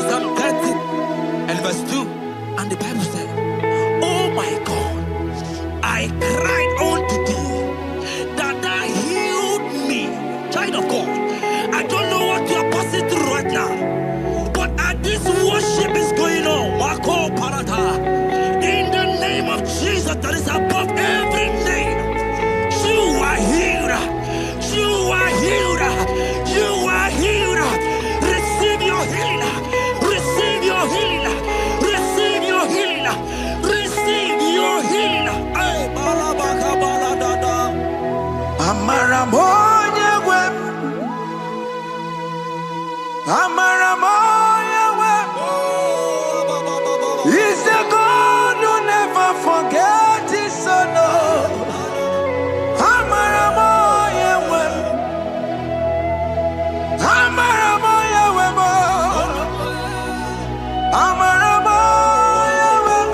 Psalm 30 and verse 2, and the Bible said, "Oh my God, I cried unto thee, that thou healed me." Child of God, I don't know what you are passing through right now, but as this worship is going on, in the name of Jesus that is above every name, you are healed. You are healed. You are healed. Receive your healing. Receive your healing. Receive your healing. Receive your healing. Amaramoya wem. Amaramoya wem. He's the God who never forgets his son. Amaramoya wem. Amaramoya wem. Amaramoya wem.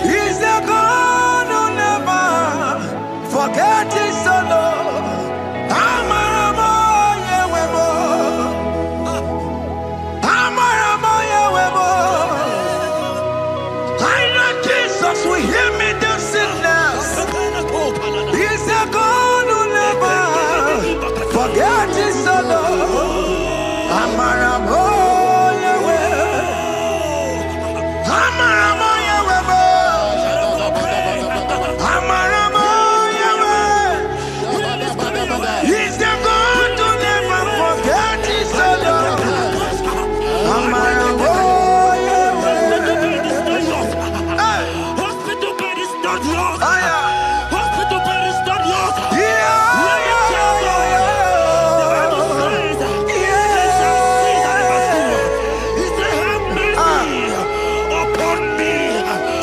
He's the God who never forgets his son. Amaramoya wem. Amaramoya wem. I know Jesus will hear me the sickness. He's the God who never forgets his son. Amaramoya wem. Amaramoya wem. Amaramoya wem. He's the God who never forgets his son. Amaramoya wem. Hospital bed is not yours. Aya. Hospital bed is not yours. Yeah.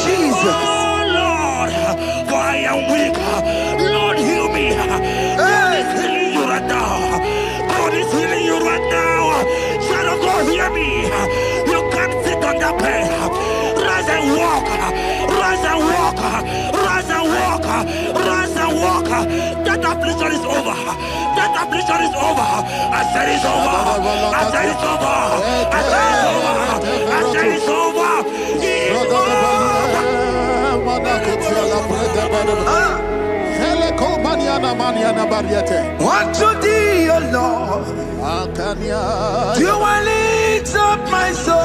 Jesus. Oh Lord, for I am weak. Lord, heal me. God is healing you right now. God is healing you right now. Child of God, hear me. You can't sit on that bed. Rise and walk. Rise and walk. Rise and walk. Rise and walk. That affliction is over. That affliction is over. I said it's over. I said it's over. I said it's over. I said it's over. It's over. Unto thee, O Lord, do I lift up my soul.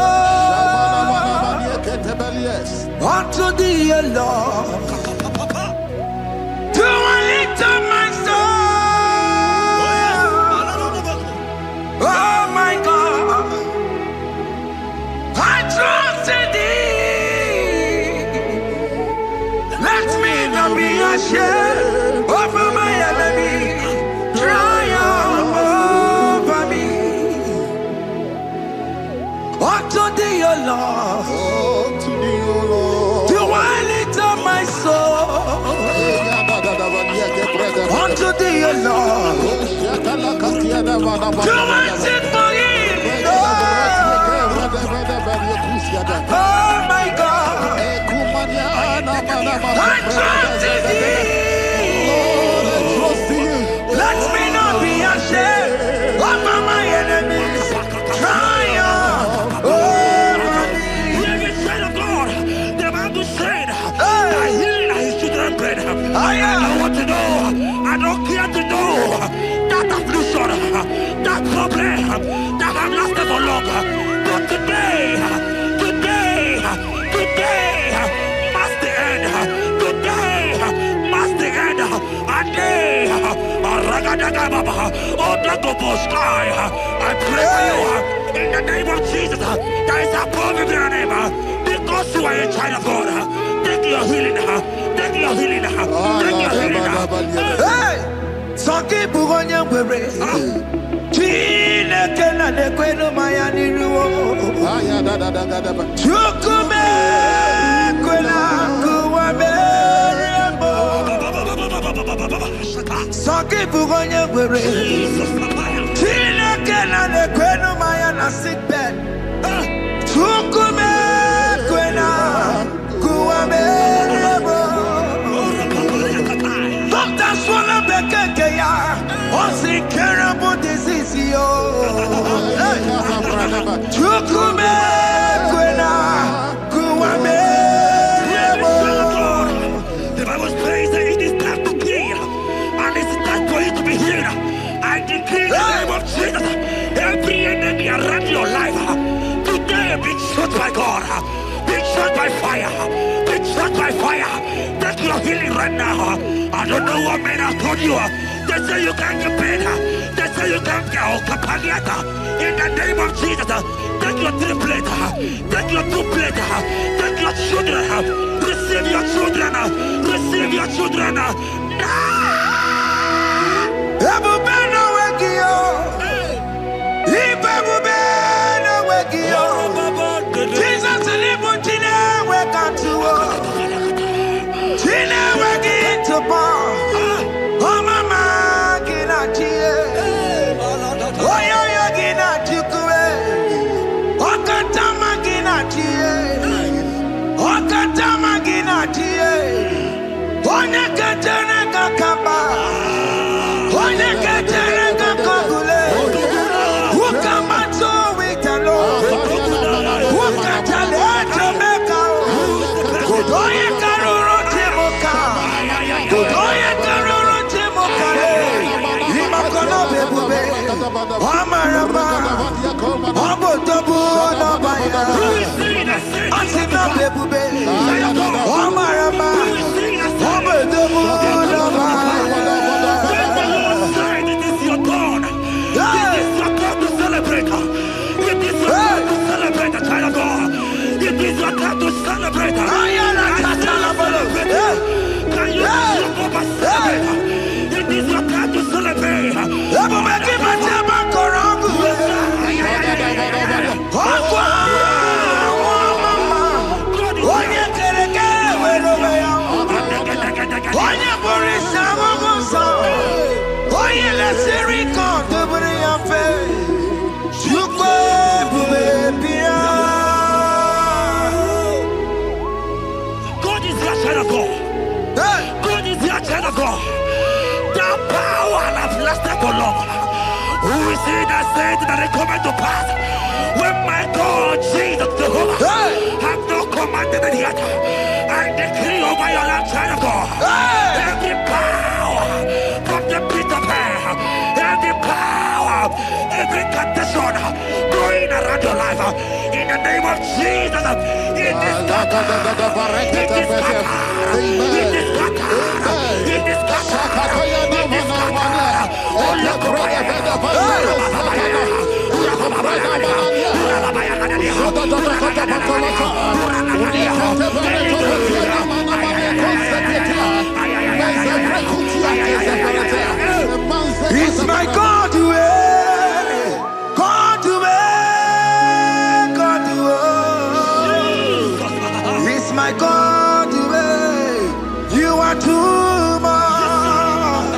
Unto thee, O Lord, do I lift up my soul. Oh my God, I trust in thee. Let me not be ashamed over my enemy. Triumph over me. Unto thee, O Lord, do I lift up my soul. Unto thee, O Lord, do I sing for him. Oh my God, I trust in thee. Let me not be ashamed over my enemies. Triumph over me. Hear me, child of God. The Bible said, "I heal his children bread." I want to know. I don't care to know that affliction, that problem, that have lasted for long. But today must the end. Today must the end. And day, I pray for you in the name of Jesus. That is above every name. Because you are a child of God. Take your healing. Take your healing. Take your healing. Hey, Sanki Bugonya Were. Chile Kena de Queno Mayani Ruo. Chukume Quena Kuame. Sanki Bugonya Were. Chile Kena de Queno Mayana sick bed. Chukume Quena fire. Be struck by fire. Take your healing right now. I don't know what men have told you. They say you can't get better. They say you can't get Kapaliata. In the name of Jesus, take your triplet. Take your two-plate. Take your children. Receive your children. Receive your children. Jesus who is he that said that it cometh to pass when my God Jesus Jehovah have not commanded it yet? I decree over your life, child of God, every power from the pit of hell, every power, every condition going around your life, in the name of Jesus, it is scattered, it is scattered, it is scattered, it is scattered, it is scattered. Oh, look It's my God to God to God to It's my God to you are too much.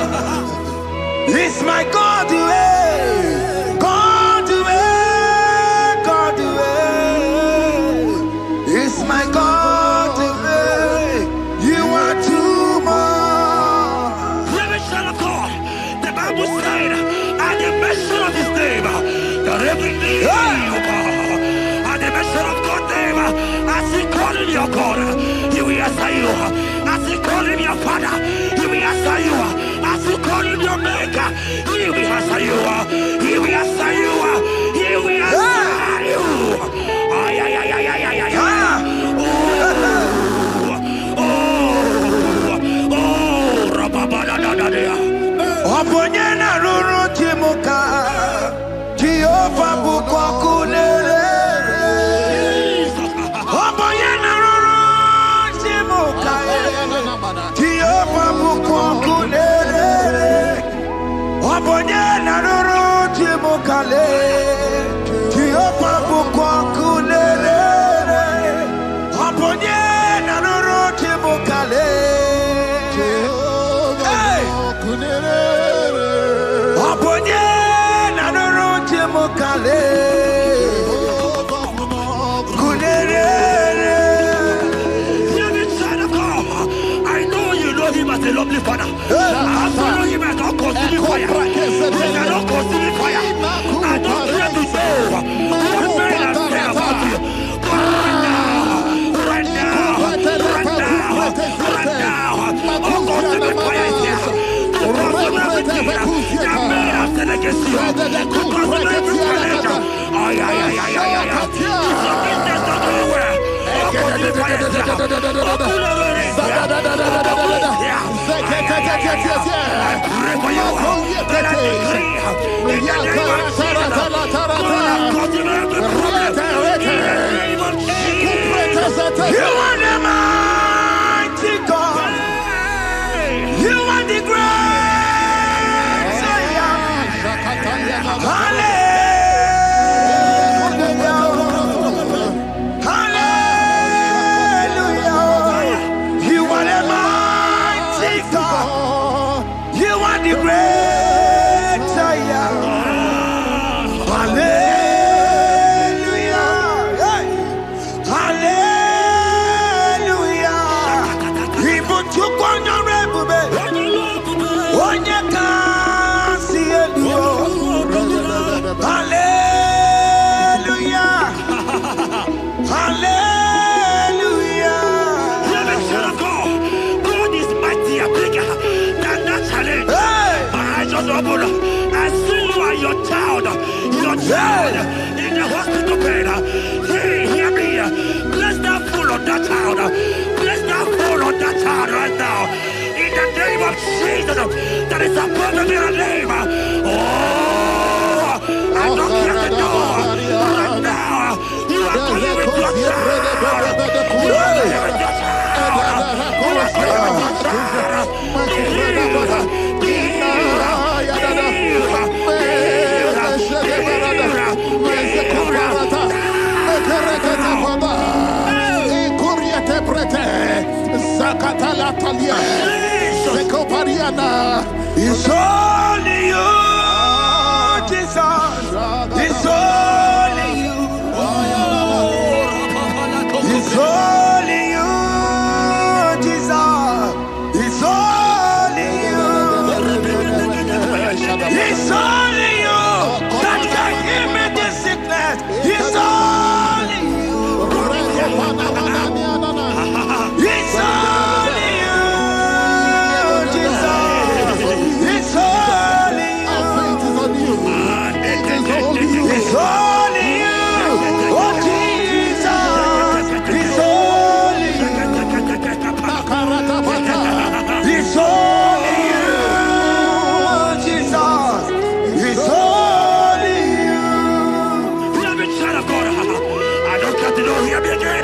It's my God to God to God to It's my God to you are too much. Revelation of God. The Bible said, at the mention of his name, that every knee will bow. At the mention of God's name, as he called him your God, he will answer you. As he called him your Father, he will answer you. As he called him your Maker, he will answer you. He will answer you. He will answer you. Ay, ay, ay, ay, ay, ay, ay, ay. Oponyena ruru timuka Jehova bukwa kulele Oponyena ruru timuka Jehova bukwa kulele Oponyena ruru timuka le trouble. I see you and your child in the hospital bed. Hey, hear me. Bless that fool on that child. Bless that fool on that child right now. In the name of Jesus, that is above every name. Oh, I don't hear the door right now. You are going with your child. You are going with your child. You are going with your child. It's only you, Jesus. It's only you. It's only you, Jesus. It's only you. It's only you that can give me this sickness. It's only you. It's only you, Jesus. It's only you. It's only you. Oh, Jesus. It's only you. It's only you, Jesus. It's only you. Let me try to go. I don't got to know hear me again.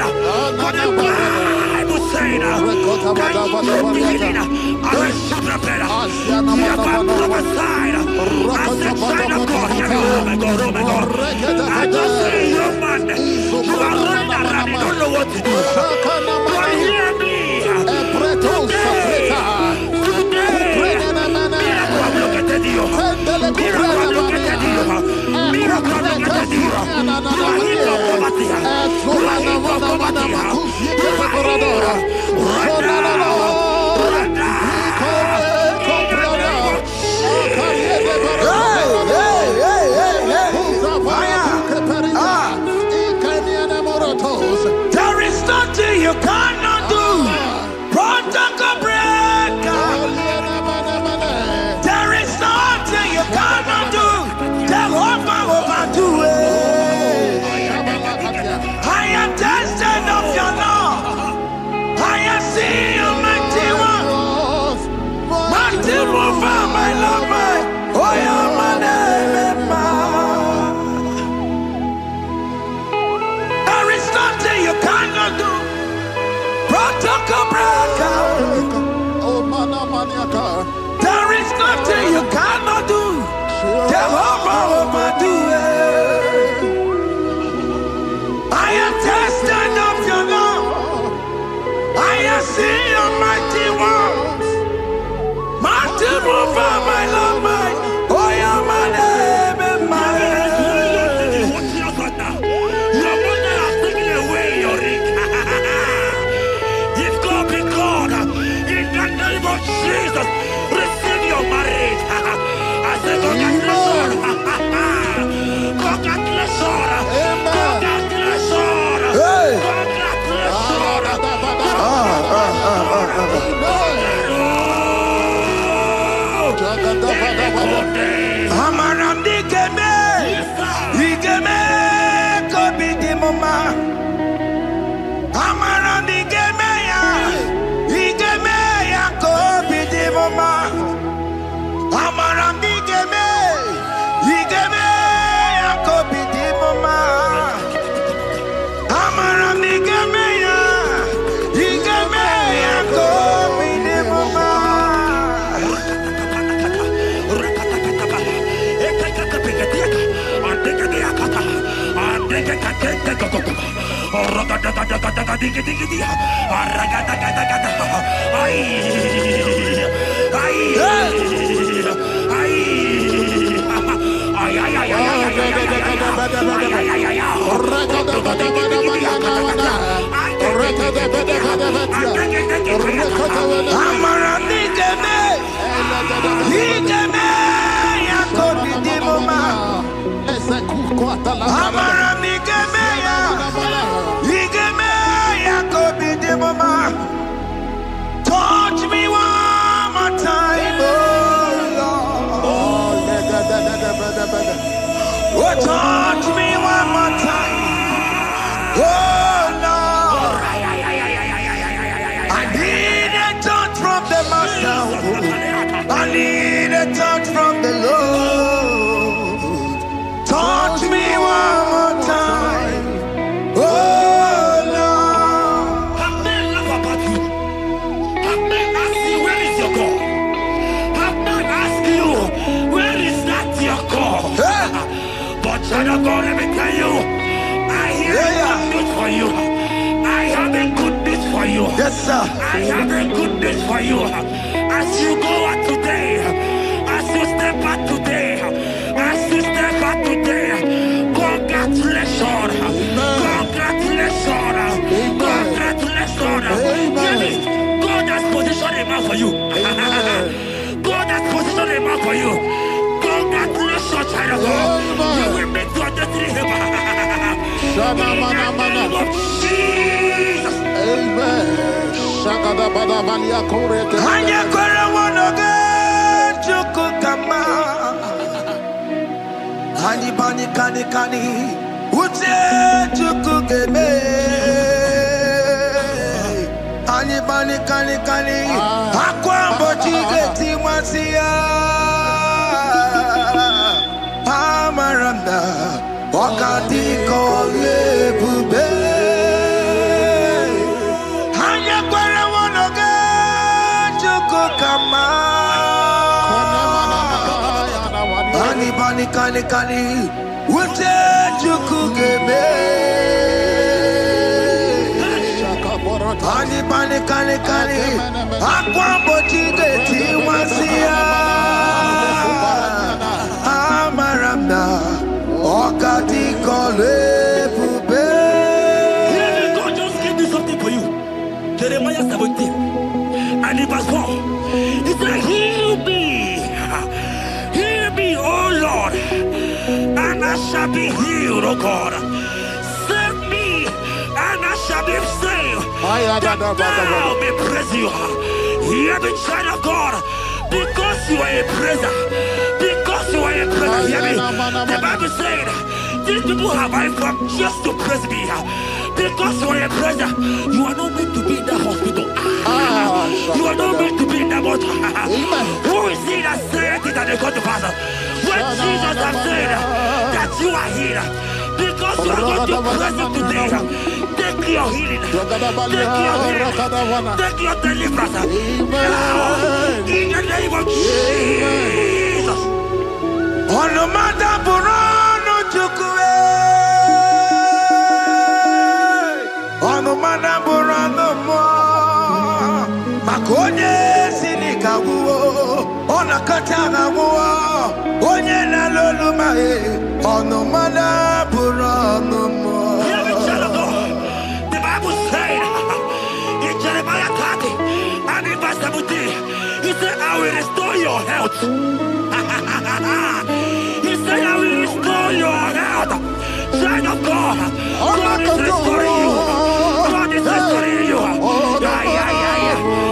But the Bible saying, I will shut up better. You have got prophesied. I said, child of God, hear me. Oh my God, oh my God. I just say, young man, you are running around, you don't know what to do. But hear me. There is nothing you cannot do. Protocol breaker. There is nothing you cannot do. Jehovah overdo it. I am tested of your love. I am seeing you, mighty one. Mighty mover, my love, my. Oh, yeah, my name, there is nothing you cannot do. Protocol breaker. There is nothing you cannot do. Jehovah overdo it. I am tested of your love. I am seeing your mighty ones. Mighty mover, my love, my. Oh, yeah, my name and my. Your mother has taken away your ring. If God be God, in the name of Jesus, receive your marriage. I say, congratulations. Congratulations. Congratulations. Hey. Congratulations. Amaram digeme, digeme, kobi di mama. Amaram digeme ya, kobi di mama. Amaram digeme, ya, kobi di mama. Amaram digeme ya, kobi di mama. Touch me one more time, oh Lord. touch me one more time. Oh Lord, I need a touch from the Master. I need a touch from the Lord. Touch me one more time. Oh Lord. Have men laugh about you? Have men ask you, where is your God? Have men ask you, where is that your God? But child of God, let me tell you, I hear a good news for you. I have a good news for you. Yes, sir. I have a good news for you. As you go out today, as you step out today, as you step out today, congratulations. Congratulations. Congratulations. Hear me. God has positioned a man for you. God has positioned a man for you. Congratulations, child of God. You will make your destiny helper. In the name of Jesus. Amen. Hanya kora wanoge chukukama. Hani bani kani kani uche chukukeme. Hani bani kani kani akwa mbochige timwasia. Amaranda wakati kole bube. Hanya kora wanoge chukukama. Hani bani kani kani uche chukukeme. Hani bani kani kani akwa mbochige timwasia. Amaranda wakati kole bube. God just gave me something for you. Jeremiah 17 and in verse 4. He said, heal me, oh Lord, and I shall be healed, oh God. Save me, and I shall be saved, that thou may praise you. Hear me, child of God, because you are a praiser. Because you are a praiser, hear me. The Bible said, these people have I come just to praise me. Because you are a praiser, you are not meant to be in that hospital. You are not meant to be in that water. Who is he that said it and they got to pass? When Jesus has said that you are healed, because you are going to praise him today, take your healing, take your deliverance. Now, in the name of Jesus. On the matter Burano Chukwe. On the matter Burano Mo. Makonye Sinika Wo. On a Katana Wo. Onye na Loluma. On the matter Burano Mo. The Bible said in Jeremiah 30 and in verse 17, he said, I will restore your health. He said, I will restore your health. Child of God, God is restoring you. God is restoring you.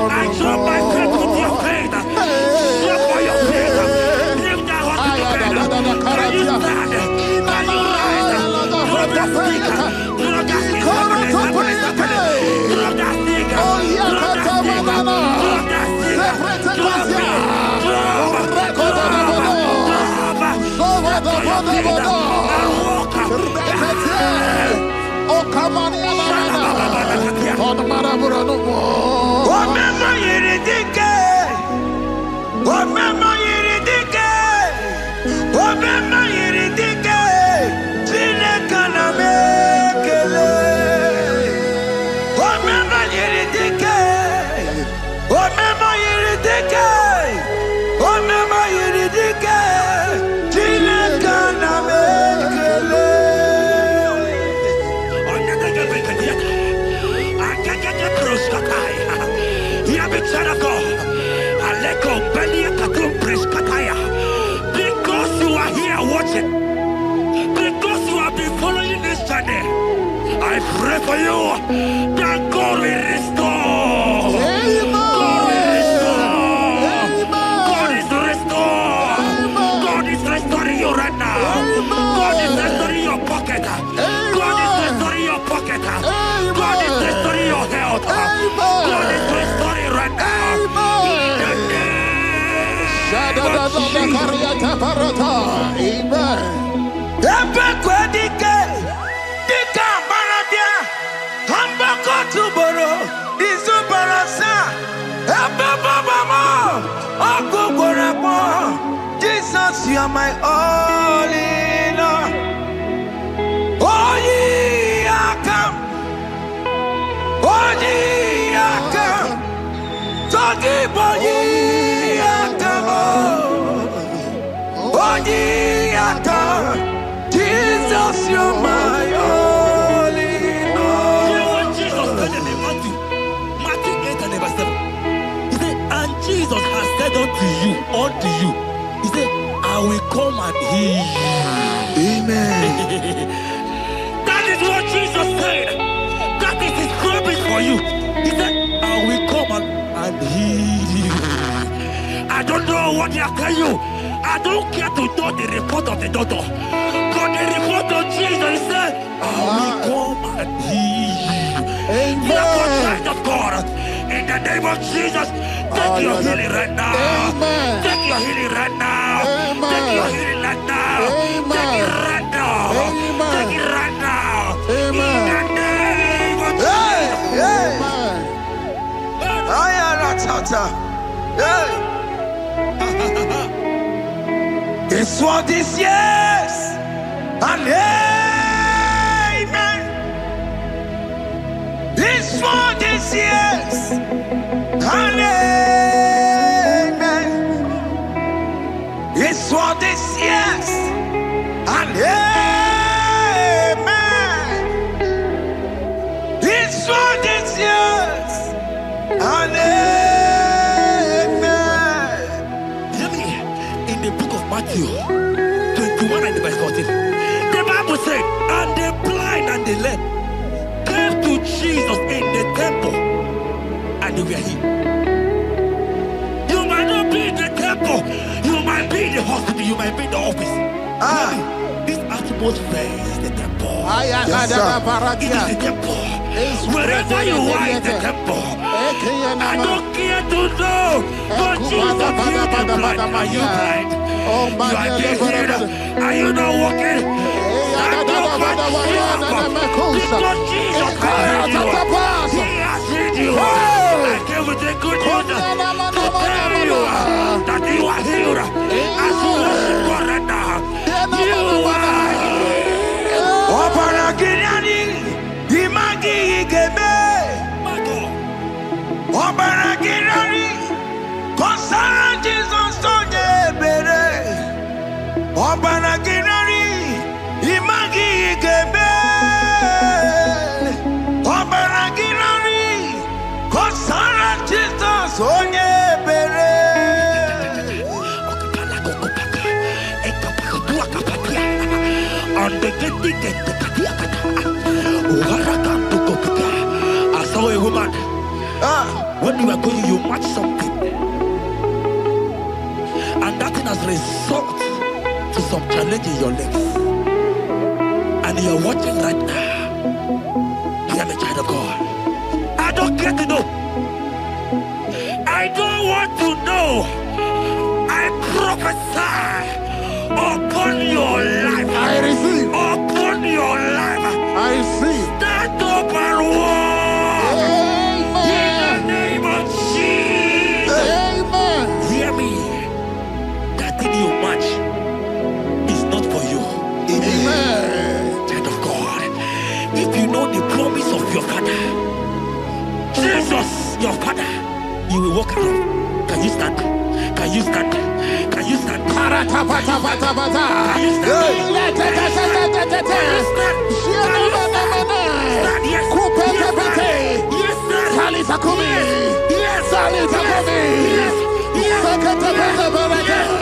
I drop my faith with your faith. Drop for your faith. Leave that hospital bed. Can you stand? Can you rise? Drop that stick. Drop that stick. Drop that stick. Drop that stick. Because you are here watching, because you have been following this journey, I pray for you that God will restore. God will restore. God is restoring you right now. God is are my all in all. Oh, ye are come. Oh, ye are come. Talking about ye are come. Oh, ye are come. Jesus, you're my all in all. You know what Jesus said in Matthew 8 and verse 7? He said, and Jesus has said unto you, he said, I will come and heal you. Amen. That is what Jesus said. That is his promise for you. He said, I will come and heal you. I don't know what they are telling you. I don't care to know the report of the doctor. But the report of Jesus, he said, I will come and heal you. Therefore, child of God, in the name of Jesus, take your healing right now. Amen. Take your healing right now. Amen. Take your healing right now. Amen. Take it right now. Amen. Take it right now. Amen. In the name of Hey, hey. Amen. Hey. It's what this yes and amen. It's what this yes and amen. It's what this yes and amen. It's what this yes and amen. Hear me. In the book of Matthew 21 and verse 14, the Bible said, and the blind and the lame came to Jesus in the temple, and they were healed. You might not be in the temple, you might be in the hospital, you might be in the office. Hear me. This atmosphere is the temple. Yes, sir. It is the temple. Wherever you are in the temple, I don't care to know, but Jesus healed the blind. Are you blind? You are being healed. Are you not walking? Stand up and stand up. Because Jesus has healed you. He has healed you. I came with the good news to tell you that you are healed. As you worship God right now, you are healed. Obaragirani, imagi igebe. My God. Obaragirani, kosara Jesus sonye bere. Obaragirani, imagi igebe. Obaragirani, kosara Jesus sonye bere. I saw a woman. When you were going, you matched something, and that thing has resulted to some challenge in your legs. And you're watching right now. Hear me, child of God. I don't care to know. I don't want to know. I prophesy upon your life. I receive. Upon your life. I receive. Stand up and walk. In the name of Jesus. Amen. Hear me. That thing you match is not for you. Amen. Child of God. If you know the promise of your father, Jesus, your father, you will walk around. Can you stand? Can you stand? Can you stand? Can you stand? Can you stand? Yes. Yes, sir. Yes, sir. Yes.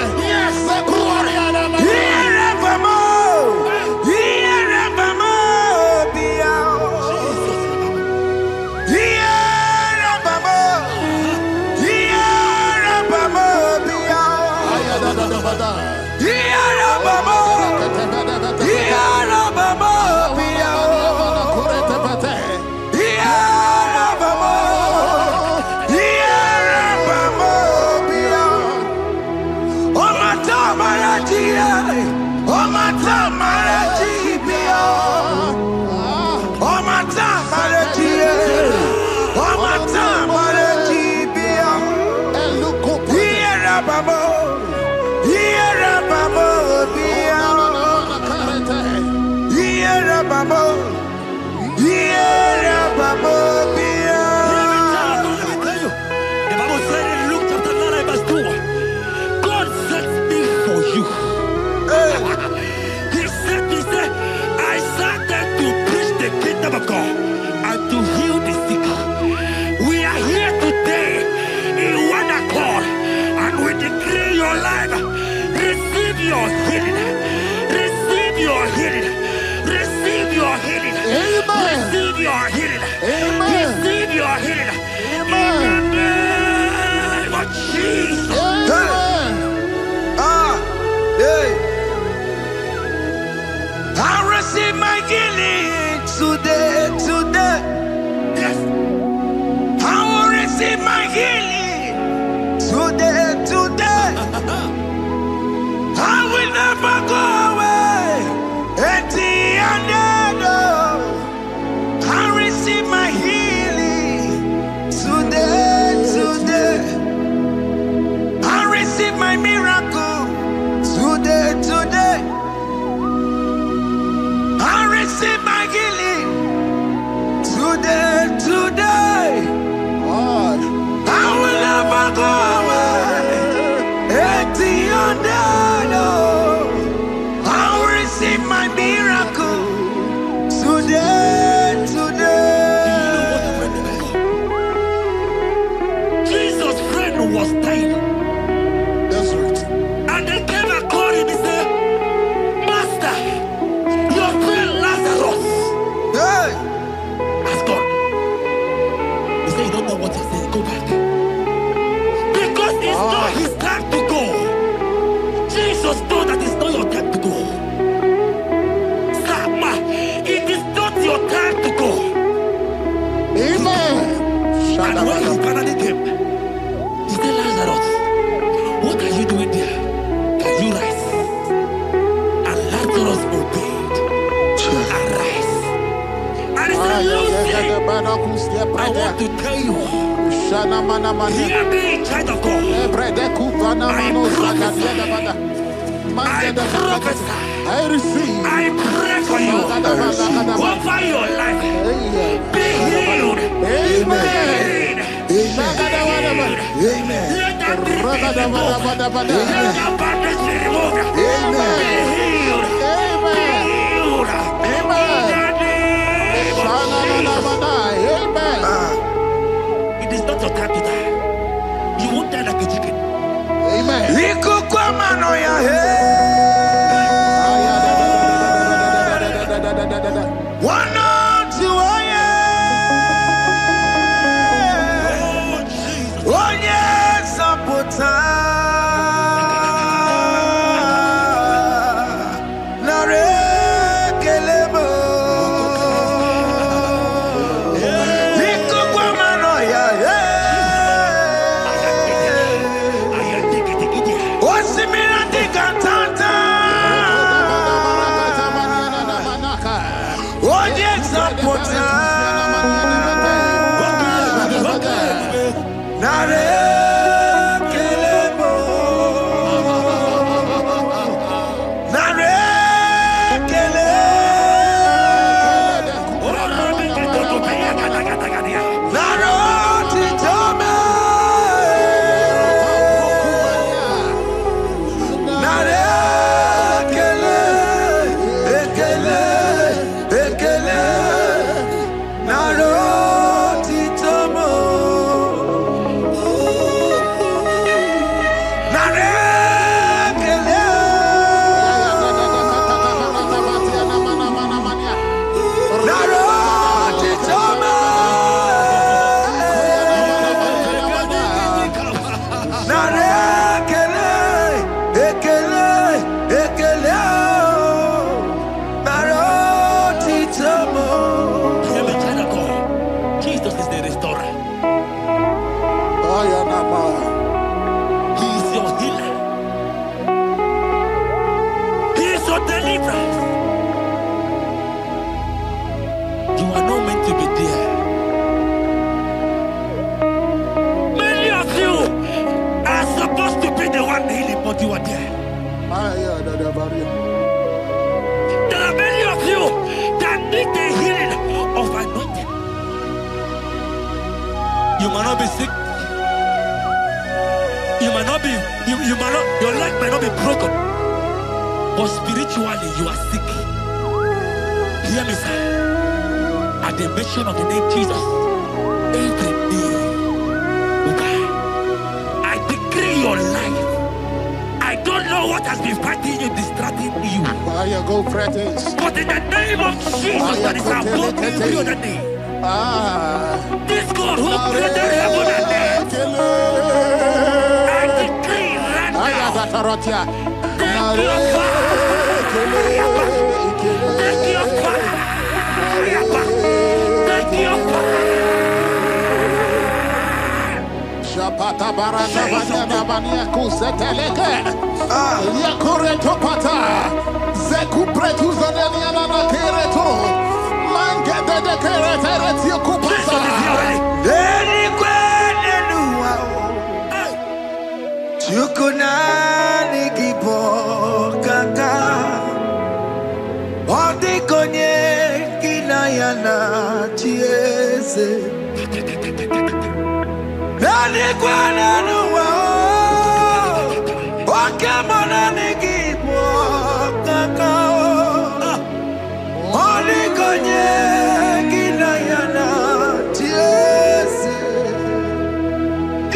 want to tell you, hear me, child of God. I prophesy. I receive. I pray for you. Over your life. Be healed. Amen. Amen. Let that be removed. Let that badness be removed. Be healed. Be healed. It is not your time to die. You won't die like a chicken. Amen. There are many of you that need the healing of anointing. You might not be sick. You might not be, your leg might not be broken. But spiritually you are sick. Hear me, sir. At the mention of the name Jesus, every day will die. I decree your life. I don't know what has been fighting you, distracting you. But in the name of Jesus, that is above every other name. This God who created heaven and earth, I decree right now, take your fire. Take your fire. Take your fire. Shapata baranda banya banya kuseteleke. Yakore topata. Zeku pretu zanenia na kereto. Mangede de kerete kupata. Deni kwene nuwa. Chukuna nikipo kaka. Odi konye kinayana chiese. Deni kwene nuwa. Wakamona nikipo kaka. Odi konye kinayana chiese.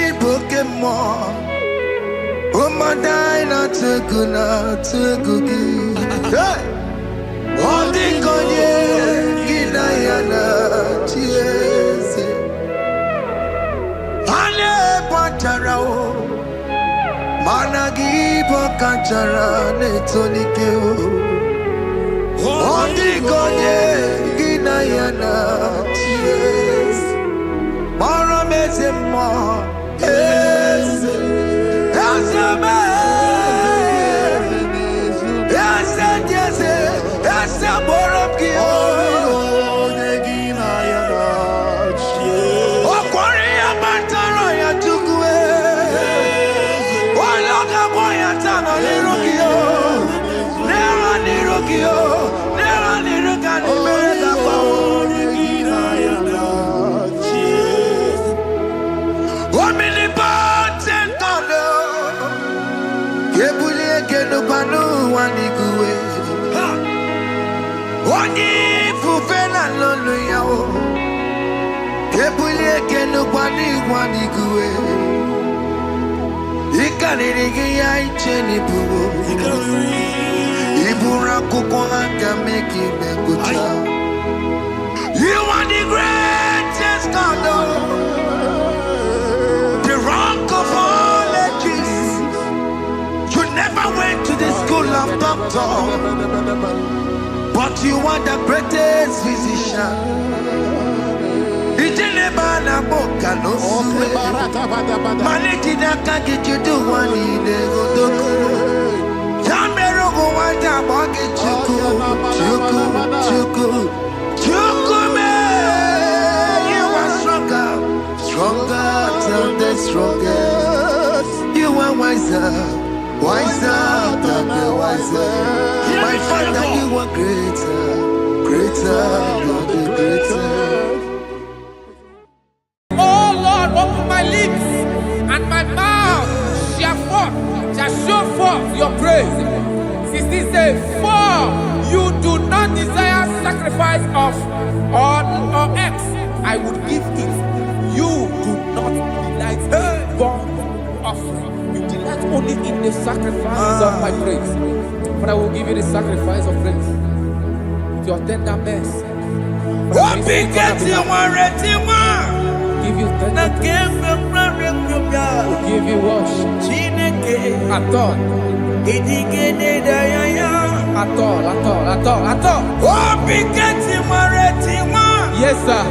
Ipokemon. Umadai na tegugi. Hey! Odi konye kinayana chiese. Ale patarao. Managi pokachara netonikeo. Odi konye kinayana chiese. Mara mezemo. Eze. You are the greatest God, the rock of all ages. You never went to the school of doctor, but you are the greatest physician. You are stronger than the strongest. You are wiser than the wiser. My Father, you are greater than the greatest. Oh Lord, open my lips and my mouth shall show forth your praise. 16 says, for you do not desire sacrifice of or X, I would give it. You do not delight in burnt offering. You delight only in the sacrifice of my praise. But I will give you the sacrifice of praise with your tender mercy. Give you tender will give you worship. At all. Yes, sir.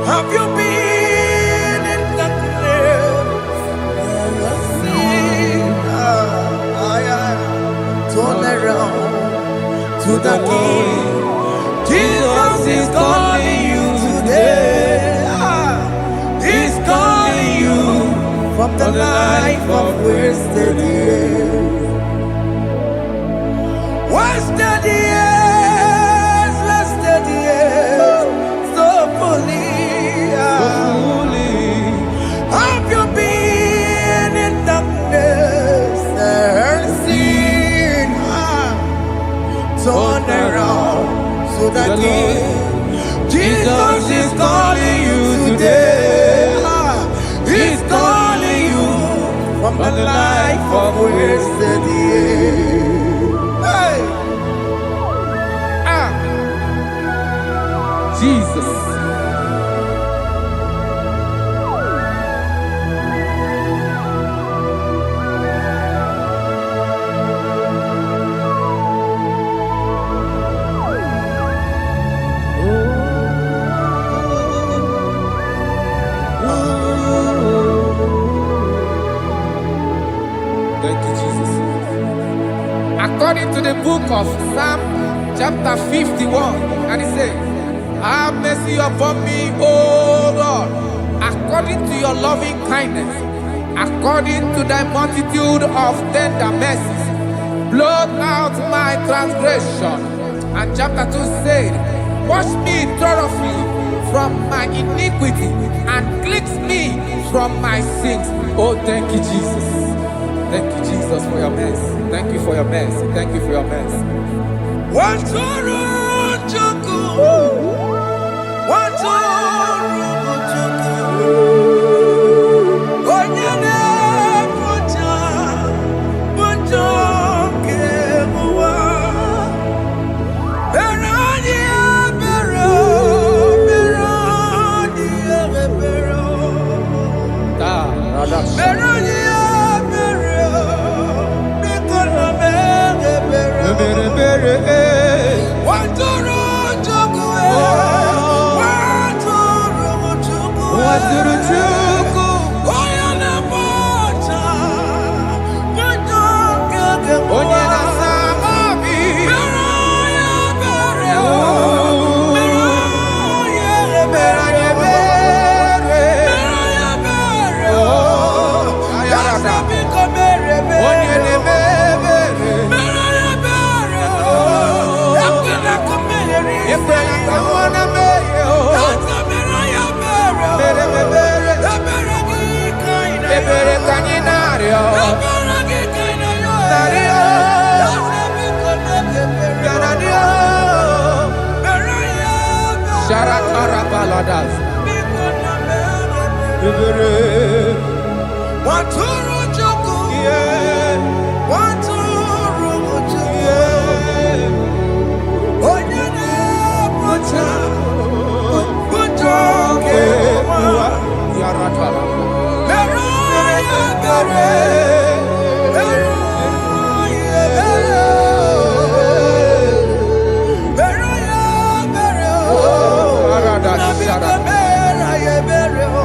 Have you been in the turn around to the King. Jesus is calling you today. He's calling you from the life of wasted years. Wasted years, wasted years, so fully. Have you been in darkness and seen? Turn around to the King. Jesus is calling you today. He's calling you from the life of wasted years. Hey. Jesus. Thank you, Jesus. According to the book of Psalm chapter 51, and it says, have mercy upon me, O Lord, according to your loving kindness, according to thy multitude of tender mercies, blot out my transgression. And chapter 2 said, wash me thoroughly from my iniquity and cleanse me from my sins. Oh, thank you, Jesus. Thank you, Jesus, for your mercy. Thank you for your mercy. Thank you for your mercy.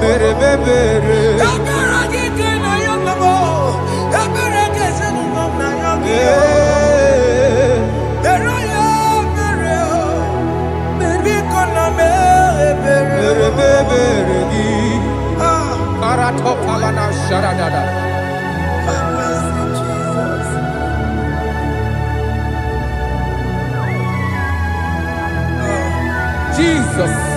Bere Jesus.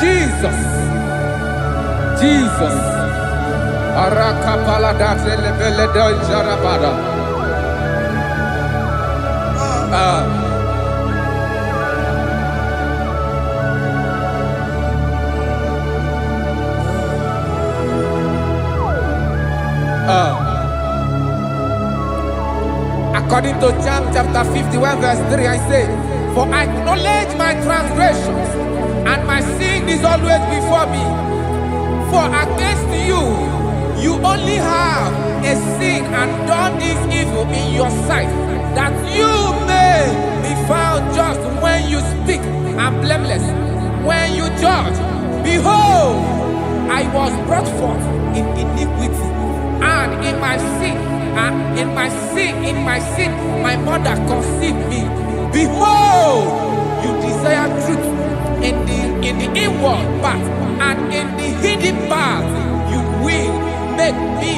Jesus. Jesus. Arakapalada zelebeleda jarabada. According to John chapter 51 verse 3, I say, for I acknowledge my transgressions, and my sin is always before me. For against you, you only have a sin and done this evil in your sight, that you may be found just when you speak and blameless when you judge. Behold, I was brought forth in iniquity, and in my sin, my mother conceived me. Behold, you desire truth in the inward part, and in the hidden part you will make me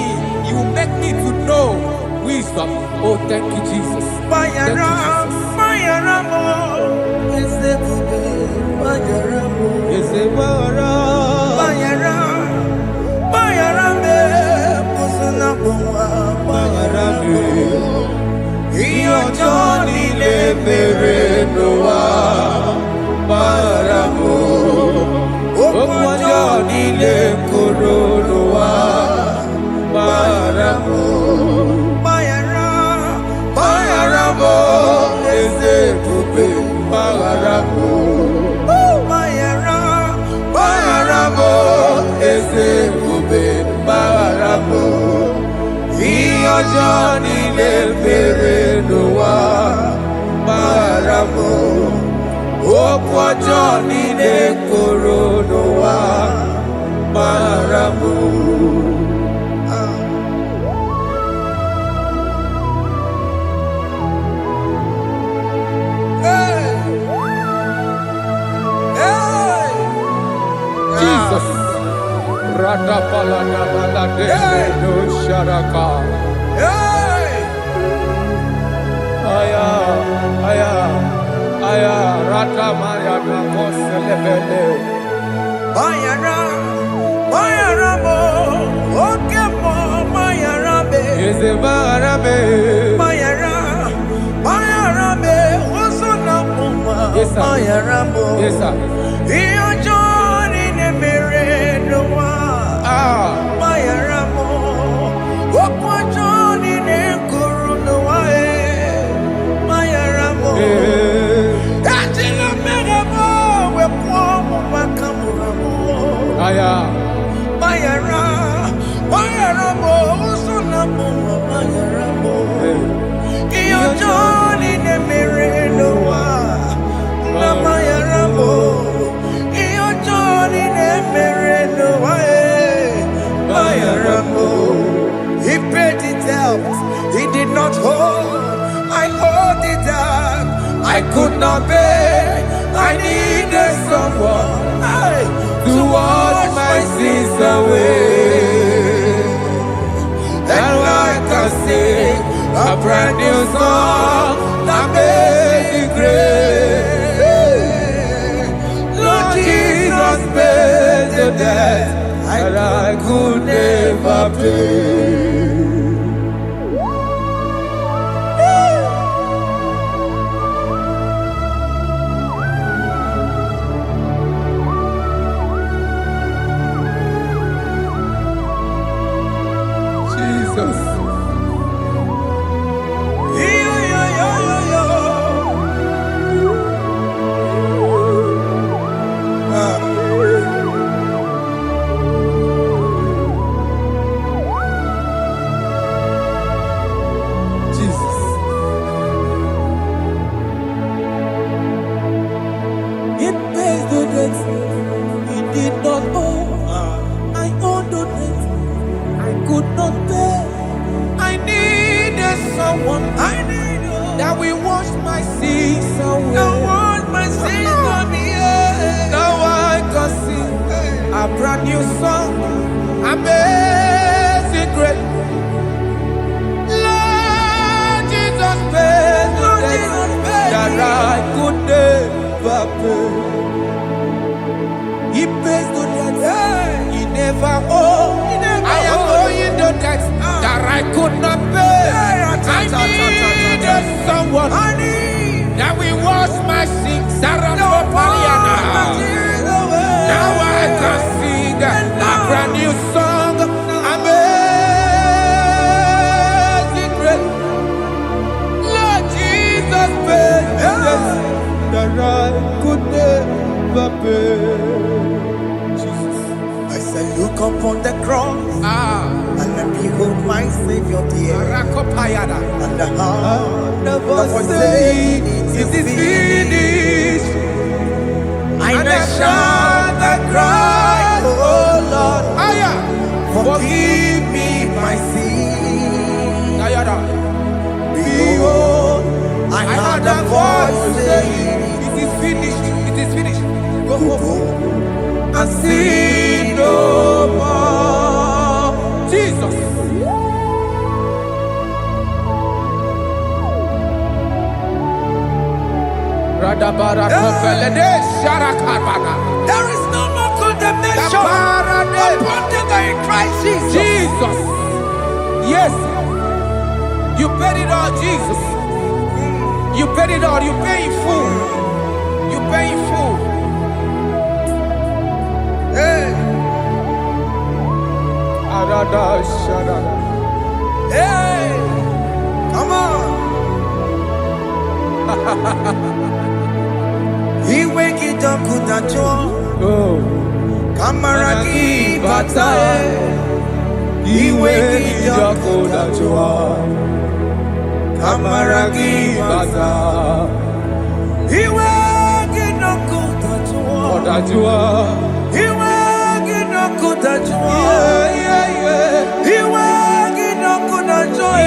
to know wisdom. Oh, thank you, Jesus. Thank you, Johnny le mere noa maramo okwa Johnny le koro noa maramo. Jesus. Rada palada balade no sharaka. Aya, rata maya na koselebele. Bayara mo, oke mo, bayara be. Eze bayara be, osona muma. Bayara mo, iyo Johnny ne mere noa. Bayara mo, okwa Johnny ne kuru noa. Bayara mo. Aya, bayara mo, usuna mo, bayara mo. Iyo Johnny ne mere noa, na bayara mo. Iyo Johnny ne mere noa, bayara mo. He paid it out, he did not hold. I owed it out, I could not pay. I needed someone to wash my sins away. And I can sing a brand new song that made me great. Lord Jesus paid the debt that I could never pay. That we wash my sins away. Now I can sing a brand new song. Amazing grace. Lord Jesus paid the debt that I could never pay. He pays the debt he never owed. I am owing the debt that I could not pay. I needed someone that will wash my sins. Now I can sing a brand new song. my Savior dear. Rakopayada. And the heart of us saying, it is finished. And I shout and cry, oh Lord, forgive me my sin. Behold, I heard a voice saying, it is finished, it is finished. Go and sin no more. Jesus. There is no more condemnation upon them that in Christ Jesus. Jesus. Yes. You paid it all, Jesus. You paid it all. You pay in full. You pay in full. Hey. Hey. Come on. He wake it up with a joy. Kamaraki batae. He wake it up with a joy. Kamaraki batae. He wake it up with a joy. He wake it up with a joy. He wake it up with a joy.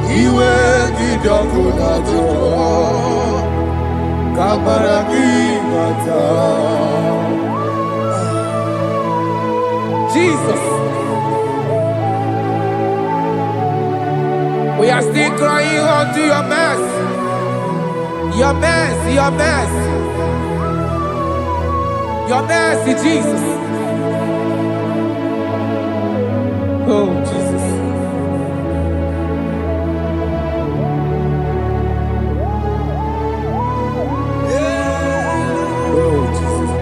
He wake it up with a joy. Jesus. We are still crying unto your mercy. Your mercy, your mercy. Your mercy, Jesus. Oh, Jesus. Oh, Jesus.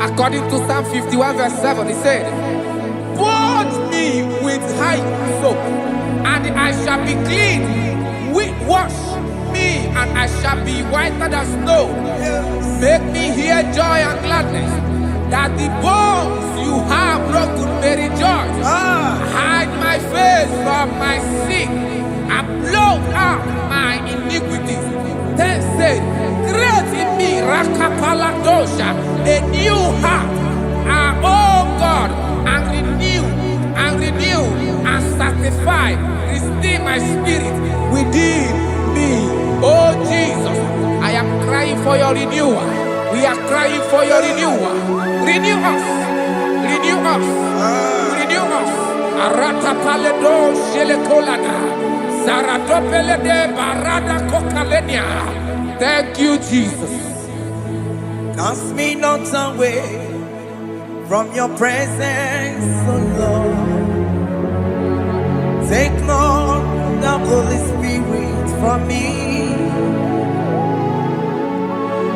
According to Psalm 51 verse 7, he said, "Wash me with hyssop, and I shall be clean. Wash me, and I shall be whiter than snow. Make me hear joy and gladness, that the bones you have broken may rejoice. Hide my face from my sin, and blot out my iniquities. Then said, create in me Rakapaladosha, a new heart, oh God, and renew, and sanctify, restore my spirit within me." Oh Jesus, I am crying for your renewal. We are crying for your renewal. Renew us, renew us, renew us. Arata paledo shelekolada, zaratopele de barada kokalenia. Thank you, Jesus. Cast me not away from your presence, oh Lord. Take not the Holy Spirit from me.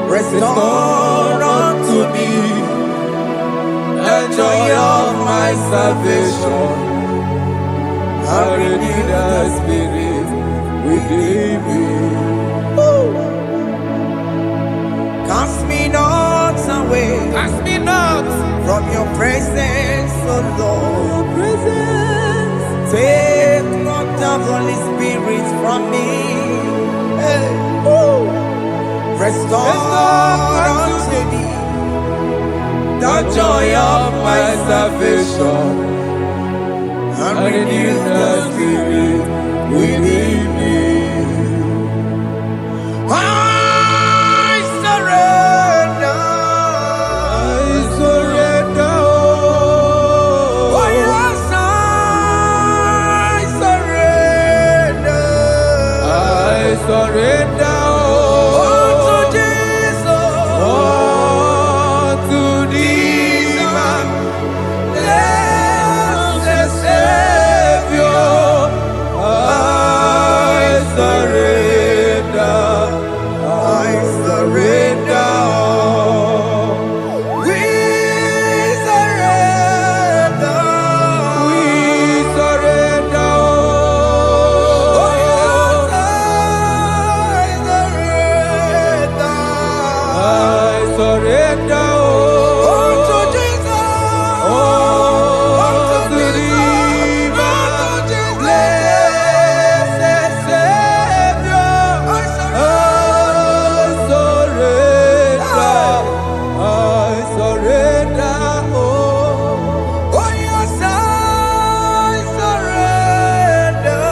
Restore unto me the joy of my salvation, and renew the spirit within me. Cast me not away, Cast me not from your presence, oh Lord. Take not the Holy Spirit from me. Hey. Restore unto me the joy of my salvation, and renew the spirit within me. I surrender. Oh yes, I surrender. surrender. To Jesus. To thee, my blessed Savior, I surrender. I surrender. We surrender. We surrender. Oh, yes, I surrender. to Jesus. To thee, my blessed Savior, I surrender. Oh, yes, I surrender.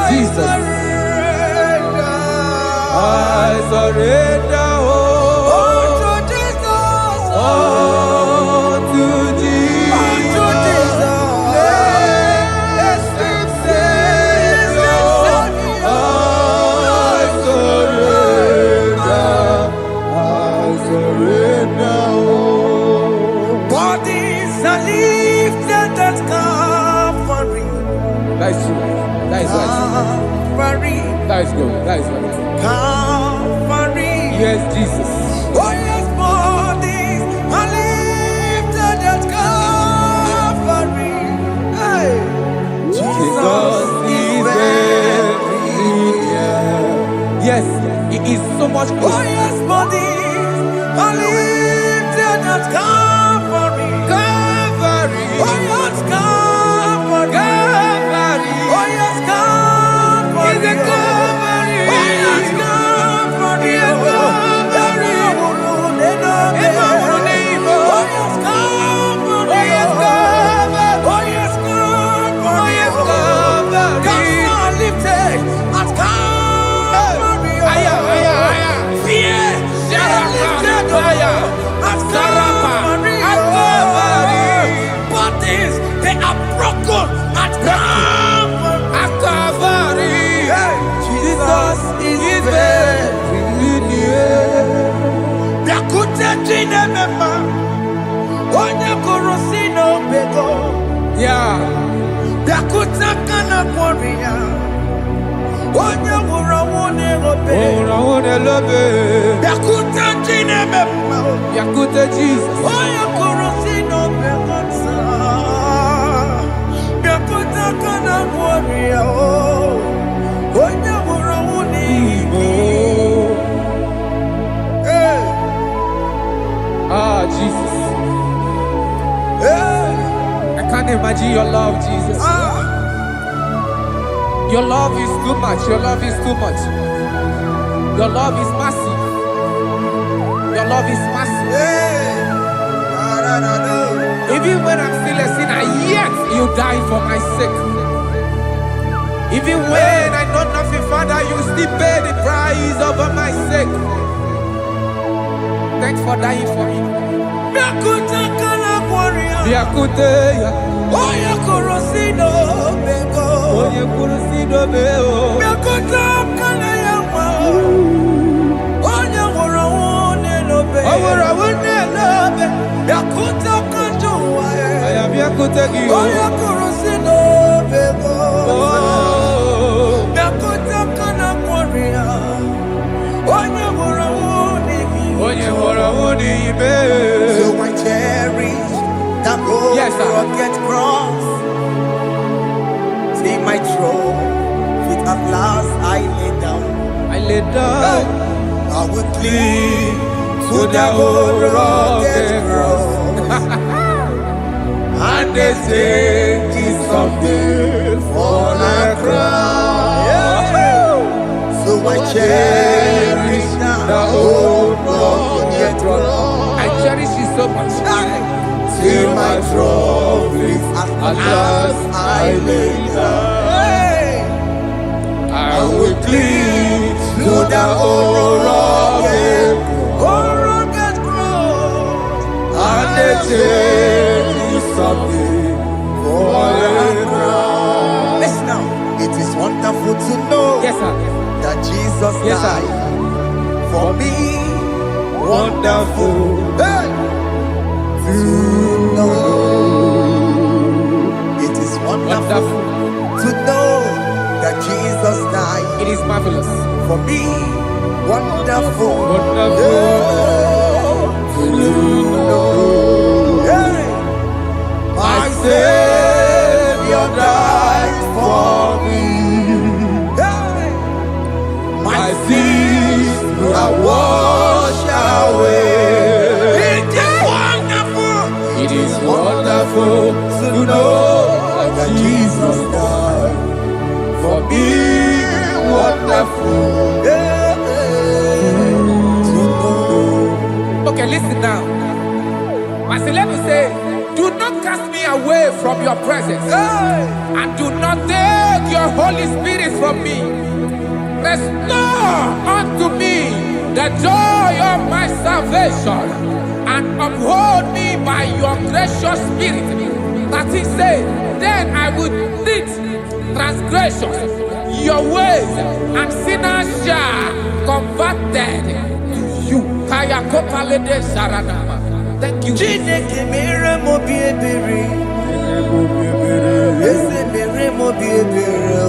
Jesus. I surrender. To Jesus. To thee, To Jesus. blessed Savior, I surrender. Bodies are lifted at Calvary. That is true. That is right. Calvary. That is good. That is right. Calvary. Yes, Jesus. Oh, yes, bodies are lifted at Calvary. Hey. Jesus is very near. Yes, it is so much Oh, closer. yes, bodies are lifted at Calvary. Calvary. Oh, yes, Calvary. Calvary. Oh, yes, Calvary. Is a Calvary. Oh, yes, Calvary. Is a Calvary. Oh, yes, Calvary. Oh, yes, Calvary. Oh, yes, Calvary. Oh, yes, Calvary. Gods are lifted at Calvary. Aya, aya, aya. Fear, they are lifted at Calvary. At Calvary. Bodies, they are broken at Calvary. At Calvary. Jesus is very near. Yakute chinemema, onye kurusi n'obego. Yeah. Yakute kana kworiya, onye nwụrụ ọnwụ n'erobe. Oh, I love it. Yakute chinemema, Yakute Jesus. onye kurusi n'obego nsa. Yakute kana kworiya, onye nwụrụ ọnwụ n'igwe. Hey, Ah, Jesus. hey, I can't imagine your love, Jesus. ah. Your love is too much. Your love is too much. Your love is massive. Your love is massive. Hey, Even when I'm still a sinner, yet you died for my sake. Even when I know nothing, Father, you still pay the price over my sake. Thanks for dying for me. Yakute kana kworiya, Yakute ya. onye kurusi n'obego. Onye kurusido beo. Yakute kana yawa, onye nwụrụ ọnwụ n'elobe. Owura wune lobe. Yakute kanjuwa, I am Yakute gi. onye kurusi n'obego. Oh. Yakute kana kworiya, onye nwụrụ ọnwụ n'igwe. Onye hora wuni ibe. So I cherish that road, Yes, sir. rugged cross. See my throne, feet at last I lay down. I lay down I will cling to the old rugged cross. And they say it's someday for a crown. So I cherish The old rugged cross. I cherish it so much. Till my trophies At last I lay down. I will cling to the old rugged cross. And they say it's someday for is marvelous. For me, wonderful. Hey. My Savior died for me. Hey. My sins are washed away. It is wonderful. It is wonderful To know that Jesus died for me. wonderful. Yeah. To know. Okay, listen now. Verse 11 says, do not cast me away from your presence, Hey. and do not take your Holy Spirit from me. Restore unto me the joy of my salvation, and uphold me by your gracious spirit. That he said, then I would teach transgressions your ways, and sinners shall converted to you. Kaya kopalede sharanama. Thank you. Chineke mere mo bi ebere. Ese mere mo bi ebere.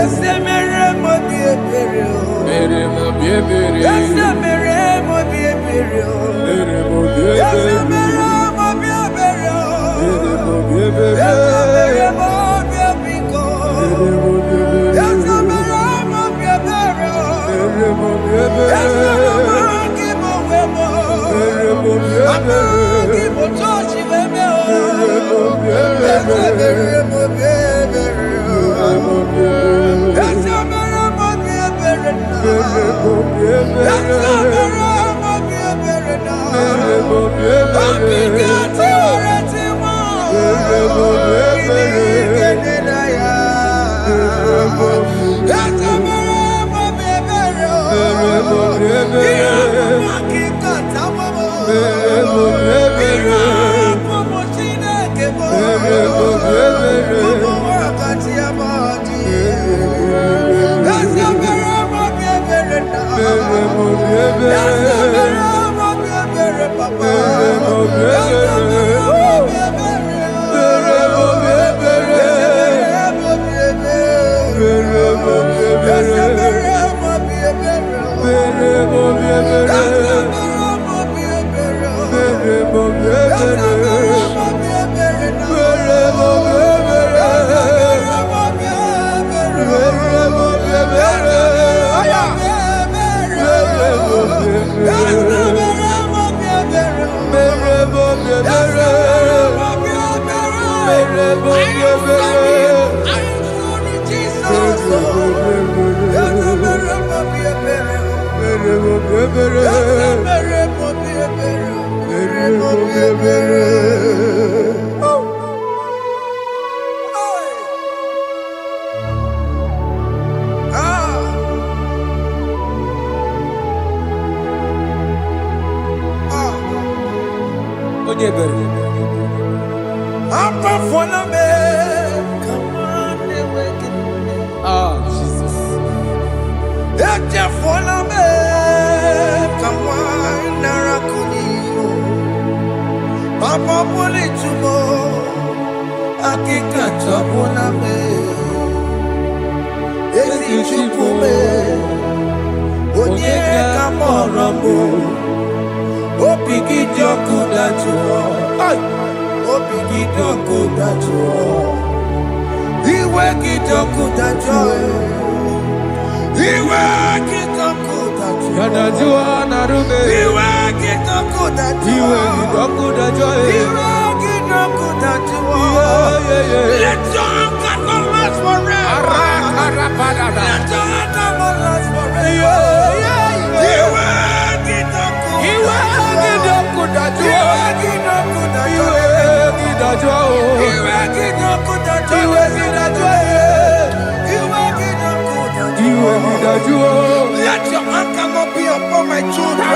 Ese mere mo bi ebere. Ese mere mo bi ebere. Ese mere mo bi ebere. Ese mere mo bi ebiko. Ese mere mo bi ebere. Ese mere ki mo wemo. Amagi mo chochi wemo. Ese mere mo bi ebere. Ese mere mo bi ebere na. Ese mere mo bi ebere na. Obligati oreti mo. Kini na ya. Ese mere mo bi ebere. Iya mo kikata mo. Iya mo Chineke mo. Mo wakati ya maji. Ese mere mo bi ebere na. Ese mere mo bi ebere papa. Ese mere mo bi ebere. Ese mere mo bi ebere. Ese mere mo bi ebere. Jesus. Papa poli tumo, akika chapona me. Esi chupume, onye kamorambo. Opiki joku dachuo, opiki joku dachuo. Iwe kijoku dachuo, iwe kijoku dachuo. Yanajua narume. Iwe kijoku dachuo, Iwe kijoku dachuo. Iwe kijoku dachuo. Let your anger not last forever. Let your anger not last forever. Iwe kijoku. Iwe kijoku dachuo. Iwe kijoku dachuo. Iwe kidachuo. Iwe kijoku dachuo. Iwe kidachuo. Iwe kidachuo. Let your anger not be upon my children. Let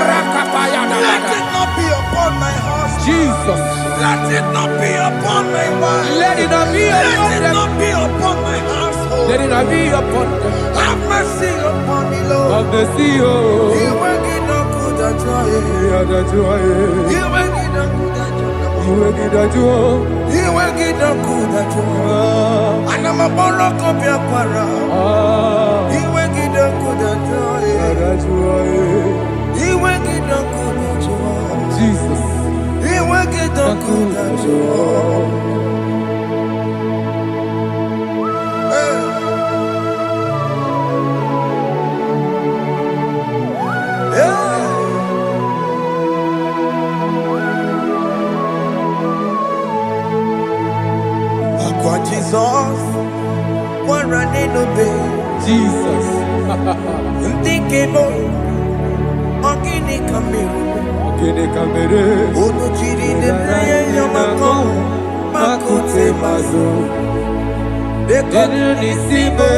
it not be upon my husband. Jesus. Let it not be upon my wife. Let it not be Let upon it them. not be upon my household. Let it not be upon them. Have mercy upon me, Lord. Of the CEO. Iwe kijoku dachuo. Iwe kijoku dachuo. Iwe gidakudajo. Anamaboro kopya kwara. Iwe gidakudajo. Iwe gidakudajo. Jesus. Iwe gidakudajo. Jesus, one running obey. Jesus. Ndikebo, ogini kamere. Ono chiri nene yamako, makute mazo. Dekonu nisibe,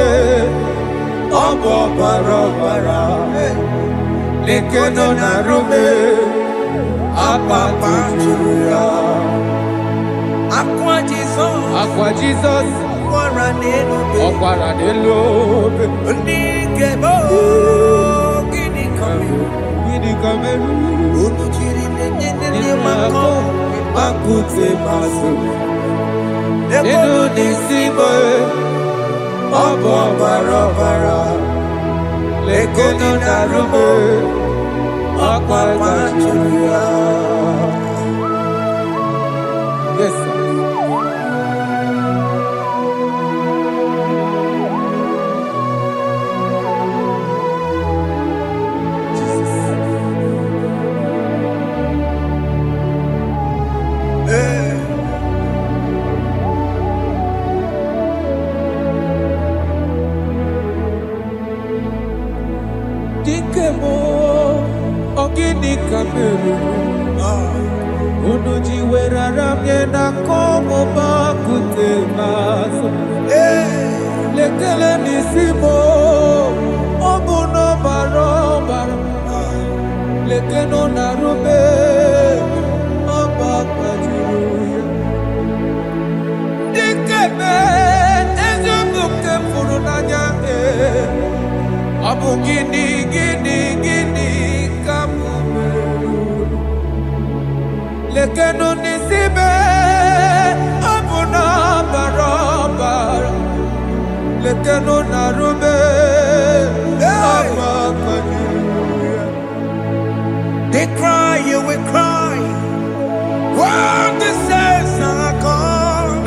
obo barabara. Lekeno narume, apapa chuya. Aqua Jesus, Aquara de Lobe, Nigebo, Gini Kameru, Unuchiri Mako, Akute Masu, Debo Nisibo, Obo Barabara, Lekono Narume, Aqua Chuya. Yes, sir. Dikemo, ogini kameru. Unuji werara mjena komo makute maso. Lekele nisimo, obuno barobara. Lekeno narube, abakajuya. Dikeme, ezubuke furunanya. Abu gini kamumeru. Lekeno nisibe Abu na barabara. Lekeno narube Abakajuya. They cry, you will cry. When the saints are gone.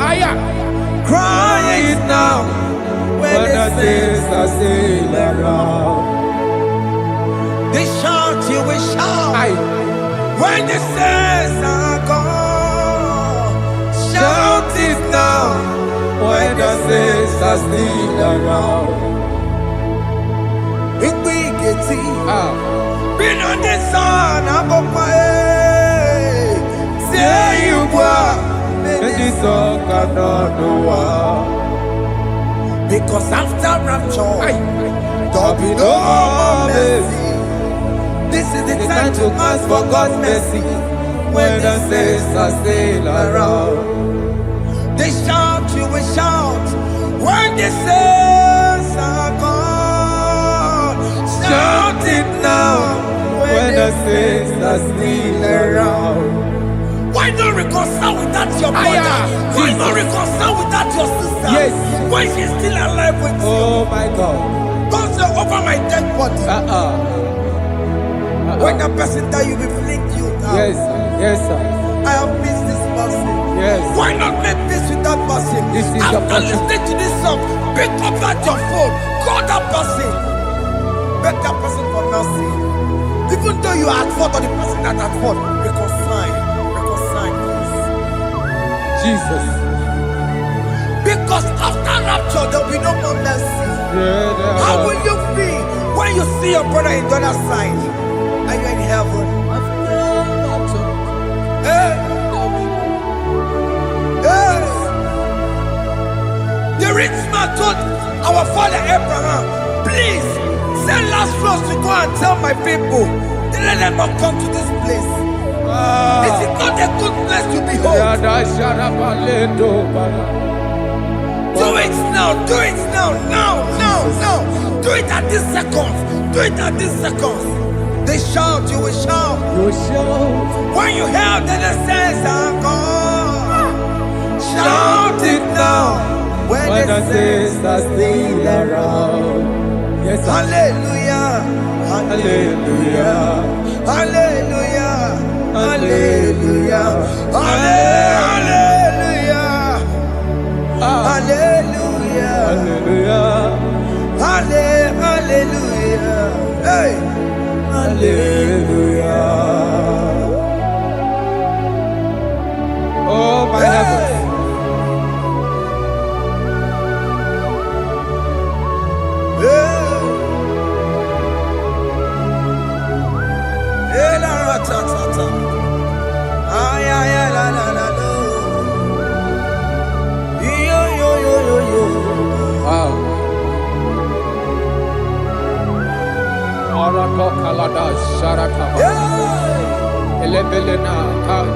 Cry it now. When the saints are still around. They shout, you will shout. When the saints are gone. Shout it now. When the saints are still around. If we get it, been on the sun, I'm up my head. Say you were, and the sun cannot know. Because after rapture, there'll be no more mercy. This is the time to ask for God's mercy. When the saints are still around, they shout, you will shout. When the saints are gone, shout it now. When the saints are still around. Why not reconcile with that your brother? Why not reconcile with that your sister? Yes. Why she's still alive with you? Oh my God. Don't say over my dead body. When the person that you will fling you down. Yes, sir. Yes, sir. I have missed this person. Yes. Why not make peace with that person? After listening to this song, pick up that your phone, call that person, beg that person for mercy. Even though you are at fault or the person that at fault, reconcile, please. Jesus. Because after rapture, there will be no more mercy. How will you feel when you see your brother in the other side? Are you in heaven? The rich man told our father Abraham, please send Lazarus to go and tell my people, let them not come to this place. This is not a good place to behold. Do it now, do it now, now. Do it at this second. Do it at this second. They shout, you will shout. You shout. When you hear that the saints are gone, shout it now. When the saints are still around. Yes, hallelujah, hallelujah, hallelujah, hallelujah, hallelujah, hallelujah, hallelujah, hallelujah, hey, hallelujah. Oh my heavens. Wow.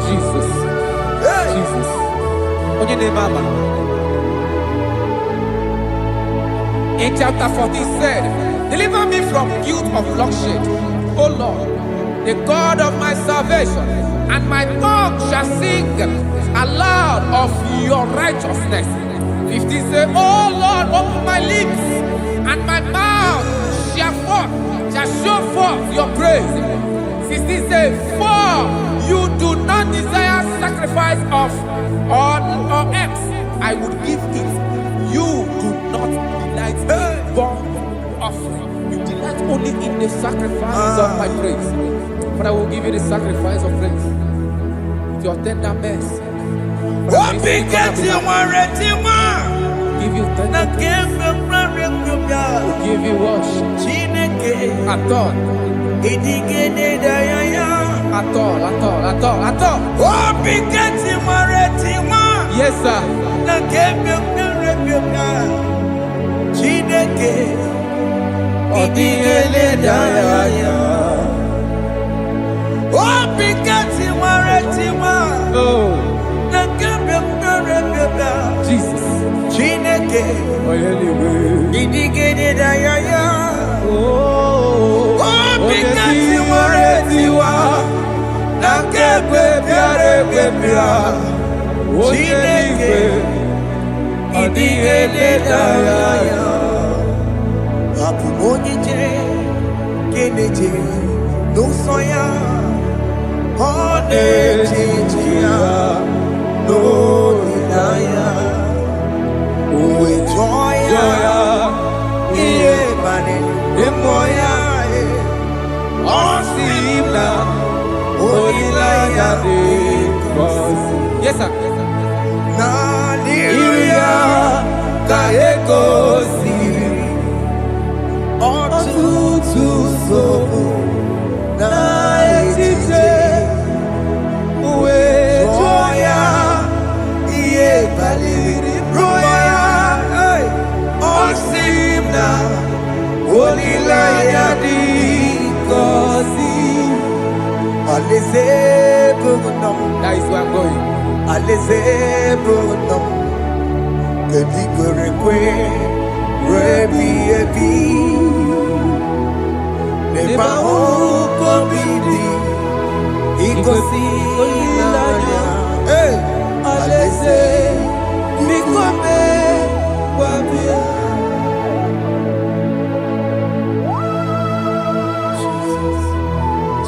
Jesus. Jesus. In chapter 14 said, deliver me from guilt of bloodshed, O Lord, the God of my salvation, and my tongue shall sing aloud of your righteousness. 15 say, O Lord, open my lips, and my mouth shall show forth your praise. 16 say, for you do not desire sacrifice of or eggs, I would give it. You do not delight in burnt offering. You delight only in the sacrifice of my praise. But I will give you the sacrifice of praise with your tender mercy. Give you tender mercy. Will give you worship. At all. At all. Yes, sir. Jesus. Yes, sir. That is where I'm going.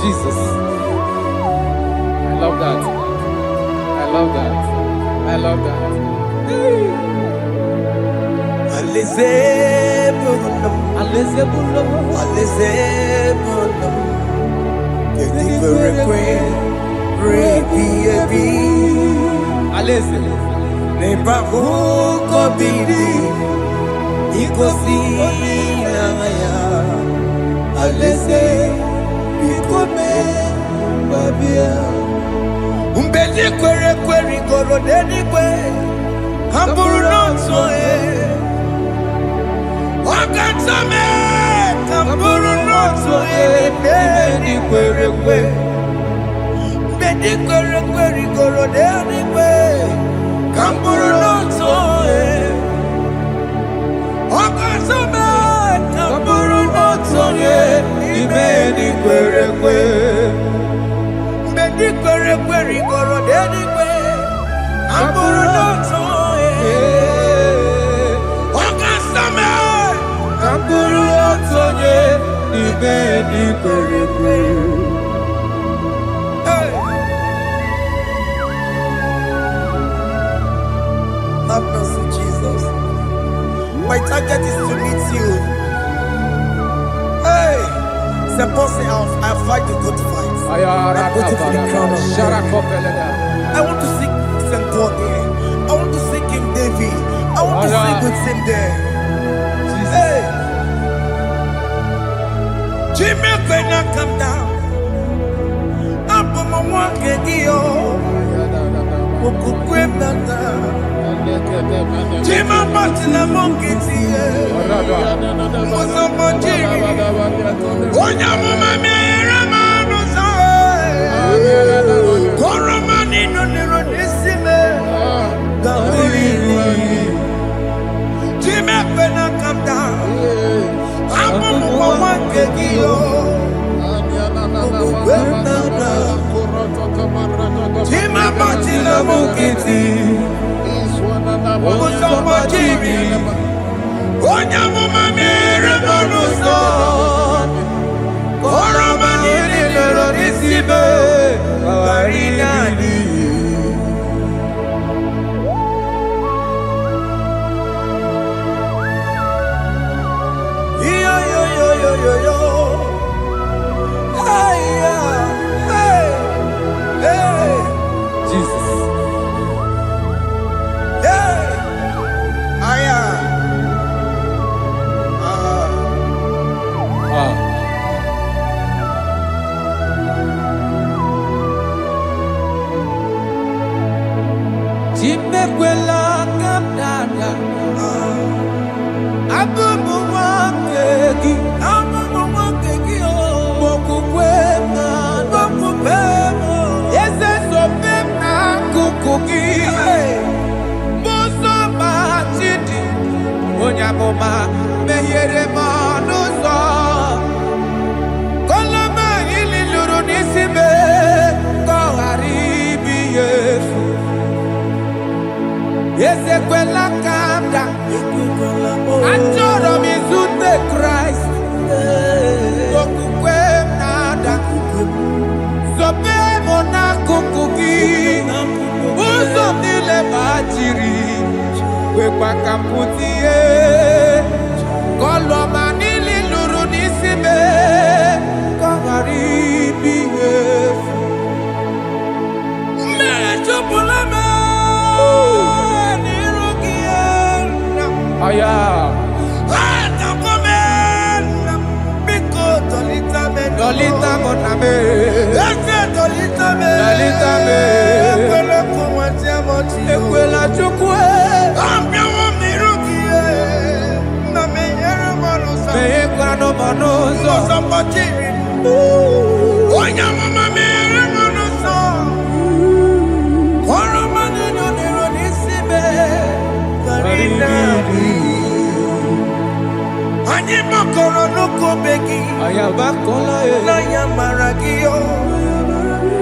Jesus. I love that. I love that. I love that. Umbedi kwere kwere goro dedi kwe Hamburu nonso Wakatame Hamburu nonso Bedi kwere kwe Bedi kwere kwere goro dedi kwe Hamburu nonso Wakatame Hamburu nonso Bedi kwere kwe Have mercy, Jesus. My target is to meet you. Hey, suppose I fight the good fight. I'm waiting for the crown of heaven. I want to seek St. Paul there. I want to seek King David. I want to seek with him there. Hey, Jimmy, when I come down, I'm on my walk again. Jima Martina Monkey, was a Monjiri. Onya Mama Ramano, Koramani no Neronisime, Jimmy, when I come down, I'm on my Kegio. Jima Martina Monkey. Onya mama mere bonuso Koromani lero risibe Warinani Yo yo yo yo yo yo Hey hey hey Jesus Jimekwela kamdada Abubu wakegi Mokukwema Yese sopema kukugi Muso machidi Onyamoma mehere manuso Koloma ili luru nisibe Koharibi yefu Ezekwela kamda Achoro mizute Christ Kokukwe nada Sope mona kukuki Uzo nile bajiri Wekwa kamputie Koloma nili luru nisibe Kogaribi yefu Mechupulame Aya. Dolita moname. Dolita me. Ekwela chukwe. Ambia mirukie. Na meyere manusa. Meyekwa no manusa. Mosambachiri. Onya mama meyere manusa. Koromani no nero nisibe. Ani makoro nuko begi ayabakola na yamaragio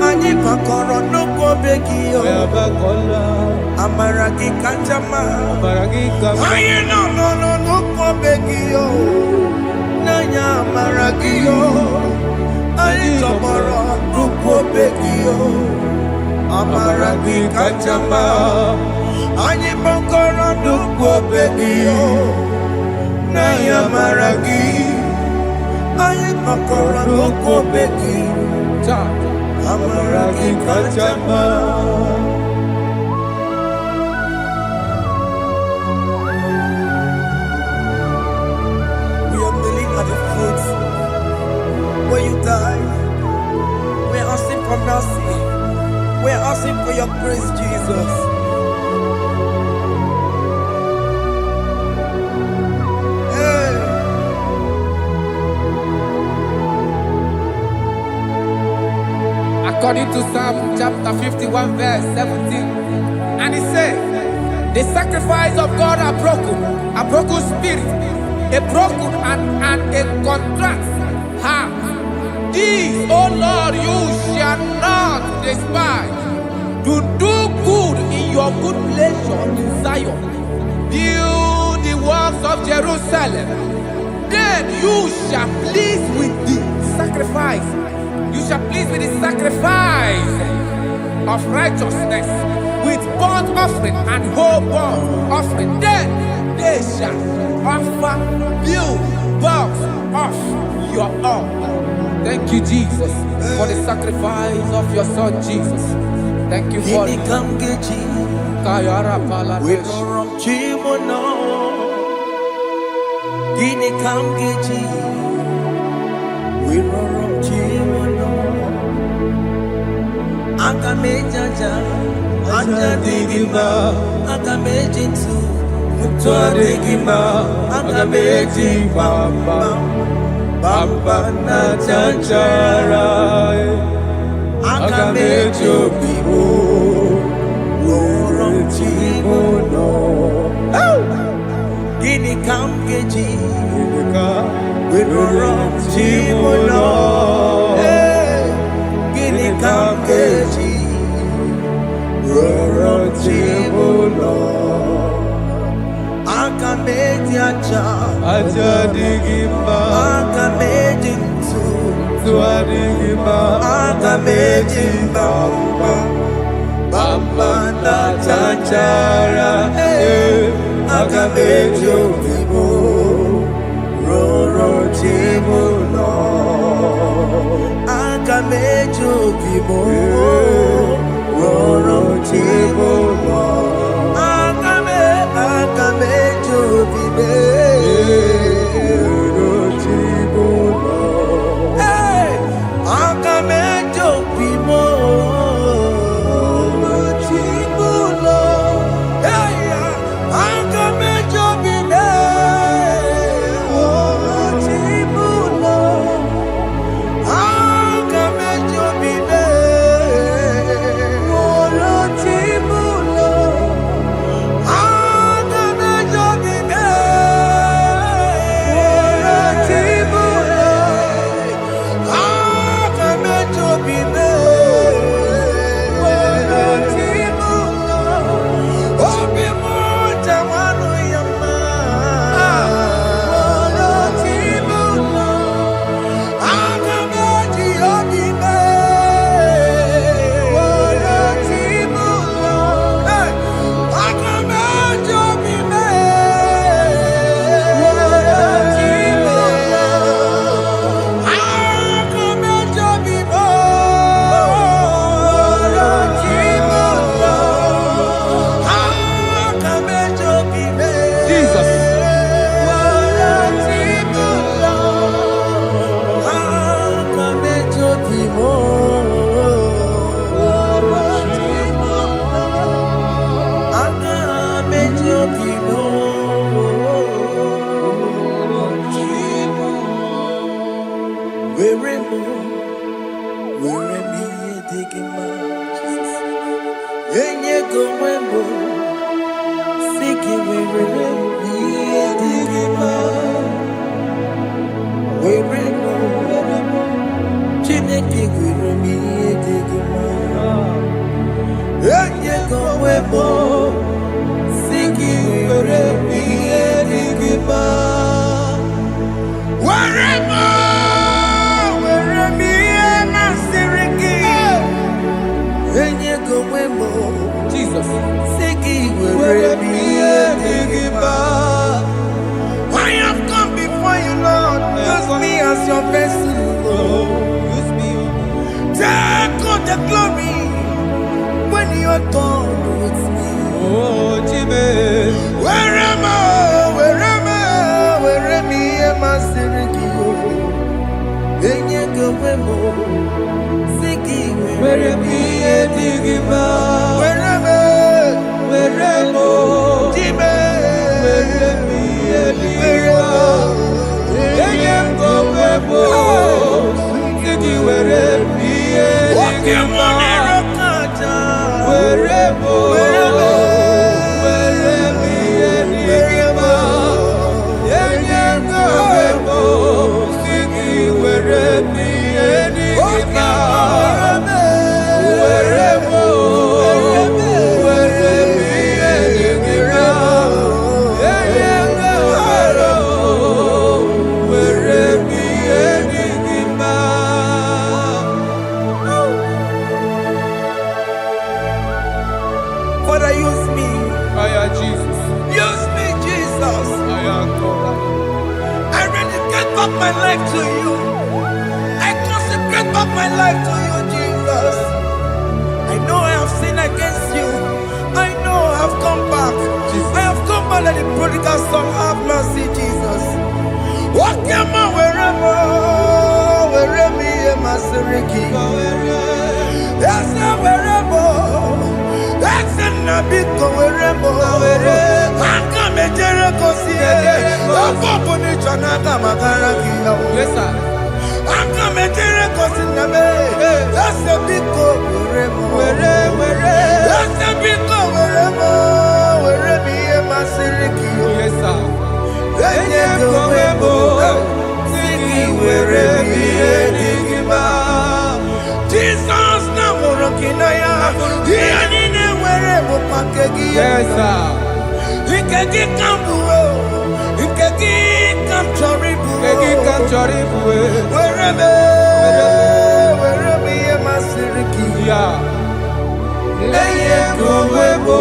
ani makoro nuko begi ayabakola amaragi kanjama amaragi kama ayi no nuko begi na yamaragio ani tomoro nuko begi amaragi kanjama ani makoro nuko begi na yamaragi Aye makora loko beki Amaragi kachama We are kneeling at the foot where you died. We are asking for mercy. We are asking for your grace, Jesus. According to Psalm chapter 51 verse 17, and it says, the sacrifice of God are broken spirit, a broken and a contrite heart. These, O Lord, you shall not despise. To do good in your good pleasure in Zion. Build the works of Jerusalem. then you shall please with the sacrifice. You shall please with the sacrifice of righteousness, with burnt offering and whole burnt offering. Then they shall offer you bulks of your own. Thank you, Jesus, for the sacrifice of your Son, Jesus. Thank you for it. Kayara Pala. We no rom chimono. Gini kamgeji. We no rom chimono. Akamejaja. Aja digima. Akamejinsu. Mutwa digima. Akameji bamba. Bamba na chanchara. Akamejo bibo. Gini kamgeji, we rom chimono. Gini kamgeji, we rom chimono. Akameji aja, aja digima. Akameji tu adigima. Akameji bamba. Bamba na chanchara, akamejo bibo, roro chimuno. Akamejo bibo, roro chimuno. Akamejo bibe, roro chimuno. Akamejo bibo. let the prodigal son have mercy, Jesus. Wakema weremo, weremi emasiriki. Esa weremo, esa nabiko weremo. Aka mejere kosie, apopo ni chanaga magaraki. Yes, sir. Aka mejere kosi nabe, esa biko weremo. Esa biko weremo, weremi emasiriki. Yes, sir. Enye kowebo, siki weremi edigima. Jesus na morokinaya, yanine werebo pakegi. Yes, sir. Ikegi kambuo, ikegi kamchoribu. Kegi kamchoribu. Weremi emasiriki. Yeah. Enye kowebo,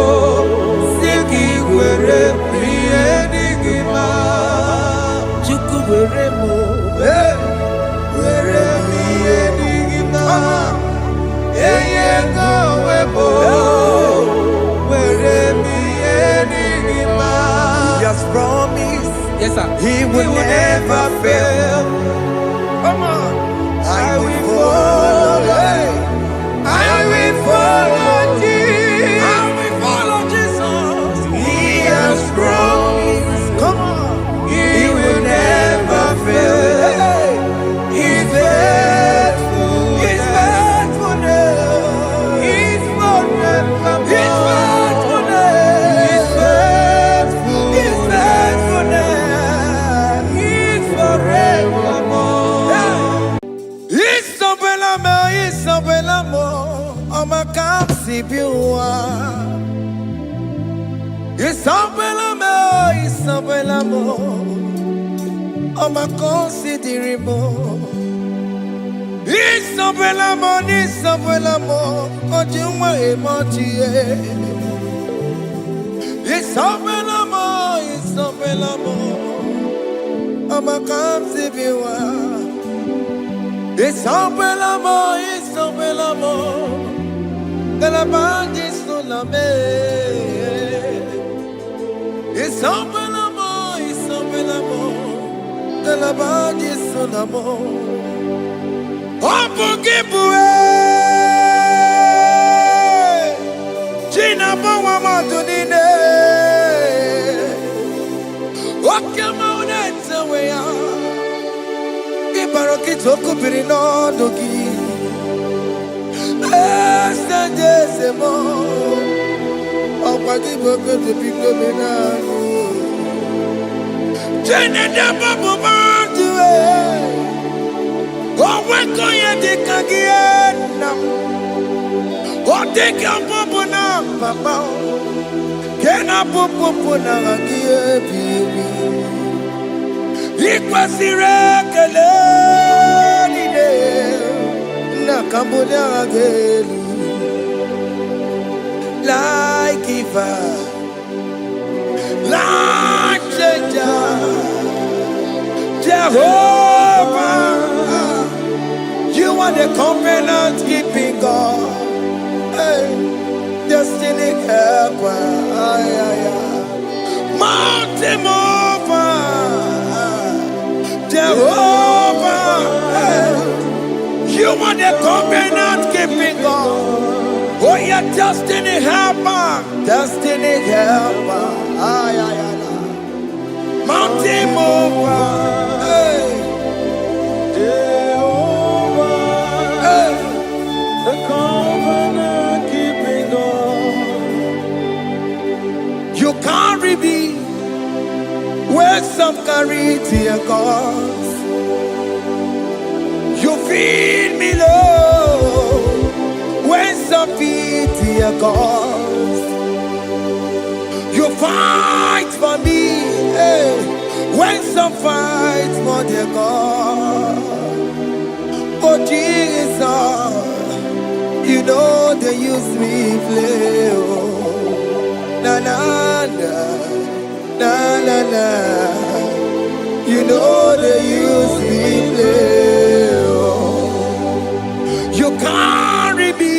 siki weremi edigima. Chuku weremo, weremi edigima. Enye kowebo, weremi edigima. He has promised Yes, sir. he will never fail. Come on, I will follow. I will follow Jesus. I will follow Jesus. He has promised. Come on, he will never fail. He's faithful. He's faithfulness. He's forever. He's faithfulness. He's faithful. He's faithfulness. He's forevermore. Isabelamo, I'ma come see you. Isabelamo, I'ma consider him. Isabelamo, Ojuma emoji. Isabelamo, I'ma come see you. Isabelamo, de la bande solame. Isabelamo, de la bande solamo. Opugibue, China bawa madunine. Okema unete weya. Ibaroki toku birino dogi. Estendezemo, opagi boke de piglomenano. Jene de babu bandue, oweko ye de kagiena. Odeka babu na mama, kena babu na kagie bibi. Ikwasire kele nide. Cambodia gelu like giver, like changer, Jehovah. You are the covenant keeping God, hey, destiny helper, mountain mover, Jehovah. Hey. You are the covenant keeping God. Oh, your destiny helper. Destiny helper. Mountain mover. Hey. Jehovah. Hey. The covenant keeping God. You carry me where some carry tear gods. You feed me low when some feed your cause. You fight for me, hey, when some fight for their God. Oh Jesus, you know they use me play. Oh, na na na, na na na. You know they use me play. You carry me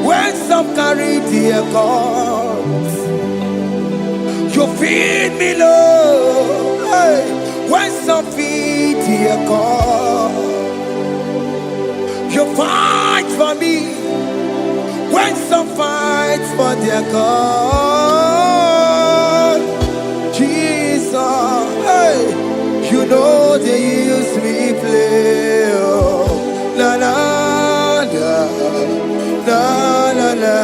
when some carry their cause. You feed me, Lord. Hey, when some feed your call, you fight for me. When some fight for their God, Jesus, hey, you know they use me play. Oh, la la la la la la.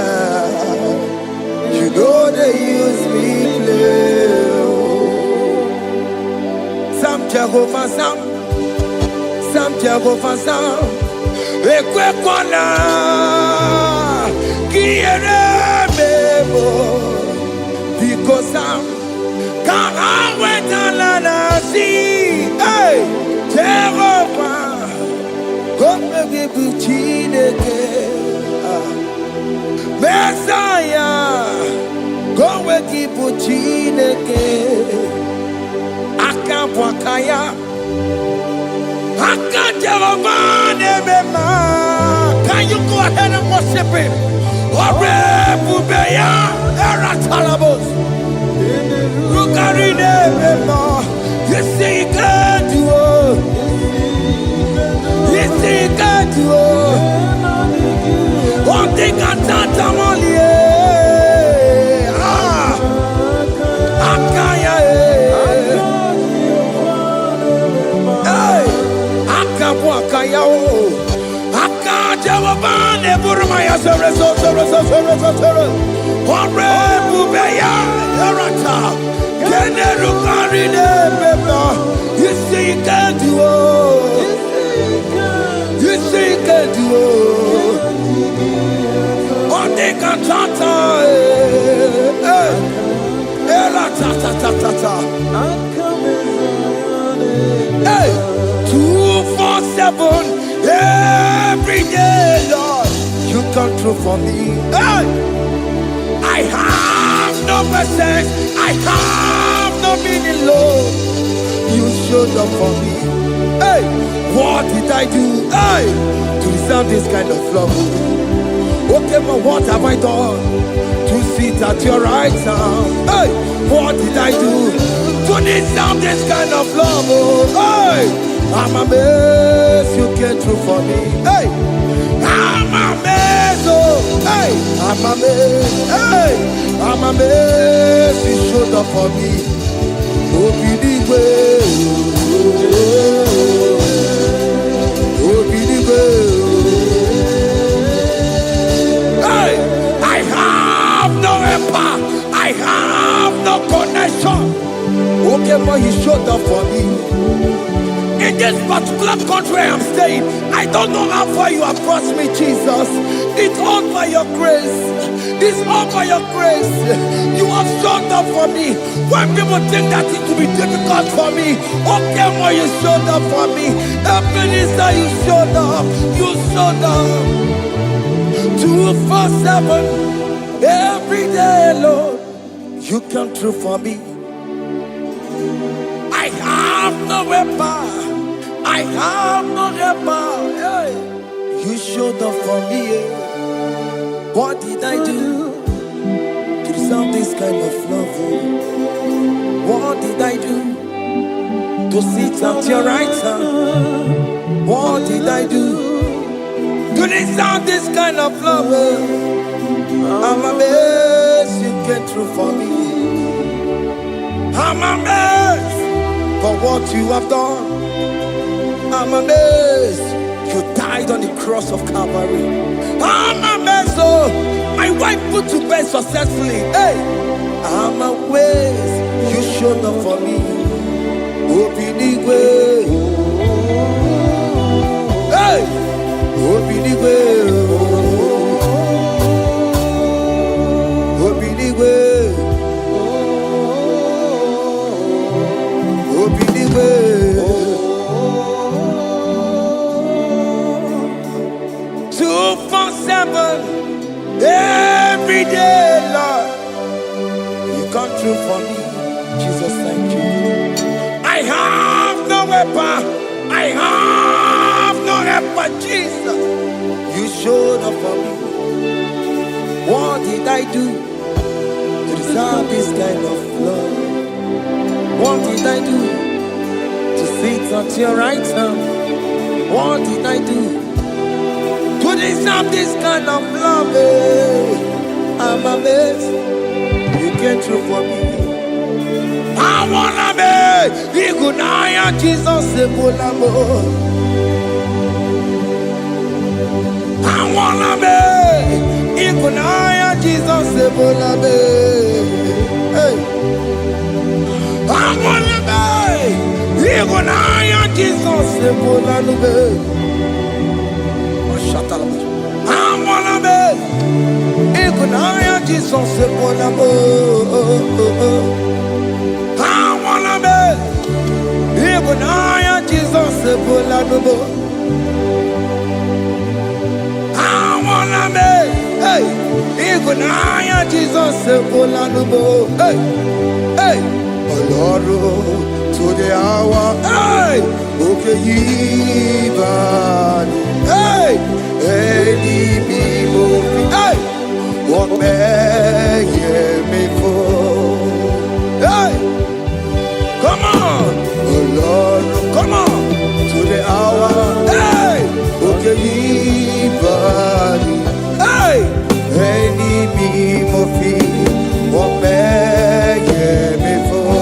You know they use me play. Oh, some Jehovah, some Jehovah, some. Ekwekwana kiere mebo because I'm can't wait to see. Hey, Jehovah, come give you chineke. Messiah, come give you chineke. Akabwakaya. Can you go ahead and worship him? You see, you can do it. You see, you can do it. One thing I can't only. You see, you can do it. You see, you can do it. One thing I can't. Hey, 247 every day, Lord, you come through for me. Hey, I have no message, I have no meaning, Lord. You showed up for me. Hey, what did I do? Hey, to deserve this kind of love? Okay, but what have I done to sit at your right hand? Hey, what did I do to deserve this kind of love? Hey, I'm amazed you came through for me. Hey, I'm amazed. Oh, hey, I'm amazed. Hey, I'm amazed you showed up for me. Oh, be the way. Oh, be the way. Hey, I have no empire. I have no connection. Okay, but he showed up for me. In this particular country I'm staying, I don't know how far you have brought me, Jesus. It's all by your grace. It's all by your grace. You have showed up for me. When people think that it will be difficult for me, okay, well, you showed up for me. Ebenezer, you showed up. You showed up. 247 every day, Lord. You come through for me. I have no weapon. I have no weapon. Hey. You showed up for me. What did I do to deserve this kind of love? What did I do to sit at your right hand? What did I do to deserve this kind of love? I'm amazed you came through for me. I'm amazed for what you have done. I'm amazed you died on the cross of Calvary. I'm amazed, oh, my wife put to bed successfully. Hey, I'm amazed you showed up for me. Open the way. Hey, open the way. Open the way. Open the way. 247 every day, Lord. You come through for me, Jesus. Thank you. I have no weapon. I have no weapon, Jesus. You showed up for me. What did I do to deserve this kind of love? What did I do to sit at your right hand? What did I do to deserve this kind of love? I'm amazed you came through for me. I wanna be Igunaya Jesus Sebulamo. I wanna be Igunaya Jesus Sebulame. Hey. I wanna be Igunaya Jesus Sebulame. I wanna be Igunaya Jesus Sebulamo. I wanna be Igunaya Jesus Sebulamo. I wanna be hey Igunaya Jesus Sebulamo. Hey hey Oloro to the hour hey okay even hey any people hey what may me for hey come on oh Lord come on to the hour hey okay even hey any people what may me for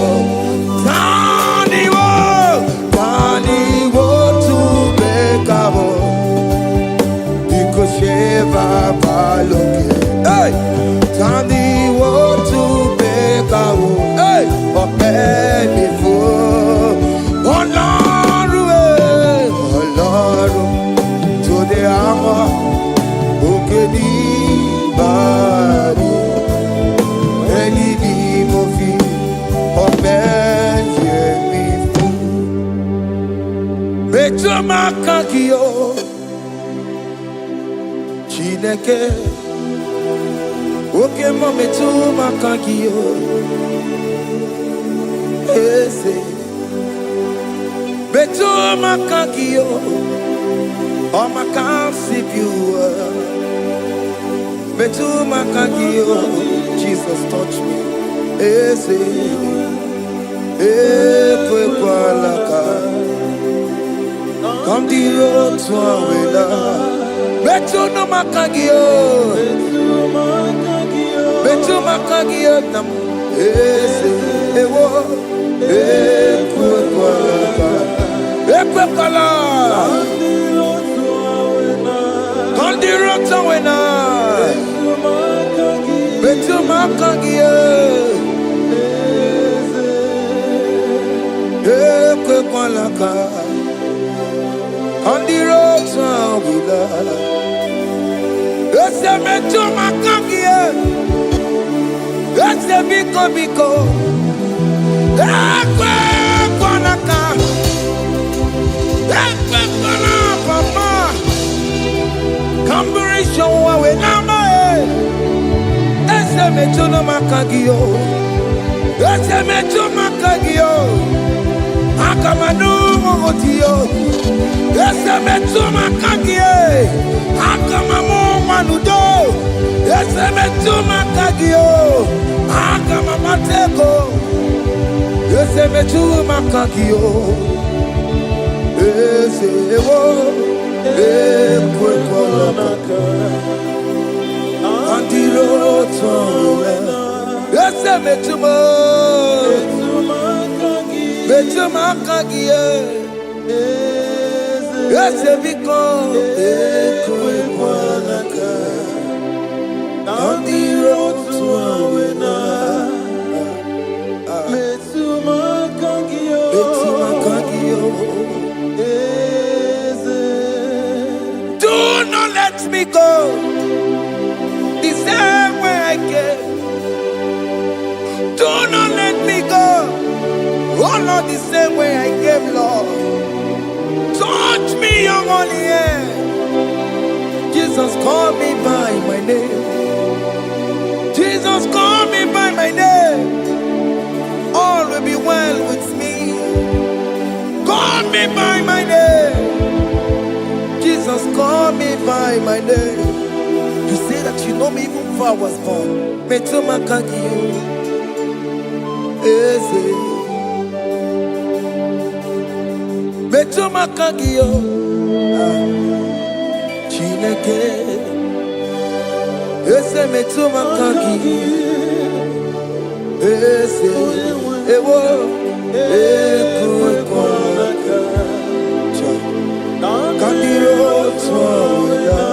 hey, Tandy want to make a hey, but baby for oh Lord, to the hour, okay, body, any movie, but baby for better Makakio. Chineke oke mome tu makagio ese betu makagio o makansibiwa betu makagio Jesus touch me ese ekwe kwalaka come the road to awela betu no makagio betu makagio nam ese ewo ekwe kwala kandi rota wena betu makagio ekwe kwala kandi rota wena ese betu makagio ese biko ekwe kwala ekwe kwala papa kamburisho wawe nama ese betu no makagio ese betu makagio akamanu mogotio ese betu makagio akamamu manudo ese betu makagio akamamateko ese betu makagio ese ewo ekwe kwalaka andiro tola ese betu makagio ese biko ekwe kwalaka andiro tola betu makagio do not let me go the same way I came. Do not let me go. Oh Lord, the same way I came, Lord. Touch me, your holy hand. Jesus, call me by my name. Jesus, call me by my name. All will be well with me. Call me by my name. Jesus, call me by my name. You say that you know me even before I was born. Metumakagio, eze, Metuma kagio Chineke Ese metuma kagi Ese Ewo Ekuekwaka Kandiro Tsoya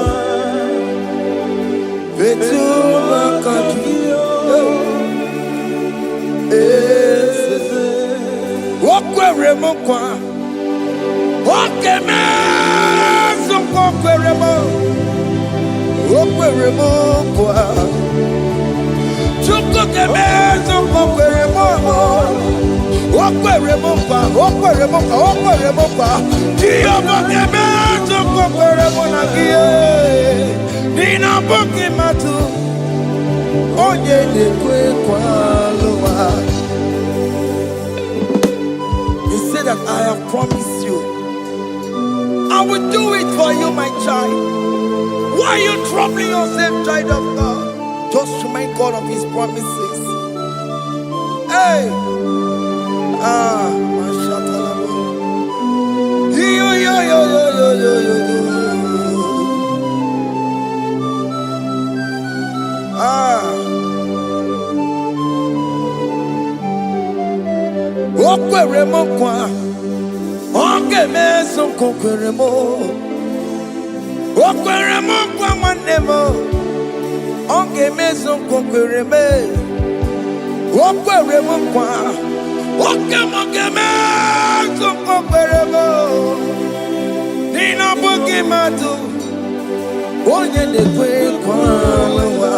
Metuma kagio Ese Wokwere mokwa Okeme Sokwere mo Wokwere mokwa Chukukeme Sokwere mo Wokwere mokwa Wokwere mokwa Wokwere mokwa Kiyobokeme Sokwere mo nagie Nina boki matu Onye dekwe kwa loa. That I have promised you, I will do it for you, my child. Why are you troubling yourself, child of God? Just remind God of His promises. Hey, Okwere mo kwa Onge meso kokwere mo Okwere mo kwa mwane mo Onge meso kokwere me Okwere mo kwa Oke moke meso kokwere mo Nina boki matu Onye nekwe kwa lewa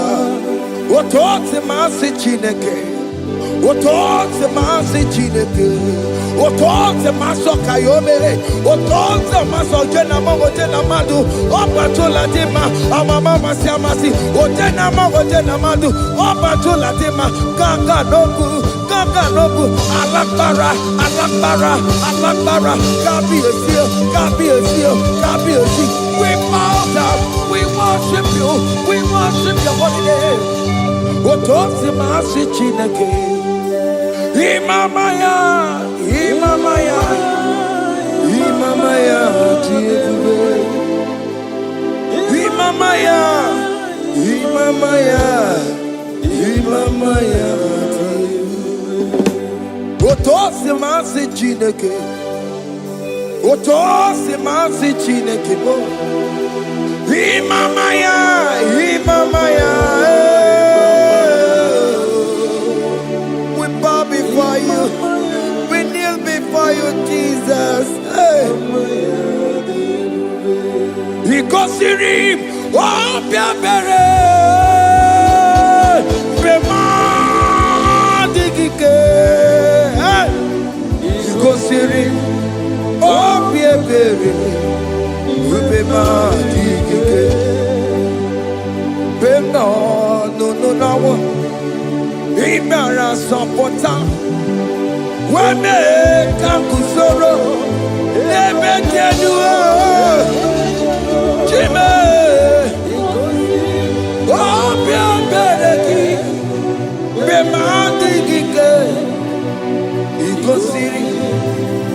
Otote masi chineke Otote masi chineke Otote maso kayome Otote maso jena madu Opa tula tima Amama masi amasi Ojena madu Opa tula tima Kaka nobu Alakbara Gabi esio We bow down We worship you your holy name Otote masi chineke Imamaya, Otosi masi chineke bo. Imamaya. We bow before you. We kneel before you, Jesus. Ikosirim, Opiabere, Bemadikike. Ikosirim, Opiabere, Bemadikike. Beno, no. Imara sopota Weme kakusoro Nebe kenua Chime Obia bereki Bemandi gike Ikosiri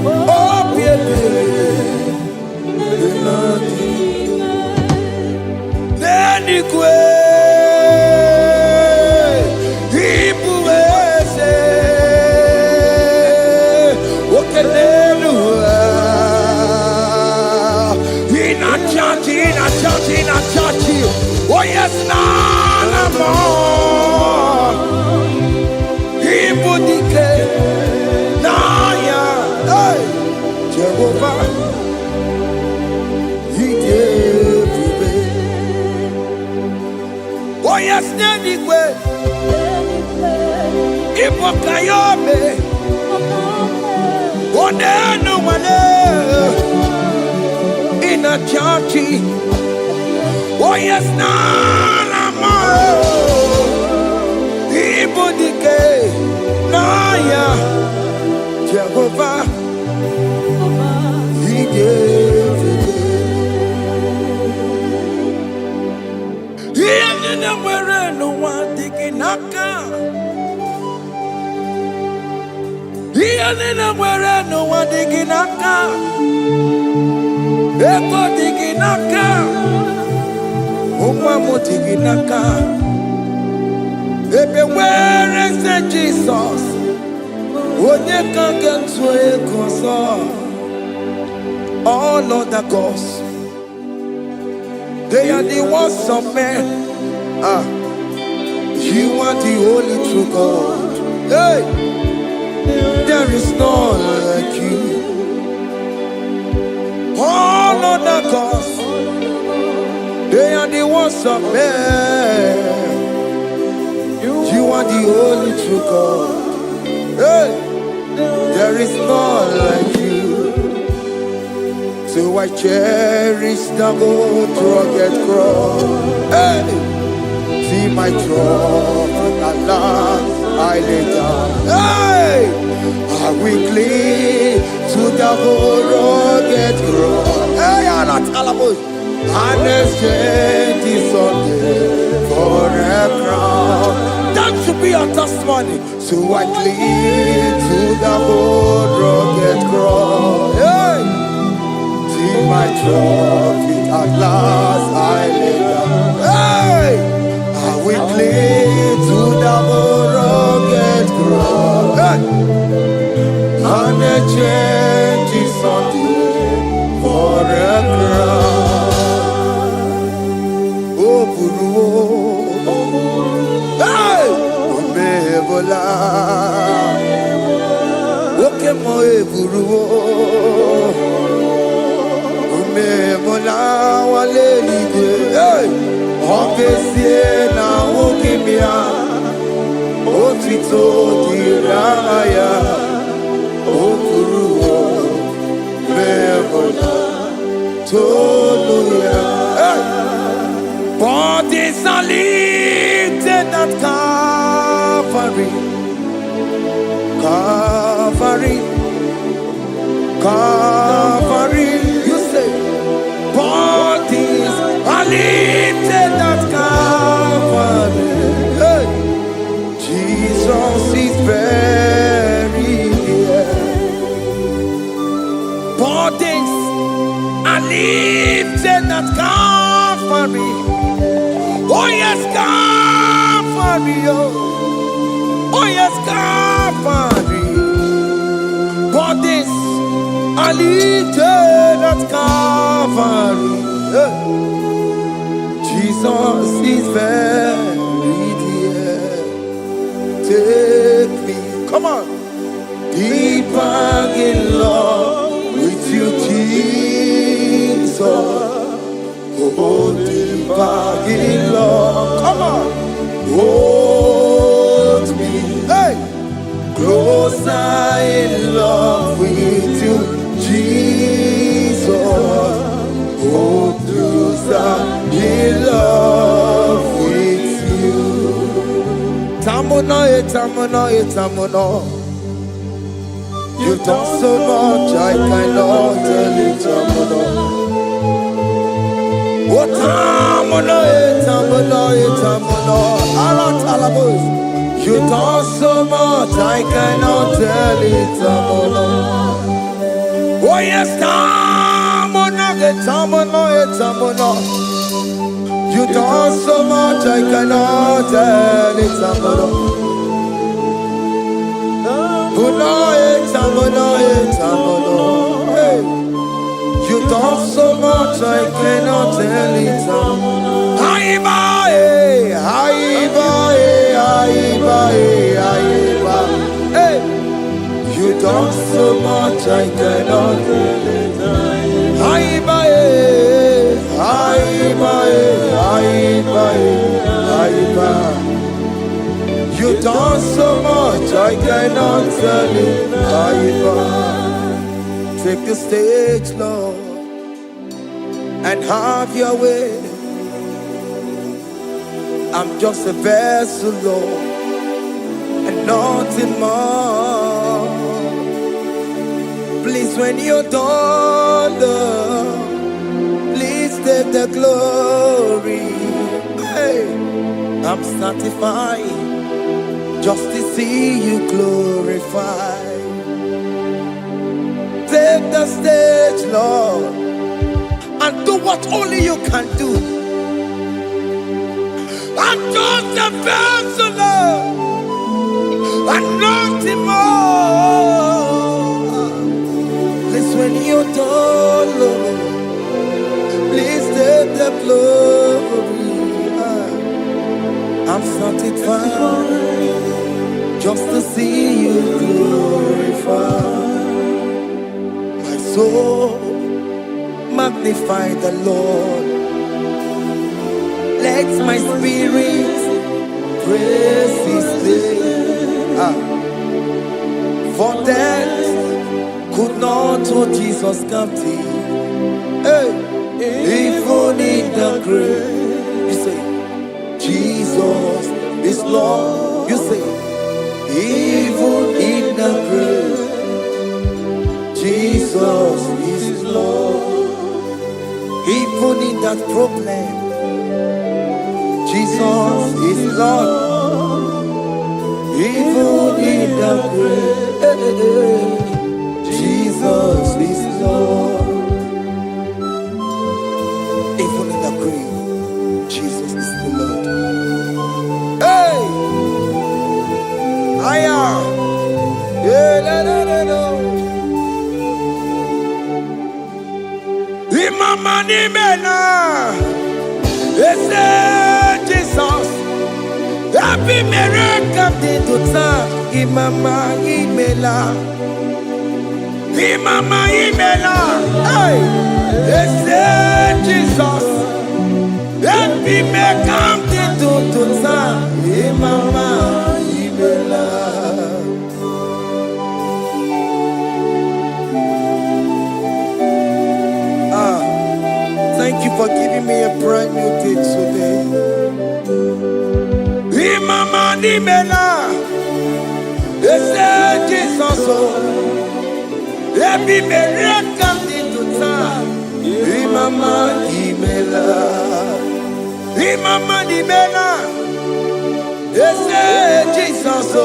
Obia bereki Neni kwe Oh yes, none more. Ibudike, Naya, hey, Jehovah, He gave me. Oh yes, anyway, Ibokayobe, oh no one in a churchy. Oh yes, Nana Ibudike Naya Jehovah He gave it. He ended up where no one taking Naka. He nina nwere n'ụwa dị gị n'aka. Ego dị gị n'aka. Ụmụ m dị gị n'aka. Ebe nwere eze Jizọs. Onye ka ga-etu ego ọzọ. All other gods, they are the works of men. You are the only true God. Hey, there is none like you. All other gods, they are the works of men. You are the only true God. Hey, there is none like you. So I cherish the old rugged cross. Hey, see my throne, Allah, I lay down. Hey, I will cling to the old rugged cross. Hey, Allah, Talamus, and exchange this Sunday for a crown. That should be our testimony. So I cling to the old rugged cross. Hey. My trophy at last I lay down. Hey, I will cling to the rugged cross. Hey, and the change is on for a crown. Oh, Guru, hey, Omebola, okay, my Guru. Mola wale ligwe, hey, ongesie na ukimia, otito diraya, okuruo, memola, toluya, hey. Bodies are lifted at Calvary, Calvary, Calvary. Bodies are lifted at Calvary. Hey. Jesus is buried here. Bodies are lifted at Calvary. Oh yes, Calvary. Oh yes, Calvary. Bodies are lifted at Calvary. Jesus is buried here. Take me, come on, deeper in love with you, Jesus. Oh, deeper in love, come on, hold me, hey, closer in love with you, Jesus. Oh, closer in love with you. Tamuno, tamuno, tamuno. You've done so much, I cannot tell it, tamuno. Oh, tamuno, tamuno, tamuno. Alat alabos. You've done so much, I cannot tell it, tamuno. Oh, yes, tamuno. You done so much, I cannot tell it, tamuno. Tamuno. Hey, you done so much, I cannot tell it, tamuno. Aiba. Hey, you done so much, I cannot tell it. Aiba. You done so much, I cannot tell it. Aiba. Take the stage, Lord, and have your way. I'm just a vessel, Lord, and nothing more. Please, when you're done, Lord, please take the glory. Hey, I'm satisfied just to see you glorified. take the stage, Lord, and do what only you can do. I'm just a vessel, Lord, and nothing more. Please, when you don't, Lord, please take the glory. I'm satisfied just to see you glorified. My soul magnify the Lord. Let my spirit praise His name. For death could not hold Jesus captive. Hey, even in the grave, you say, Jesus is Lord. You say, even in the grave, Jesus is Lord. Even in that problem, Jesus is Lord. Even in the grave, Jesus is Lord. Even in the grave, Jesus is the Lord. Hey! I am. Imama ni mena. Jesus. Happy miracle to time. Imama imela. Imama imela. Hey! Jesus. Happy miracle to time. Imama imela. Thank you for giving me a brand new day today. Imama nimela, Jesus, every miracle into time. Imama nimela, Imama nimela, Jesus,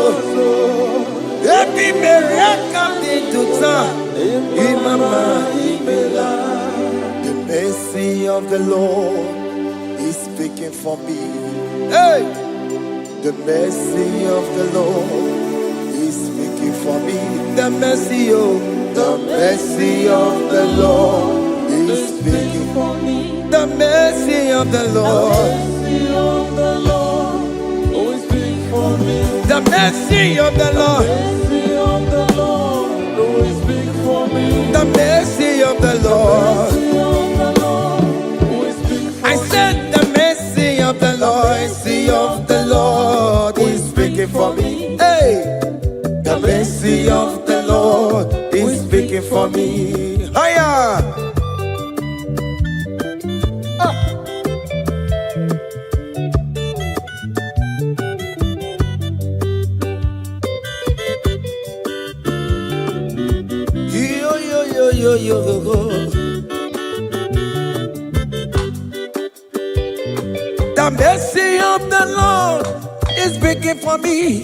every miracle into time. Imama nimela. The mercy of the Lord is speaking for me. Hey! The mercy of the Lord is speaking for me. The mercy of the Lord is speaking for me. The mercy of the Lord is speaking for me. The mercy of the Lord is speaking for me. The mercy of the Lord. I said the mercy of the Lord is speaking for me. Hey, the mercy of the Lord is speaking for me. Hiya! Yo. The mercy of the Lord is speaking for me.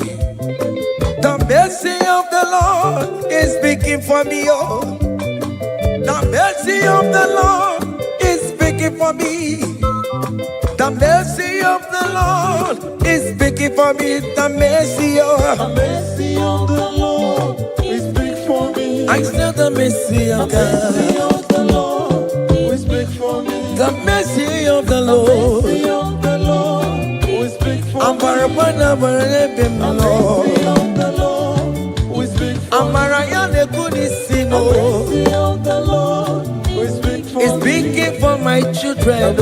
The mercy of the Lord is speaking for me. Oh, the mercy of the Lord is speaking for me. The mercy of the Lord is speaking for me. The mercy of the Lord is speaking for me. I said the mercy of God. The mercy of the Lord is speaking for me. The mercy of the Lord. I'm for it's speaking for my children.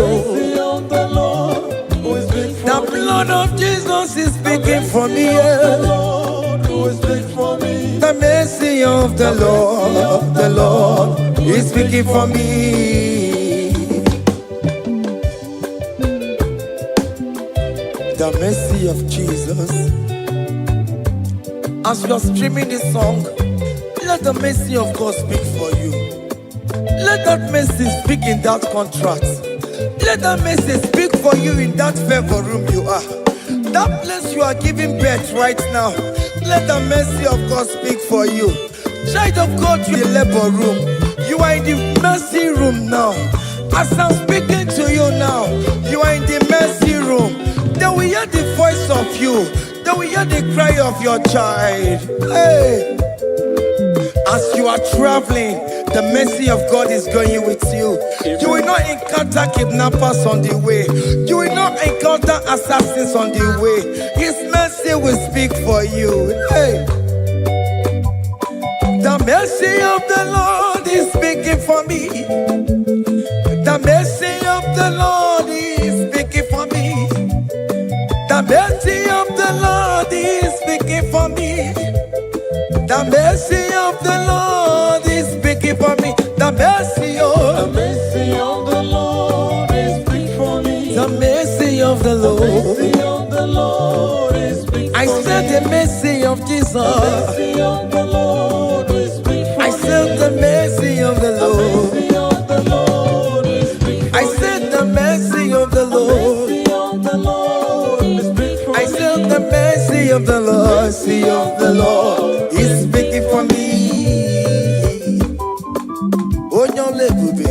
The blood of Jesus is speaking for me. The mercy of the Lord is speaking for me. The mercy of Jesus. As you are streaming this song, let the mercy of God speak for you. Let that mercy speak in that contract. Let that mercy speak for you in that favor room you are. That place you are giving birth right now. Let the mercy of God speak for you. Child of God, you in the labor room. You are in the mercy room now. As I'm speaking to you now, you are in the mercy room. They will hear the voice of you. They will hear the cry of your child. Hey. As you are traveling, the mercy of God is going with you. You will not encounter kidnappers on the way. You will not encounter assassins on the way. His mercy will speak for you. Hey. The mercy of the Lord is speaking for me. The mercy of the Lord is speaking for me. The mercy of the Lord is speaking for me. The mercy of the Lord is speaking for me. The mercy of the Lord is speaking for me. the mercy of the Lord. The mercy of the Lord is speaking for me. I said the mercy of Jesus. The mercy of the Lord is speaking for me. I said the mercy of the Lord. The mercy of the Lord is speaking for I said the mercy of the Lord. me. The mercy of the Lord is speaking for I said the mercy of the Lord. Mercy of the Lord is speaking for me. Onyole bube.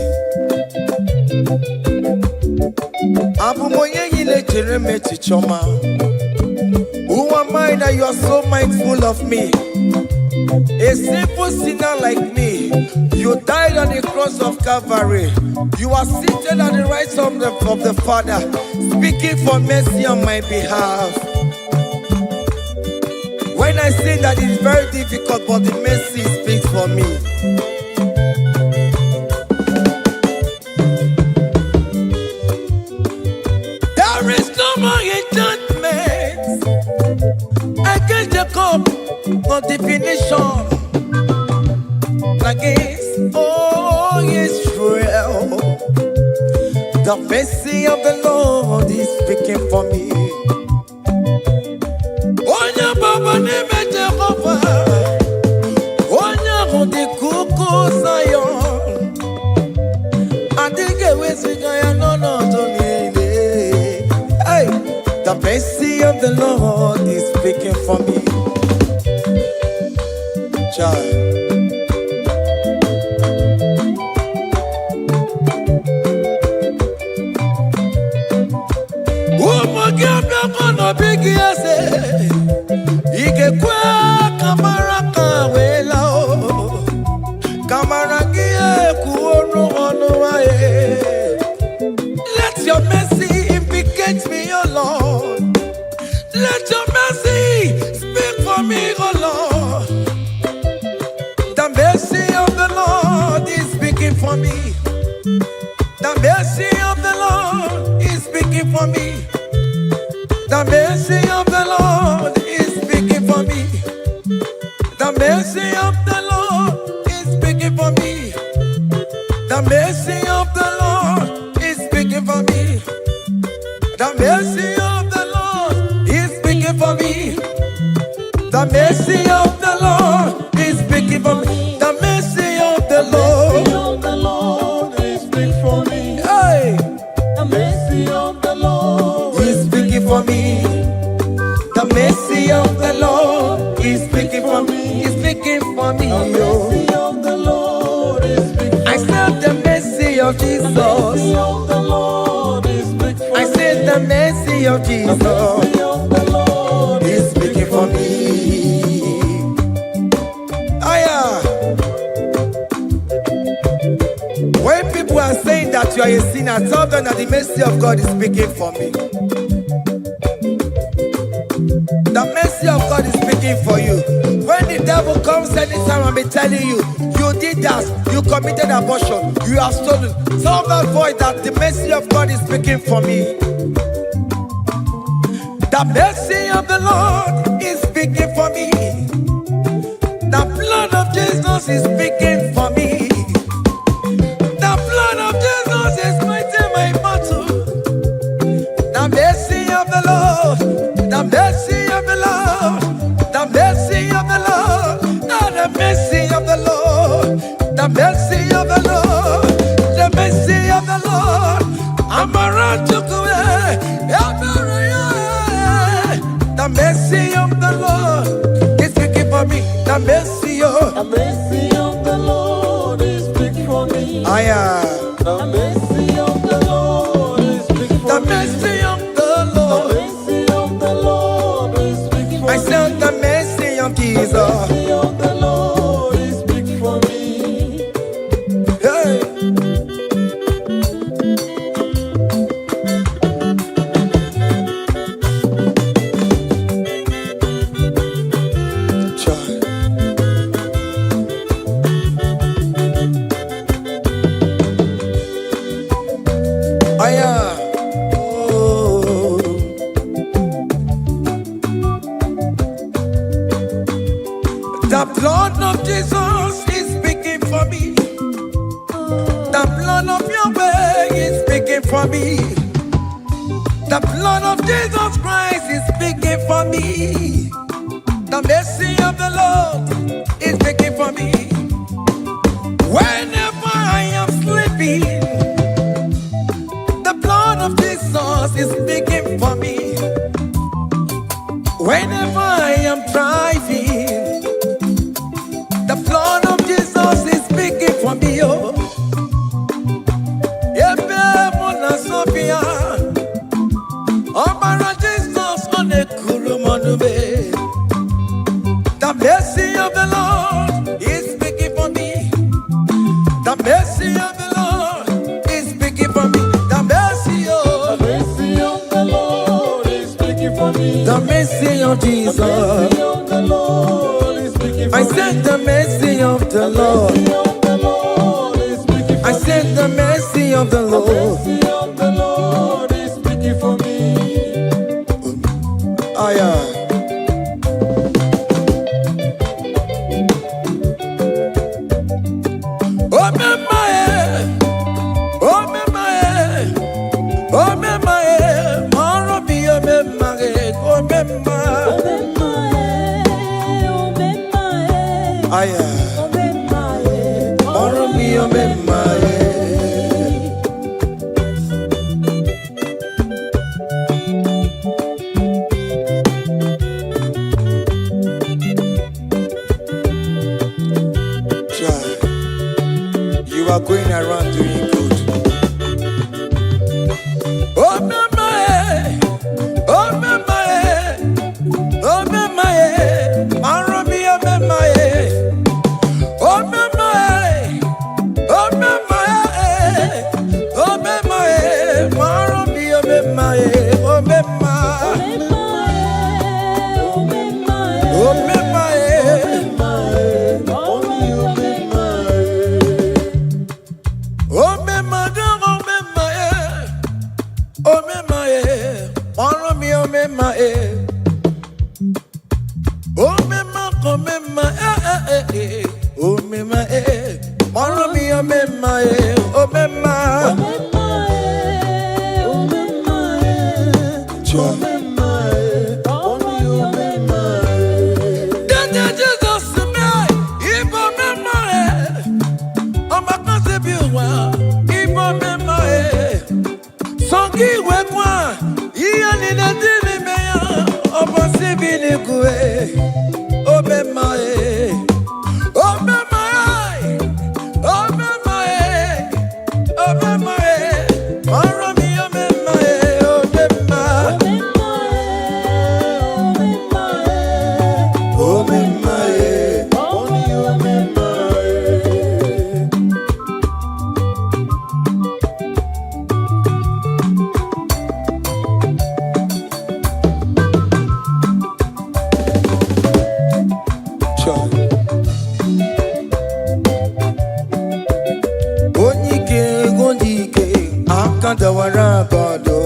Abumoye yile jereme chichoma. Who am I that you are so mindful of me? A simple sinner like me. You died on the cross of Calvary. You are seated on the right side of the Father, speaking for mercy on my behalf. When I say that it's very difficult, but the mercy speaks for me. There is no more enchantment against Jacob, no definition against all Israel. The mercy of the Lord is speaking for me. Onya baba neme Jehovah, onya hundi kuku Zion. Adige wesigaya no tonile. Hey, the mercy of the Lord is speaking for me. Child. Big yes, Ikekwe kamara kawela o kamara gie kuono wae. Let your mercy implicate me, O Lord. Let your mercy speak for me, O Lord. The mercy of the Lord is speaking for me. The mercy of the Lord is speaking for me. The mercy of the Lord is speaking for me. The mercy of the Lord is speaking for me. The mercy of the Lord is speaking for me. The mercy of the Lord is speaking for me. The mercy of the Lord is speaking for me. The mercy of the Lord is speaking for me. Hey. The mercy of the Lord is speaking for me. The mercy of the Lord is speaking for me. Is speaking for me. The mercy of the Lord is speaking for me. I said the mercy of Jesus. The mercy of the Lord is speaking for me. I said the mercy of Jesus. The mercy of the Lord is speaking for me. Aya. When people are saying that you are a sinner, tell them that the mercy of God is speaking for me. The mercy of God is speaking for you. When the devil comes anytime and be telling you, you did that, you committed abortion, you have stolen, tell that voice that the mercy of God is speaking for me. The mercy of the Lord is speaking for me. The blood of Jesus is speaking for me. The blood of Jesus is fighting my battle. The mercy of the Lord, the mercy of the Lord, the mercy of the Lord, the mercy of the Lord, the mercy of the Lord, the mercy of the Lord. I'm around to go. The mercy of the Lord is speaking for me. The mercy of The mercy of the Lord is big for me. The mercy of the Lord is big for The me. mercy of the The Lord. mercy of the Lord is big for I me. said the mercy of The Jesus. mercy of the Lord is big for me. Hey. Child. Oh. The blood of Jesus is speaking for me. The blood of Yahweh is speaking for me. The blood of Jesus Christ is speaking for me. The mercy of the Lord is speaking for me. Whenever I am sleeping, the blood of Jesus is speaking for me. Whenever I am driving, the blood of Jesus is speaking for me. Oh, Ebe mona Sophia, Obara Jesus on the Kurumanube. The mercy of the Lord is speaking for me. The mercy of the Lord is speaking for me. The mercy The of mercy of the Lord is speaking for me. the mercy of The Jesus. mercy of the Lord is speaking for I me. said the mercy of the The Lord. mercy of the Lord is speaking for I me. said the mercy of the The Lord. mercy of the Lord is speaking for me. Aya. Oh mama oh mama oh mama maro bi oh mama oh mama. Aya. Maro bi oh mama. You are going around doing good. Oh mama, oh mama, oh mama, Maromi, oh mama, oh mama, oh mama, oh mama, Maromi, oh mama, oh mama, oh mama. Oh me mother, oh me my, oh me my, follow me, oh me my, oh me my, oh me my, oh me my, follow me, oh me my, oh me my, Jesus me, if oh me my, oh my concept you want, if oh me my. Songi wekwa, iya ni na dini meya, obo sibi ni kue, obe mae, obe mae, obe mae, obe mae, maro mi obe mae, obe mae, obe mae, obe mae. Akandawara kondo,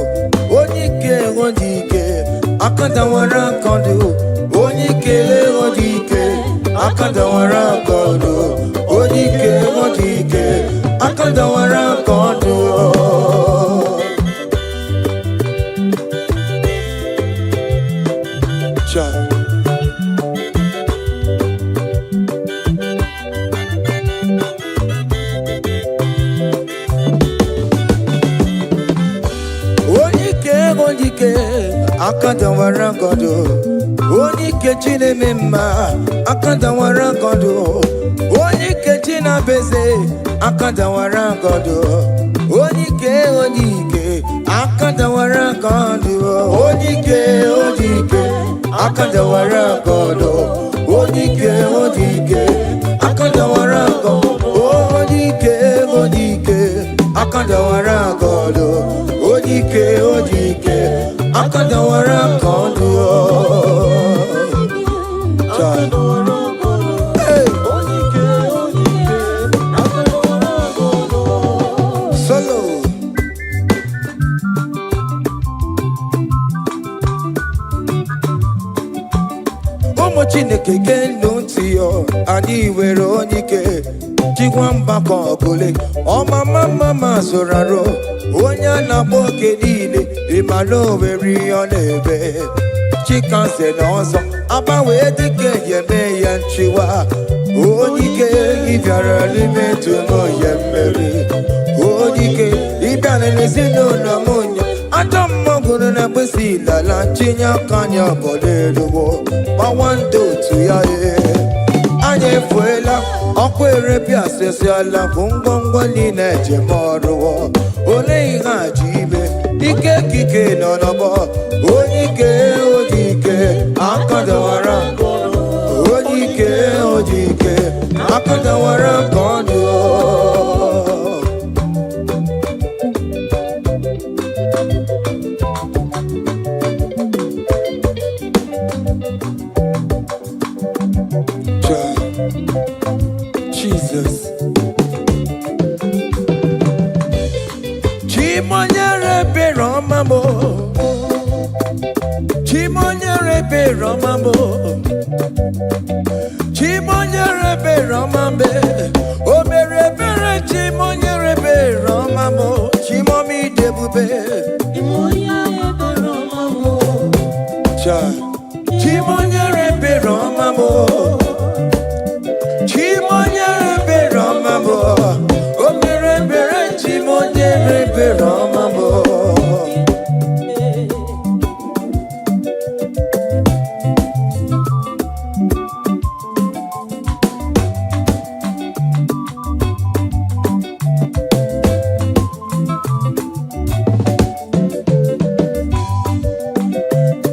onyike wondike. Akandawara kondo, onyike wondike. Akandawara kondo, onyike wondike. Akandawara kondo. Child. Akandawara kondo, onyike chine mema. Akandawara kondo, na beze akada waragodo onike akada waragodo onike akada waragodo onike akada waragodo onike akada waragodo onike akada waragodo Chineke genu ntị yo anyị were onike jikwa mgbakọ ọbụle ọmama zụraro onye a na-agba oke niile ịmala oweri ọ na-ebe chikanse na ọzọ agbanwe dịka yeme ya nchiwa onike ịbịara n'ime tụmụ ya mmeri onike ịbịara n'ezinụlọ m onye ajọ mmọgụrụ na mgbesi ilala chinye aka anya ọbọdọ eluwo gbawando otu ya anya efuela ọkụ erepịa asịsịala bụ ngwongwo niile ejem ọrụwo ole ihe a ji ibe ike ekike nọ n'ọgbọ onike akadawara onike akadawara ka ọ dị Jesus. Chimonyere be Romamo. Chimonyere be Romamo. Chimonyere be Romambe. O mere bere chimonyere be Romamo. Chimomi debube. Chimonyere be Romamo. Chimonyere be Romamo. Chimonyere be Romamo, o mere bere chimonyere be Romamo.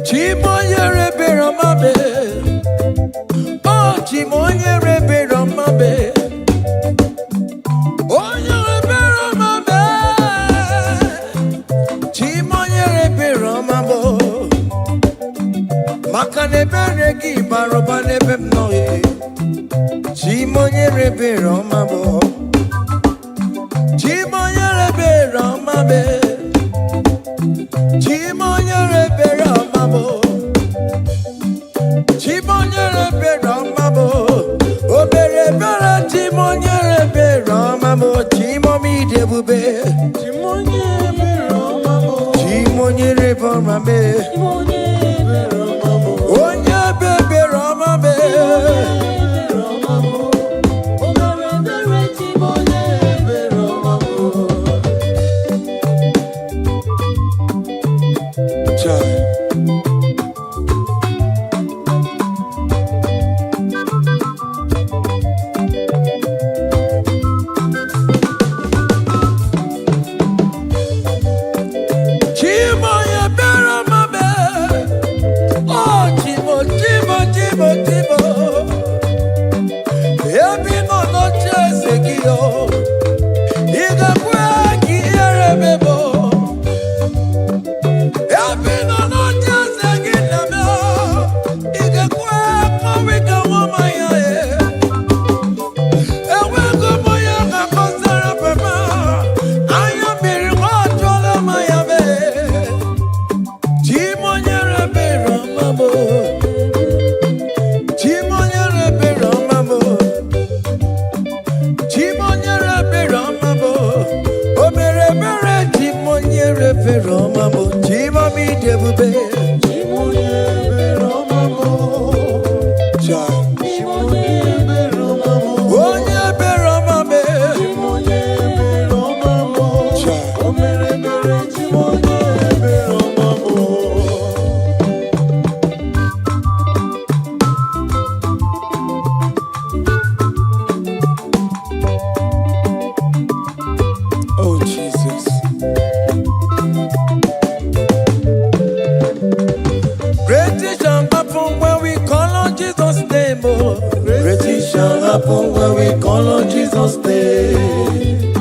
Chimonyere be Romamo, oh chimonyere be Romamo. Makanebere ki baroba nebem noye. Chimonyere be Romamo. Chimonyere be Romamo. Chimonyere be Romamo. Chimonyere be Romamo. Obere bere chimonyere be Romamo. Chimomi debube. Chimonyere be Romamo. Chimonyere be Romamo. Onye bebe Romamo. Chimoye be Romamo. happen when we call on Jesus' name.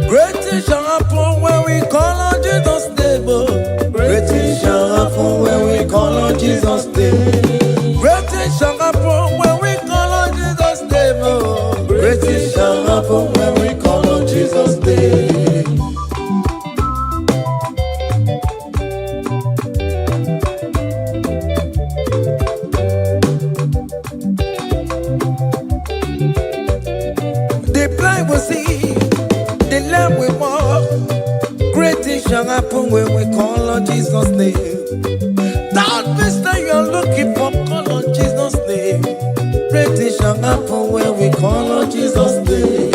Great things shall happen when we call on Jesus' name. Great things shall happen when we call on Jesus' name. Great things shall happen when we call on Jesus' name. Great things shall happen when we call on Jesus' name. The blind will see, the lame will walk. Great things shall happen when we call on Jesus' name. That means that you're looking for, call on Jesus' name. Great things shall happen when we call on Jesus' name.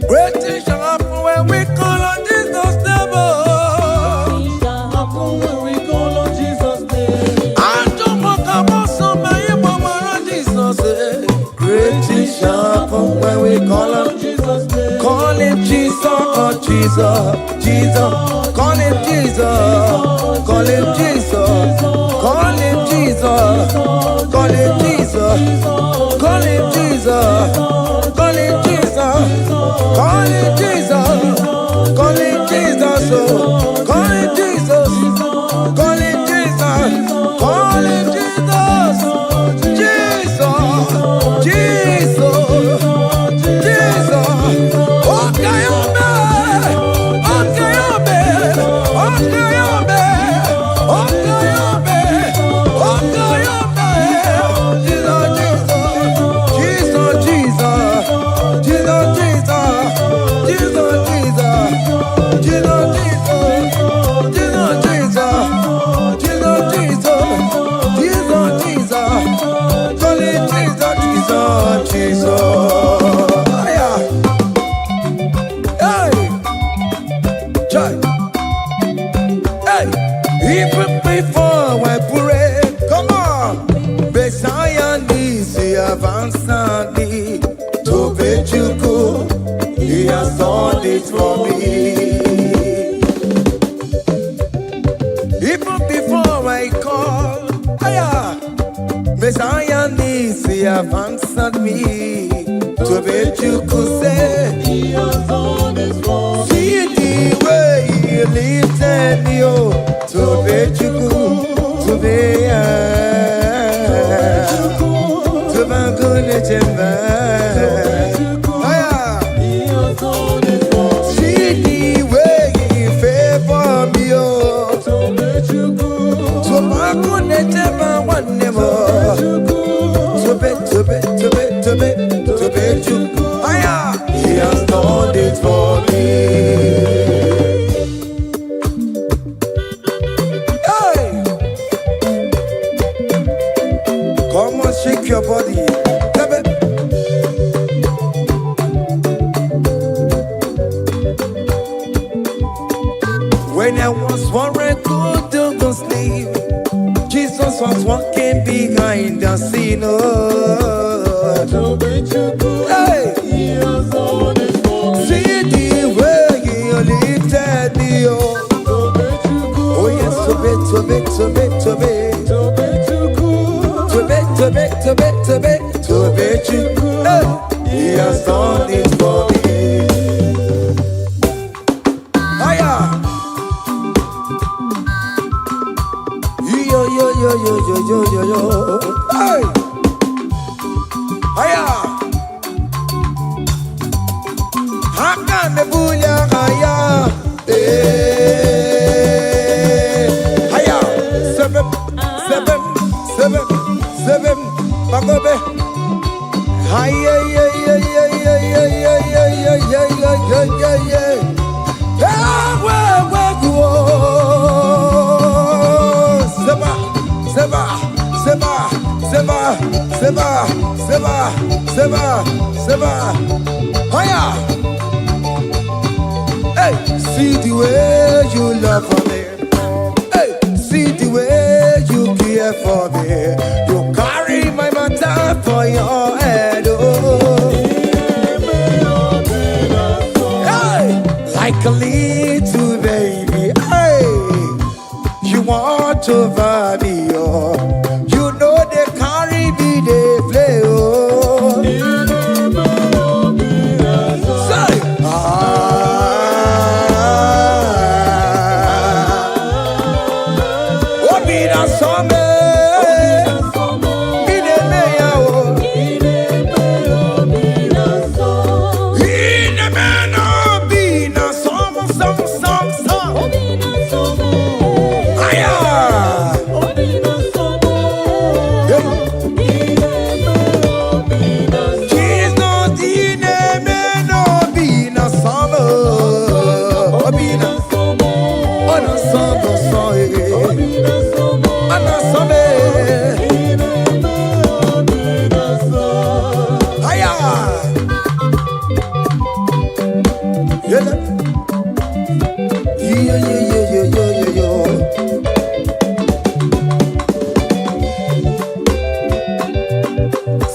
Great things shall happen when we call on Jesus' name. Shall happen when we call on Jesus' name. I don't want to come so many more Jesus. Great things shall happen when we call on Jesus' name. Call him Jesus, oh Jesus, Jesus. Call him Jesus, call him Jesus, call him Jesus, call him Jesus, call him Jesus, call him Jesus, call him Jesus, call him Jesus, call him Jesus, call him Jesus, call him Jesus, Jesus, Jesus, Jesus. Okay, even before I pray, come on. Messiah needs to have answered me. To bet you could, he has done it for me. Even before I call, Messiah needs to have answered me. To bet you could say, He has done it for me. see the way he lifted me up. To bet you could, to be to be good at your man. He has done it for me. See the way he favor me, oh. So let you go. To be good at your man, one more. To be you. He has done it for me. Hey! Come on, shake your body. When I was worried, good to sleep, Jesus was walking behind the scene. Oh. So let you go. Hey! He has done it for me. See the way he lifted me. Oh, So let you go. oh yes, to be. So let you go. To bet you. Hey. He has done it for me. Hiya. Yo. Hey. Hiya. Hakan the bunya hiya. Hiya. Seven. Bagobe. Hiya. Seba. Hiya. Hey, see the way you love for me. Hey, see the way you care for me. You carry my matter for your head. Oh. Hey, like a little baby. Hey, you want over me, oh. You know they carry me, they play, oh. Say, oh, be that summer.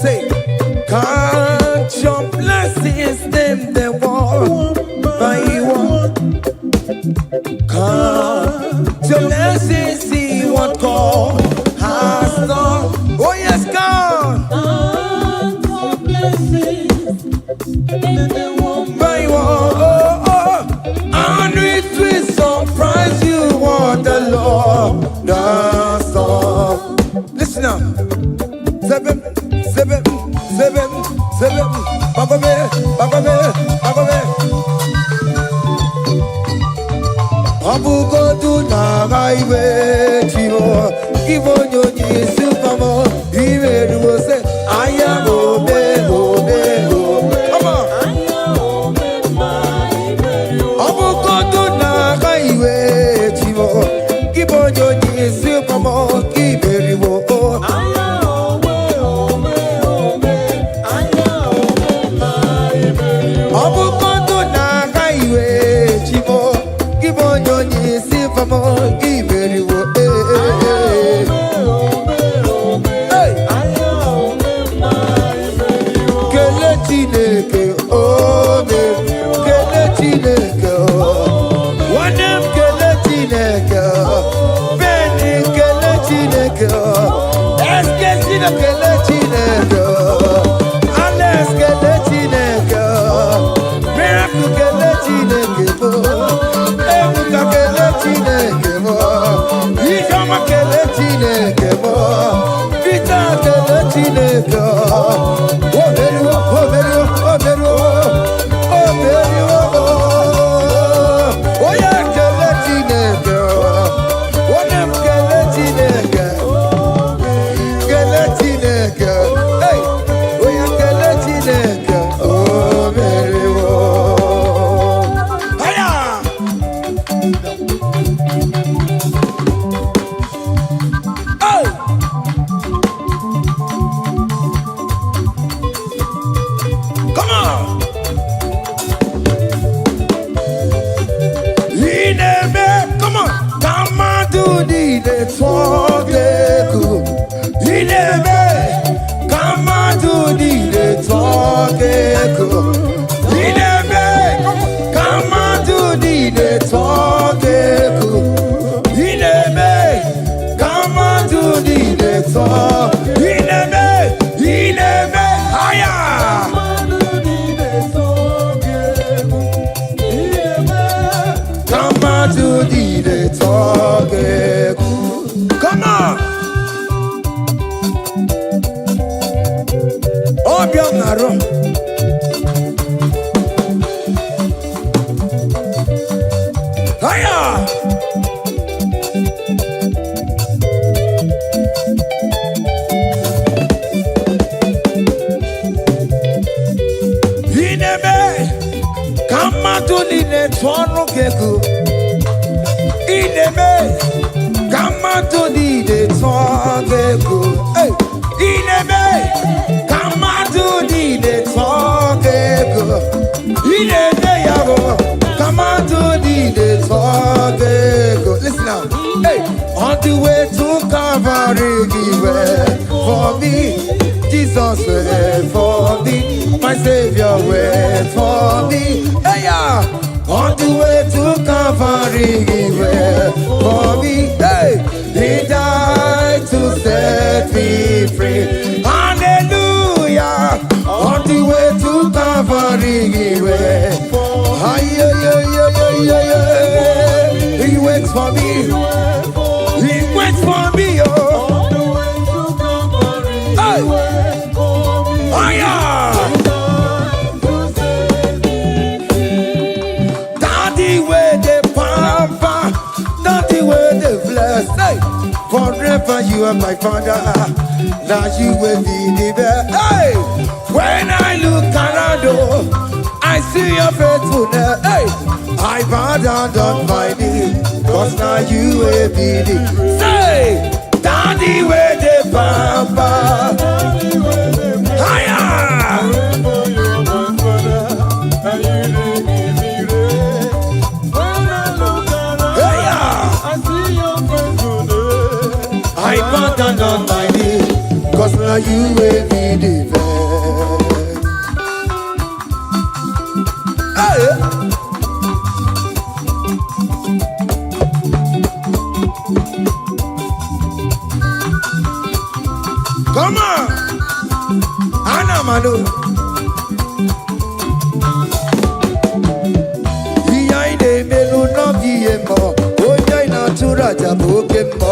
Say, count your blessings, them they want by one. Count your blessings, see what God has done. Oh yes, God. Count your blessings, them they want by one. And it will surprise you what the Lord does. Listen up. Seven. Bagome. Abugo do na gaiwe chivo. Ibo nyonyi supamo. Iwe ruo se aya obe. Come on. Abugo do na gaiwe chivo. Ibo nyonyi supamo. Iwe ruo. Listen now. Hey, on the way to Calvary, he went for me. Jesus went for me. My Savior went for me. Hey, yeah. on the way to Calvary, He went for me. Hey, He died to set me free. Hallelujah. On the way to Calvary, He went. He waits for me. He waits for me. Oh. Hey. Forever you are my father, now you will be the best. Hey, when I look around, oh, I see your faithfulness. Hey, I bow down on my knees, cause now you will be the. Say, Daddy, where the papa. Higher. I bow down on my knees, cause now you will be the best. Hey. Come on, Anna Manu. Behind the melu no biemo, oja ina tura jabokemo.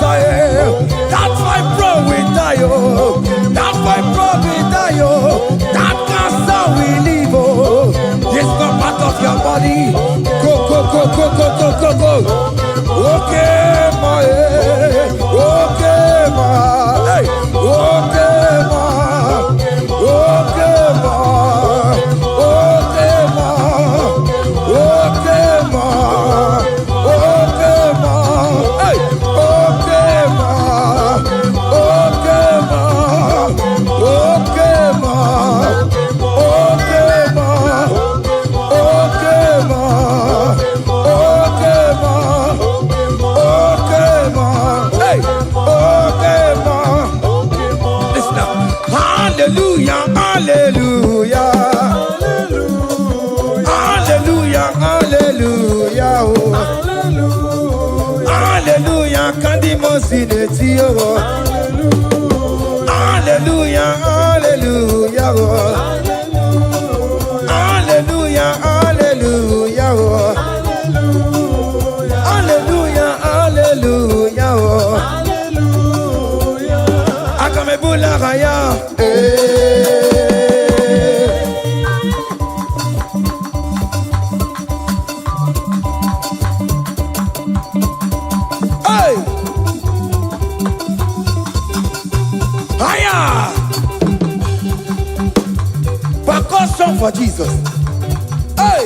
That's why bro we die, oh. That's why bro we die, oh. That cancer we live, oh. It's not part of your body. Go, go, go, go, go, go, go, go. Okay, my, okay, my, hey, okay, my, okay, my, okay, my, okay, my, okay, my, hey, okay, my, okay, my, okay, my, okay, my, okay, my, okay, my, okay, my, hey, okay, my. Listen now. Hallelujah, hallelujah, hallelujah, hallelujah, oh. Hallelujah, Kandi Mosineti, oh. Hallelujah, hallelujah, oh. Hallelujah, hallelujah, oh. Hallelujah, hallelujah, oh. Akamebula Raya, hey, higher, percussion for Jesus, hey.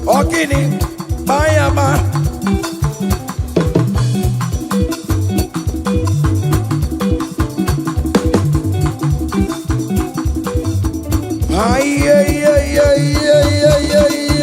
Ogini, Bayama. Ay, ay, ay, ay, ay, ay, ay,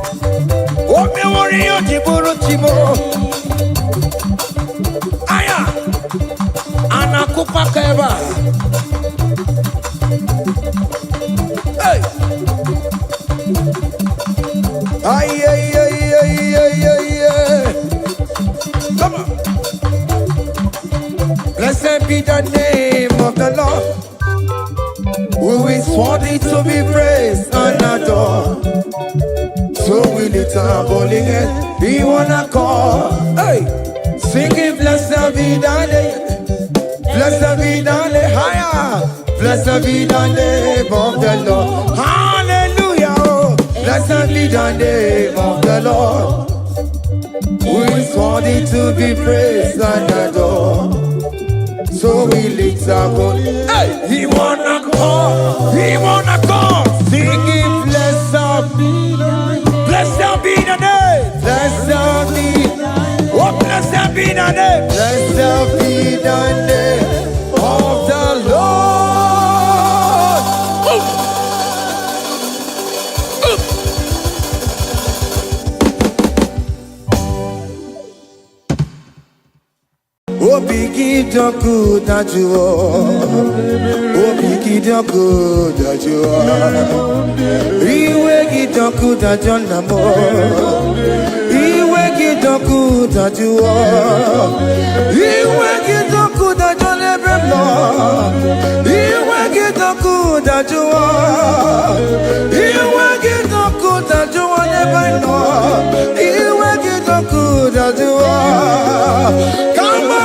Ay, ay, ay, ay, ay, ay, ay. Come on. Blessed be the name of the Lord, who is worthy to be praised and adored. So we lift our holy hands, we wanna call, hey, singing blessed be the name, blessed be the name, higher, blessed be the name of the Lord, hallelujah, oh. Blessed be the name of the Lord, who is worthy to be praised and adored. So we lift our holy hands, hey, he wanna call, singing blessed be the name. Blessed be the name. Blessed be. Oh, blessed be the name. Blessed be the name of the Lord. Oh, biggie, the good that you are. Oh, biggie, the good that you are. Iwe the good that you are. Iwe the good that you are. Iwe the good that you never know. Iwe the good that you are. Iwe the good that you never know. Iwe the good that you are. Come on.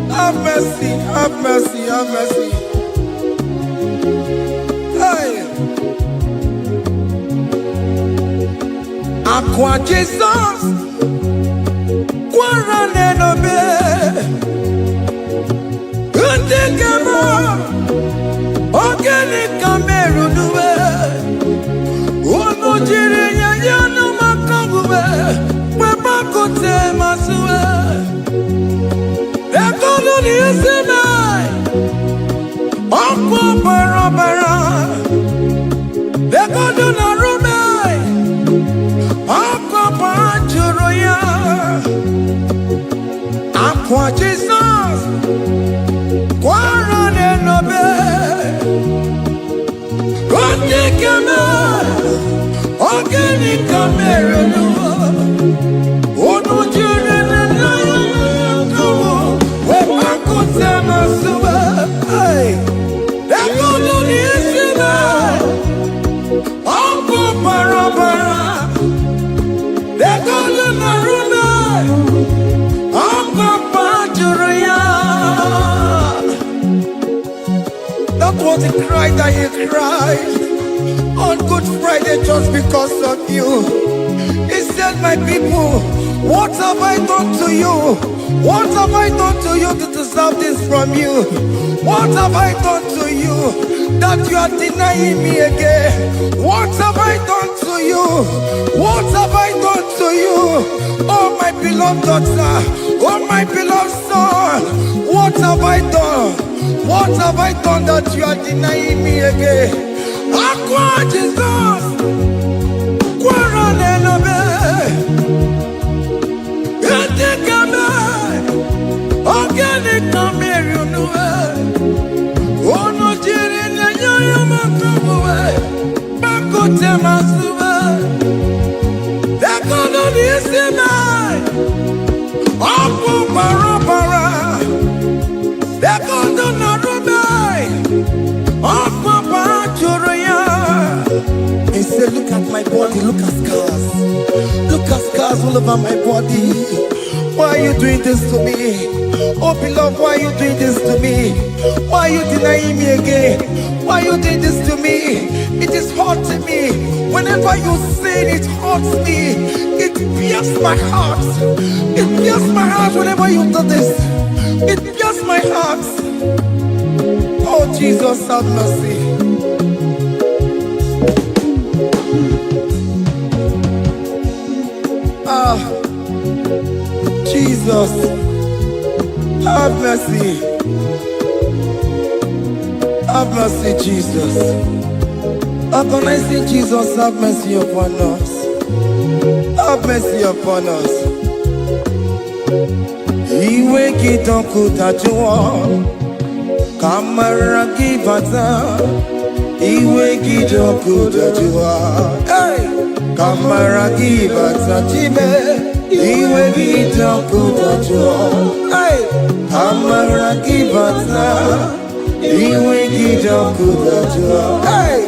Have mercy, have mercy. Hey. Aqua Jesus, Quarane no be. Untekema, Ogeni kameru nuwe. Ono jiri nyanyano makanguwe. Weba kote masuwe. Ekolo ni eseme. Opo barabara. Ekolo na rume. Opo panjuro ya. Aqua Jesus. Quarane no be. Ontekeme. Ogeni kameru nuwe. Ono jiri nyanyano. Hey, that was the cry that he cried on Good Friday just because of you. He said, my people, what have I done to you? What have I done to you to deserve this from you? What have I done to you that you are denying me again? What have I done to you? What have I done to you? Oh, my beloved daughter, oh, my beloved son, what have I done? What have I done that you are denying me again? Aqua Jesus, Quarane no be. Ogeni kameru nuwe. Ono jiri nyanyo makabuwe. Bakote masuwe. look at scars. Look at scars all over my body. Why are you doing this to me? Oh beloved, why are you doing this to me? Why are you denying me again? Why are you doing this to me? It is hurting me. Whenever you sin, it hurts me. It pierces my heart. It pierces my heart whenever you do this. It pierces my heart. Oh Jesus, have mercy. Ah, Jesus, have mercy. Have mercy, Jesus. How can I say, Jesus, have mercy upon us? Have mercy upon us. Iwe kitonku tajua, kamara kibata. Iwe kitonku tajua, hey, kamara kibata chibe. Iwe kitonku tajua, hey, kamara kibata. Iwe kitonku tajua, hey,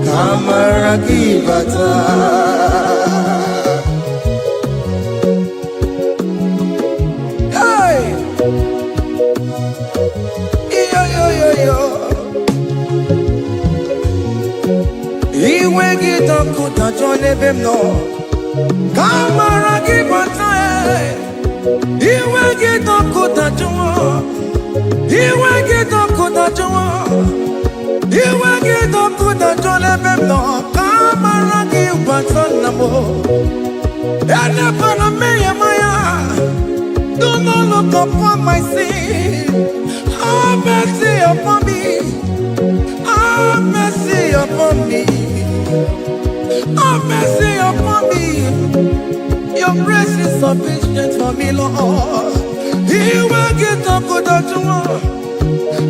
kamara kibata. Iwe kitonku tajua nebem no, kamara kibata. Iwe kitonku tajua, iwe kitonku tajua, iwe kitonku tajua nebem no, kamara kibata namo. Ene pana meya maya, do not look upon my sin. Have mercy upon me. Have mercy upon me. Have mercy upon me. Your grace is sufficient for me, Lord. He will get up good at you.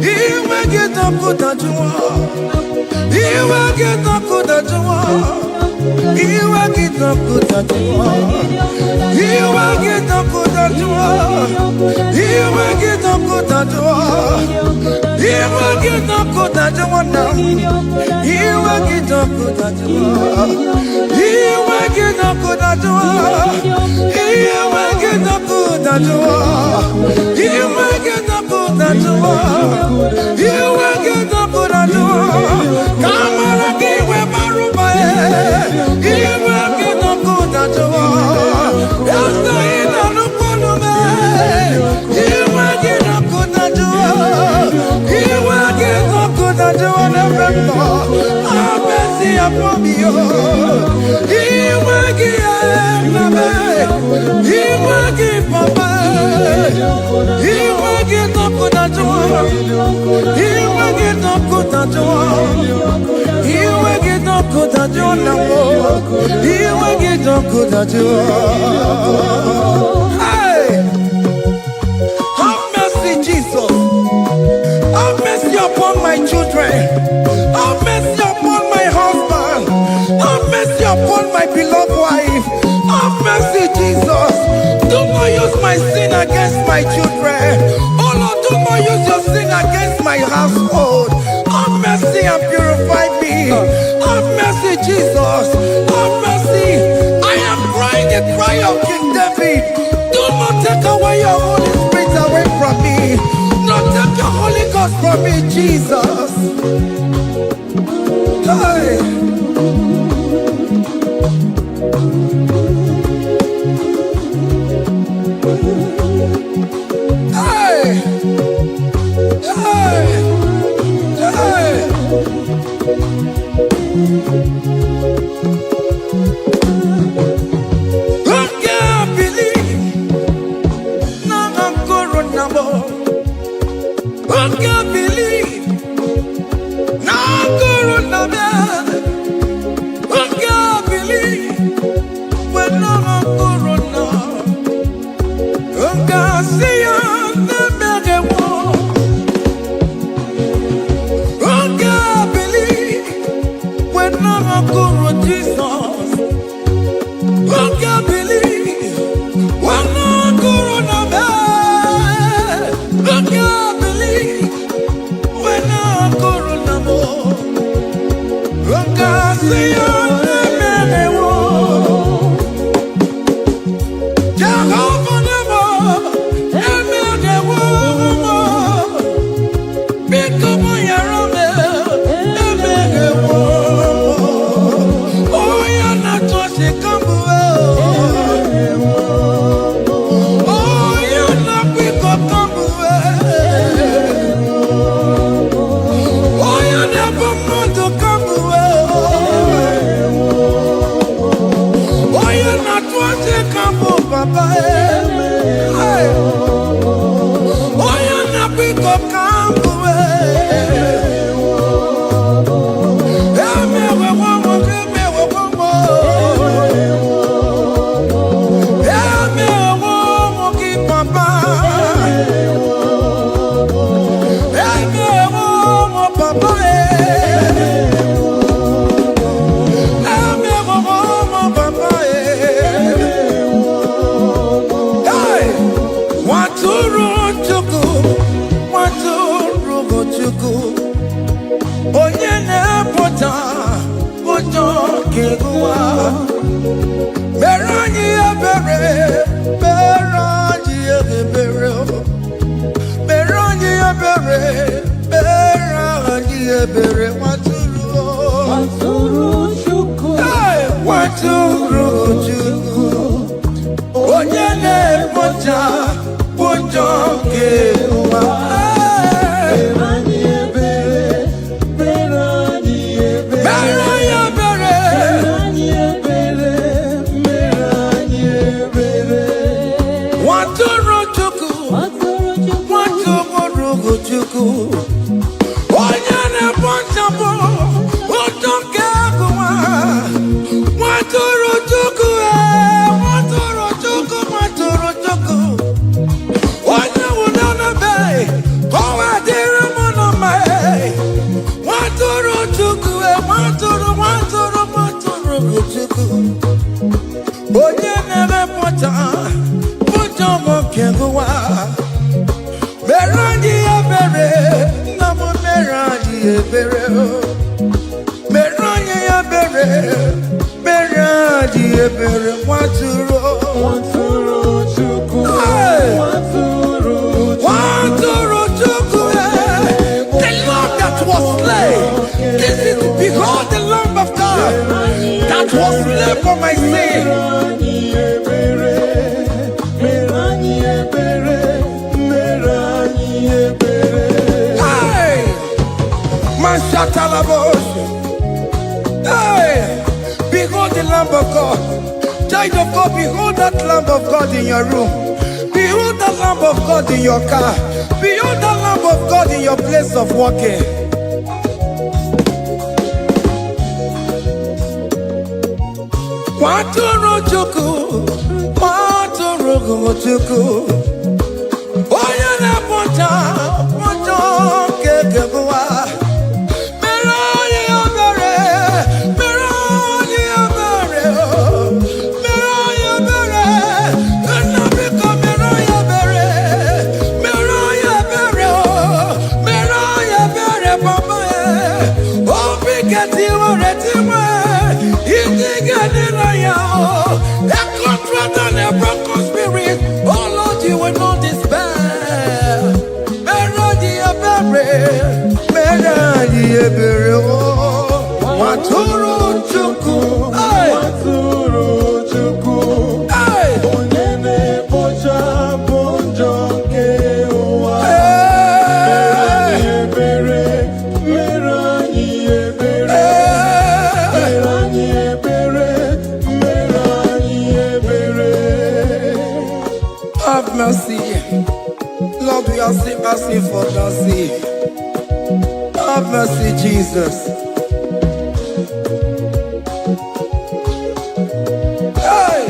He will get up good at you. He will get up good at you. He will get up good at you. He will get up good at you. He will get up good at you. He will get up good at you now. He will get up good at you. He will get up good at you. He will get up good at you. He will get up good at you. He will get up good at you. Come on, give me my room. He will get up good at you. After he done up on me, he will get up good at you. He will get up good at you. Have mercy upon me. He will give me. He will give me. He will get up good at you. He will get up good at you. He will get up good at you now. He will get up good at you. Hey, have mercy, Jesus. Have mercy upon my children. Have mercy upon my husband. Have mercy upon my beloved wife. Have mercy, Jesus. Do not use my sin against my children. Oh Lord, do not use your sin against my household. Have mercy and purify me. Have mercy, Jesus. Have mercy. I am crying the cry of King David. Do not take away your Holy Spirit away from me. Not take your Holy Ghost from me, Jesus. Hey. Hey. Hey. Hey. I can't believe now I'm corona. I can't believe now I'm corona. I can't believe when I'm corona. I can't see you. I can't believe when I'm corona. onye na-apụta ụjọ ga-egụwa. Mere anyị ebere, mere anyị ebere, mere anyị ebere, mere anyị ebere. Nwatụrụ Chukwu, nwatụrụ Chukwu, onye na-apụta ụjọ ga-egụwa. Onye na-ekpochapụ ụjọ nke agụwa. Nwatụrụ Chukwu, nwatụrụ Chukwu, nwatụrụ Chukwu. Onye nwụrụ n'ebe ka ọ wee dịrị mụ na mma. Nwatụrụ Chukwu, nwatụrụ Chukwu. Onye na-emepụta ụjọ nke agụwa. Mere anyị ebere, nna m mere anyị ebere. Mere anyị ebere, mere anyị ebere. Nwatụrụ Chukwu, nwatụrụ Chukwu. The lamb that was slain. This is behold the Lamb of God that was slain for my sin. Hey, behold the Lamb of God. Child of God, behold that Lamb of God in your room. Behold the Lamb of God in your car. Behold the Lamb of God in your place of working. Nwatụrụ Chukwu, nwatụrụ Chukwu. Onye na-apụta ụjọ nke agụwa. Nwatụrụ Chukwu, nwatụrụ Chukwu. Onye na-ekpochapụ ụjọ nke ụwa. Mere anyị ebere, mere anyị ebere, mere anyị ebere. Have mercy, Lord, we are asking for mercy. Have mercy, Jesus. Hey!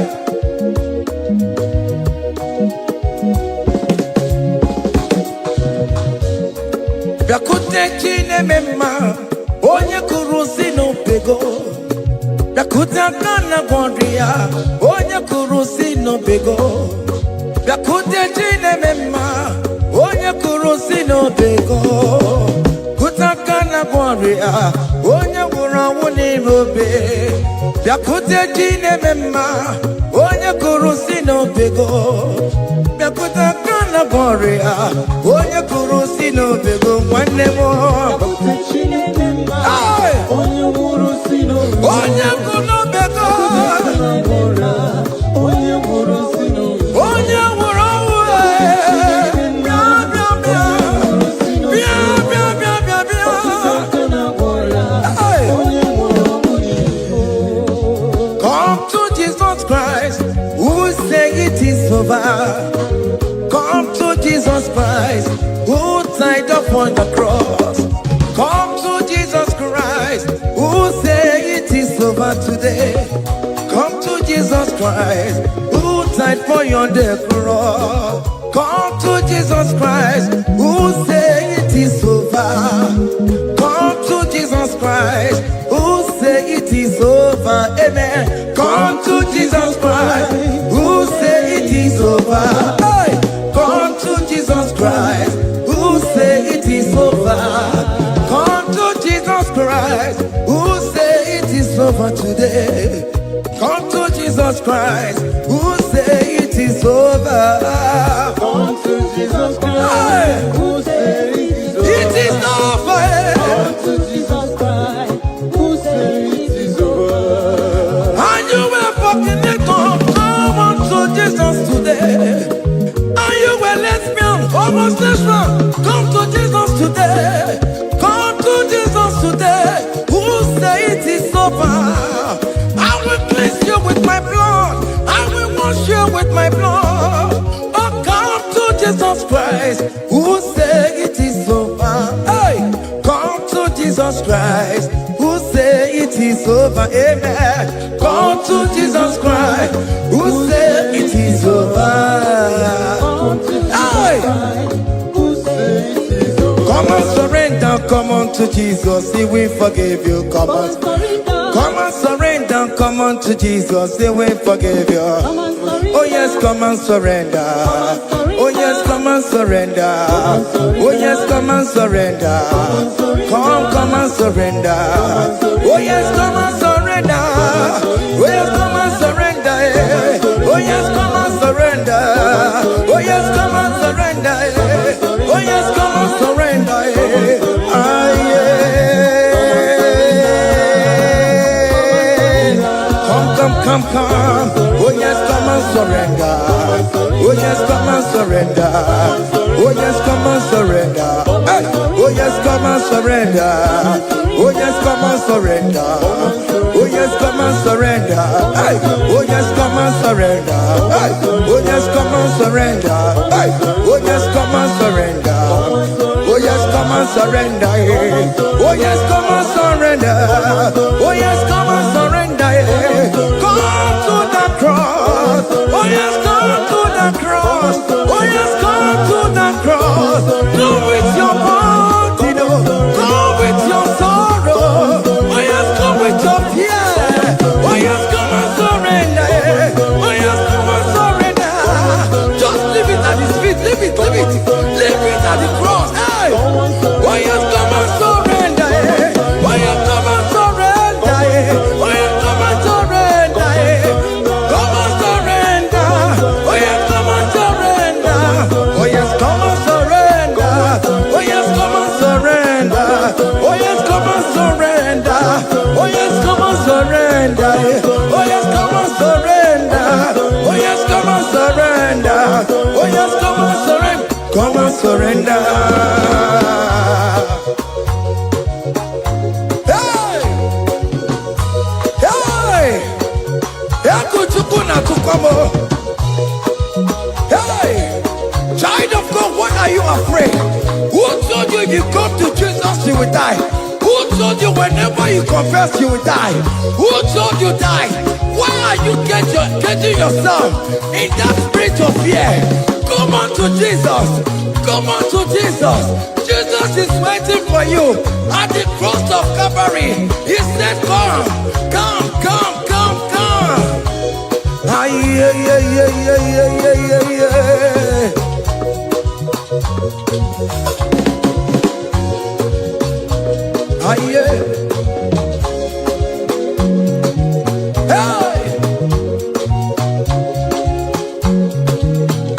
Bịakute Chineke mma, onye kụrụ si n'obego. Bịakute aka na gwọrọ ya, onye kụrụ si n'obego. Bịakute Chineke mma, onye kụrụ si n'obego. Onye gwụrụ anwụ n'ime obe. Bịakute Chineke mma, onye kụrụ si n'obego. Bịakute aka na gwọrọ ya, onye kụrụ si n'obego. Nwanne m, bịakute Chineke mma, onye gwụrụ si n'obego. Onye gwụrụ n'obego, onye gwụrụ si n'obego. Onye gwụrụ anwụ. Come to Jesus Christ, who died upon the cross. Come to Jesus Christ, who said it is over today. Come to Jesus Christ, who died for you on the cross. Come to Jesus Christ, who said it is over. Come to Jesus Christ, who said it is over. Amen. Come to Jesus Christ, who said it is over. Hey! Come to Jesus Christ, who say it is over. Come to Jesus Christ, who say it is over today. Come to Jesus Christ, who say it is over. Come to Jesus Christ, who say it is over. Come to Jesus Christ, who say it is over. And you were fucking it up, come on to Jesus today. And you were lesbian, homosexual, come to Jesus today. Come to Jesus today, who say it is over. I will cleanse you with my blood, I will wash you with my blood. Oh, come to Jesus Christ, who say it is over. Hey, come to Jesus Christ, who say it is over. Amen. Come to Jesus Christ, who say it is over. Come to Jesus Hey, Christ, who say it is over. come and surrender, come on to Jesus, He will forgive you. Come on, come and surrender, come on to Jesus, He will forgive you. Oh yes, come and surrender. Oh yes, come and surrender. Oh yes, come and surrender. Come and surrender. Oh yes, come and surrender. Oh yes, come and surrender. Oh yes, come and surrender. Oh yes, come and surrender. Oh yes, come and surrender. Ah yeah. Come. Oh yes, come and surrender. Oh yes, come and surrender. Oh yes, come and surrender. Hey. Oh yes, come and surrender. Oh yes, come and surrender. Oh yes, come and surrender. Hey. Oh yes, come and surrender. Hey. Oh yes, come and surrender. Hey. Oh yes, come and surrender. Oh yes, come and surrender. Oh yes, come and surrender. Oh yes, come and surrender. Come to the cross. Oh yes, come to the cross. Oh yes, come to the cross. Come with your body, come with your sorrow. Oh yes, come with your fear. Oh yes, come and surrender. Oh yes, come and surrender. Just leave it at His feet. Leave it at the cross. Hey. Oh yes, come and surrender. Oh yes, come and surrender. Oh yes, come and surrender. Come and surrender. Oh yes, come and surrender. Oh yes, come and surrender. Oh yes, come and surrender. Oh yes, come and surrender. Oh yes, come and surrender. Oh yes, come and surrender. Oh yes, come and surrender. Oh yes, come and surrender. Come and surrender. Hey! Hey! Hey! Child of God, why are you afraid? Who told you if you come to Jesus you will die? Who told you whenever you confess you will die? Who told you die? Why are you getting yourself in that spirit of fear? Come on to Jesus. Come on to Jesus. Jesus is waiting for you at the cross of Calvary. He said, come. Ah, yeah. Ah, yeah. Hey!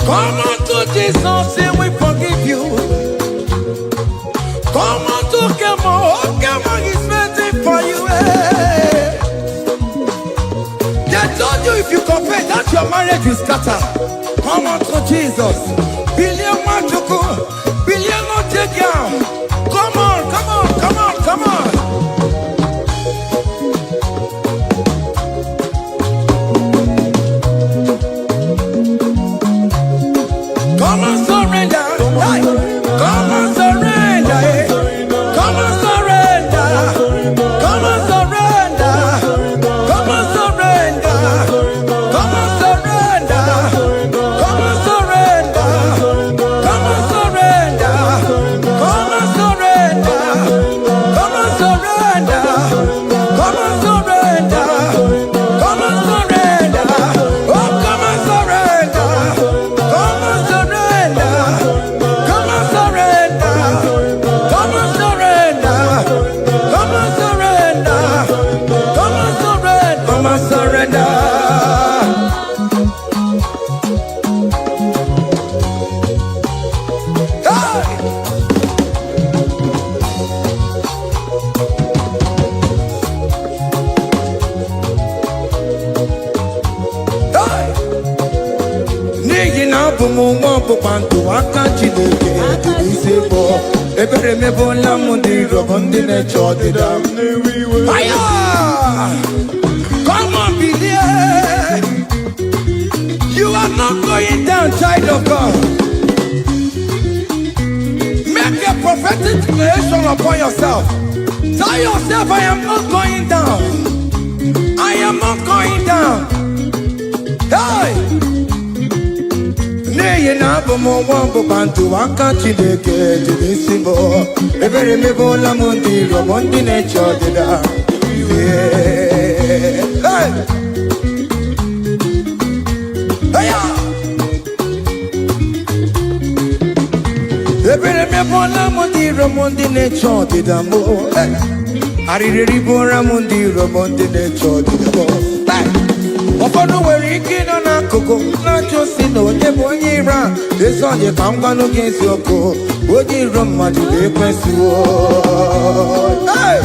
Come on to Jesus, He will forgive you. Come on to Kemo, is waiting for you. They told you if you confess that your marriage will scatter. Come on to Jesus. Billion Machuku, billion Otegiam. Come on. Come and surrender. Hey. Come and surrender. Come and surrender. Come and surrender. Come and surrender. Come and surrender. Come and surrender. Come and surrender. Come and surrender. Come and surrender. Come and surrender. Come and surrender. Oh, come and surrender. Come and surrender. Come and surrender. Come and surrender. Come and mo panto akanchi deke isebo ebere mebo lamundi robondi ne chodida. Fire! Come on, believe. You are not going down, child of God. Make a prophetic declaration upon yourself. Tell yourself, I am not going down. I am not going down. Hey! Nay, na bomo wambo bantu wakanchi deke jidisibo. Ebere mebo lamundi robondi ne chodida. Hey! Ebere mebo lamundi robondi ne chodida mo. Arireri bo ramundi robondi ne chodida mo. Ofono were ike no na koko na josi no nye bonyi ra eso je kangwa no gensi oko oji rom madu de kwesi wo. Hey!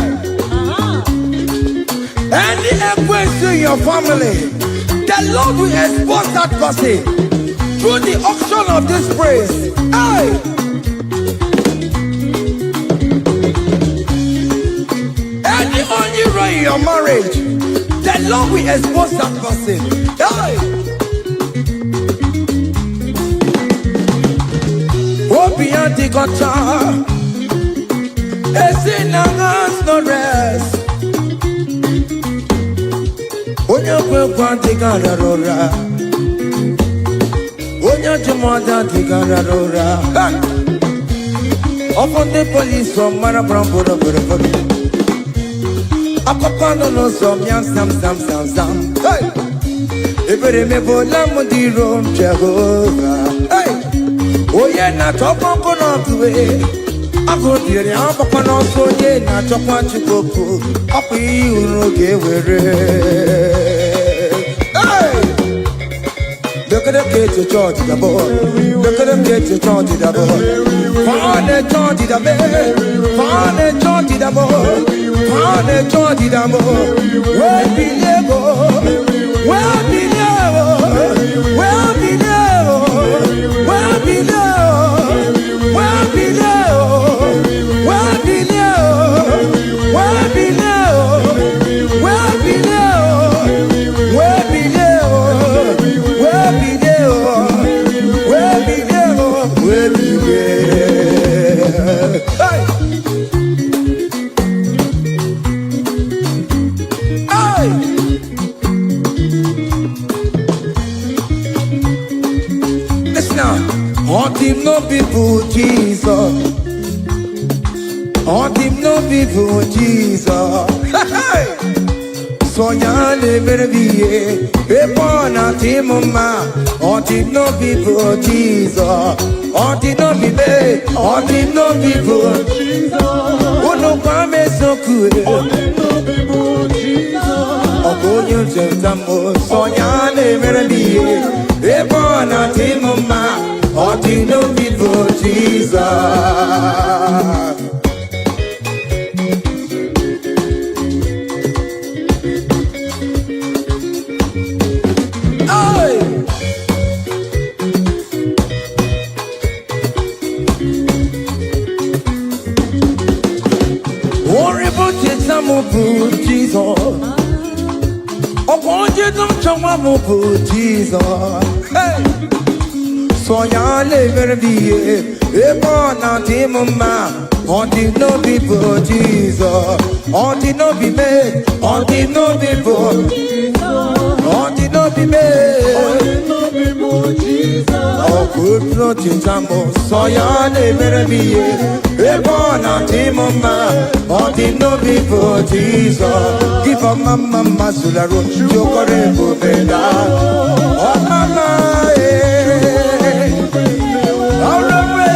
Any equence in your family, the Lord will expose that person through the auction of this praise. Hey! Any unusual in your marriage, the Lord will expose that person. Hey! Open the guitar. It's in our hands, no rest. Onya kwa tigara rora. Onya jumada tigara rora. Upon the police from Marabrambo. Akopano no som yam sam. Hey! Ebere mebo lamundi rom Jehovah. Hey! Oye na topo kono tuwe. Ako dire apapa no so ye na topo chukoko. Api uroge were. Hey! Look at the kids to charge the boy. Look at the kids to charge the boy. Find the charge the boy. Find the charge the boy. Find the charge the boy. Where be level? Where be level? Where be level? Where be level? Where be level? Where be level? Where be level? Where be level? Where be level? Where be level? Where be level? Where be level? Hey! Hey! Listen now. On him no people Jesus. On him no people Jesus. Hey! Sognare per vie e buona timoma. On him no people Jesus. On him no be, on him no people Jesus. Uno come so cool. On him no people Jesus. Ogonyo sentamo sognare per vie e buona timoma. On him no people Jesus. Jesus, oh, won't you don't come Jesus? Hey, so ya live be a born out in my on the no people Jesus, on the no be made, on the no people, on the no be made, on the no people Jesus. Oh, good Lord, so ya live be a born out in my on the no people Jesus. Give up mama masularo, chokore bubenda. Oh mama, all the way,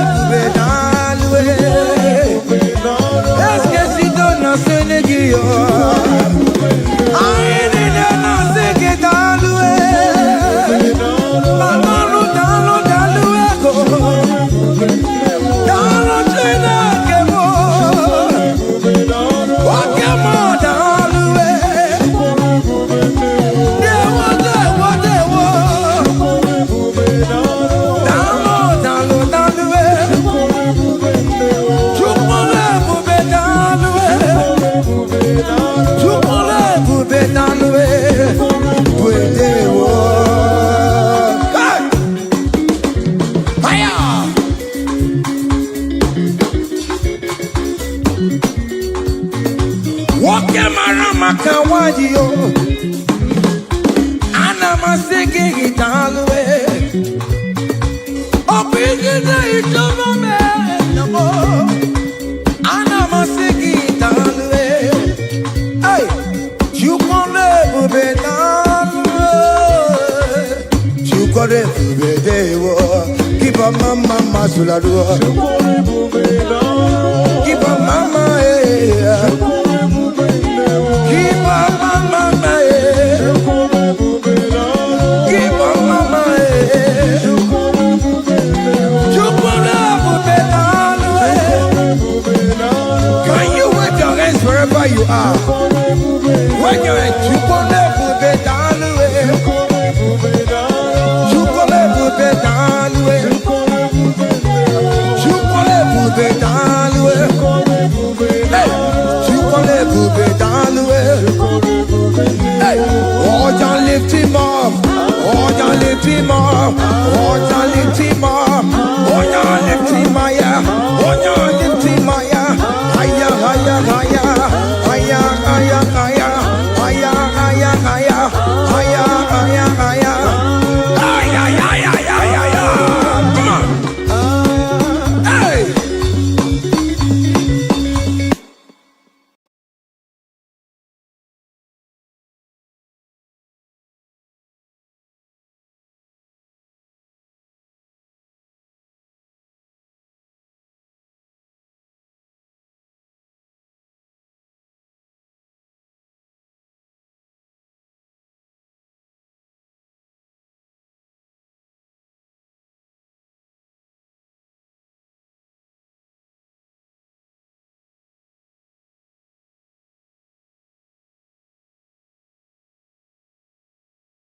est-ce que si donne ce négio? Aïe, non, c'est que dans l'oué, maman, dans l'oué, dans l'oué, Woke marama kawaji yo. Anama singing it all the way. Opigina itoma me namo. Anama singing it all the way. Hey, you kone bube nalwe. You kone bube dewo. Keep a mama masuladua. Keep a mama eh. Keep a mama eh. Keep a mama eh. You kone bube nalwe. Can you wave your hands wherever you are? Wave your hands. You kone bube nalwe. You kone bube nalwe. Hey, oh, don't lift him up. Oh, don't lift him up. Oh,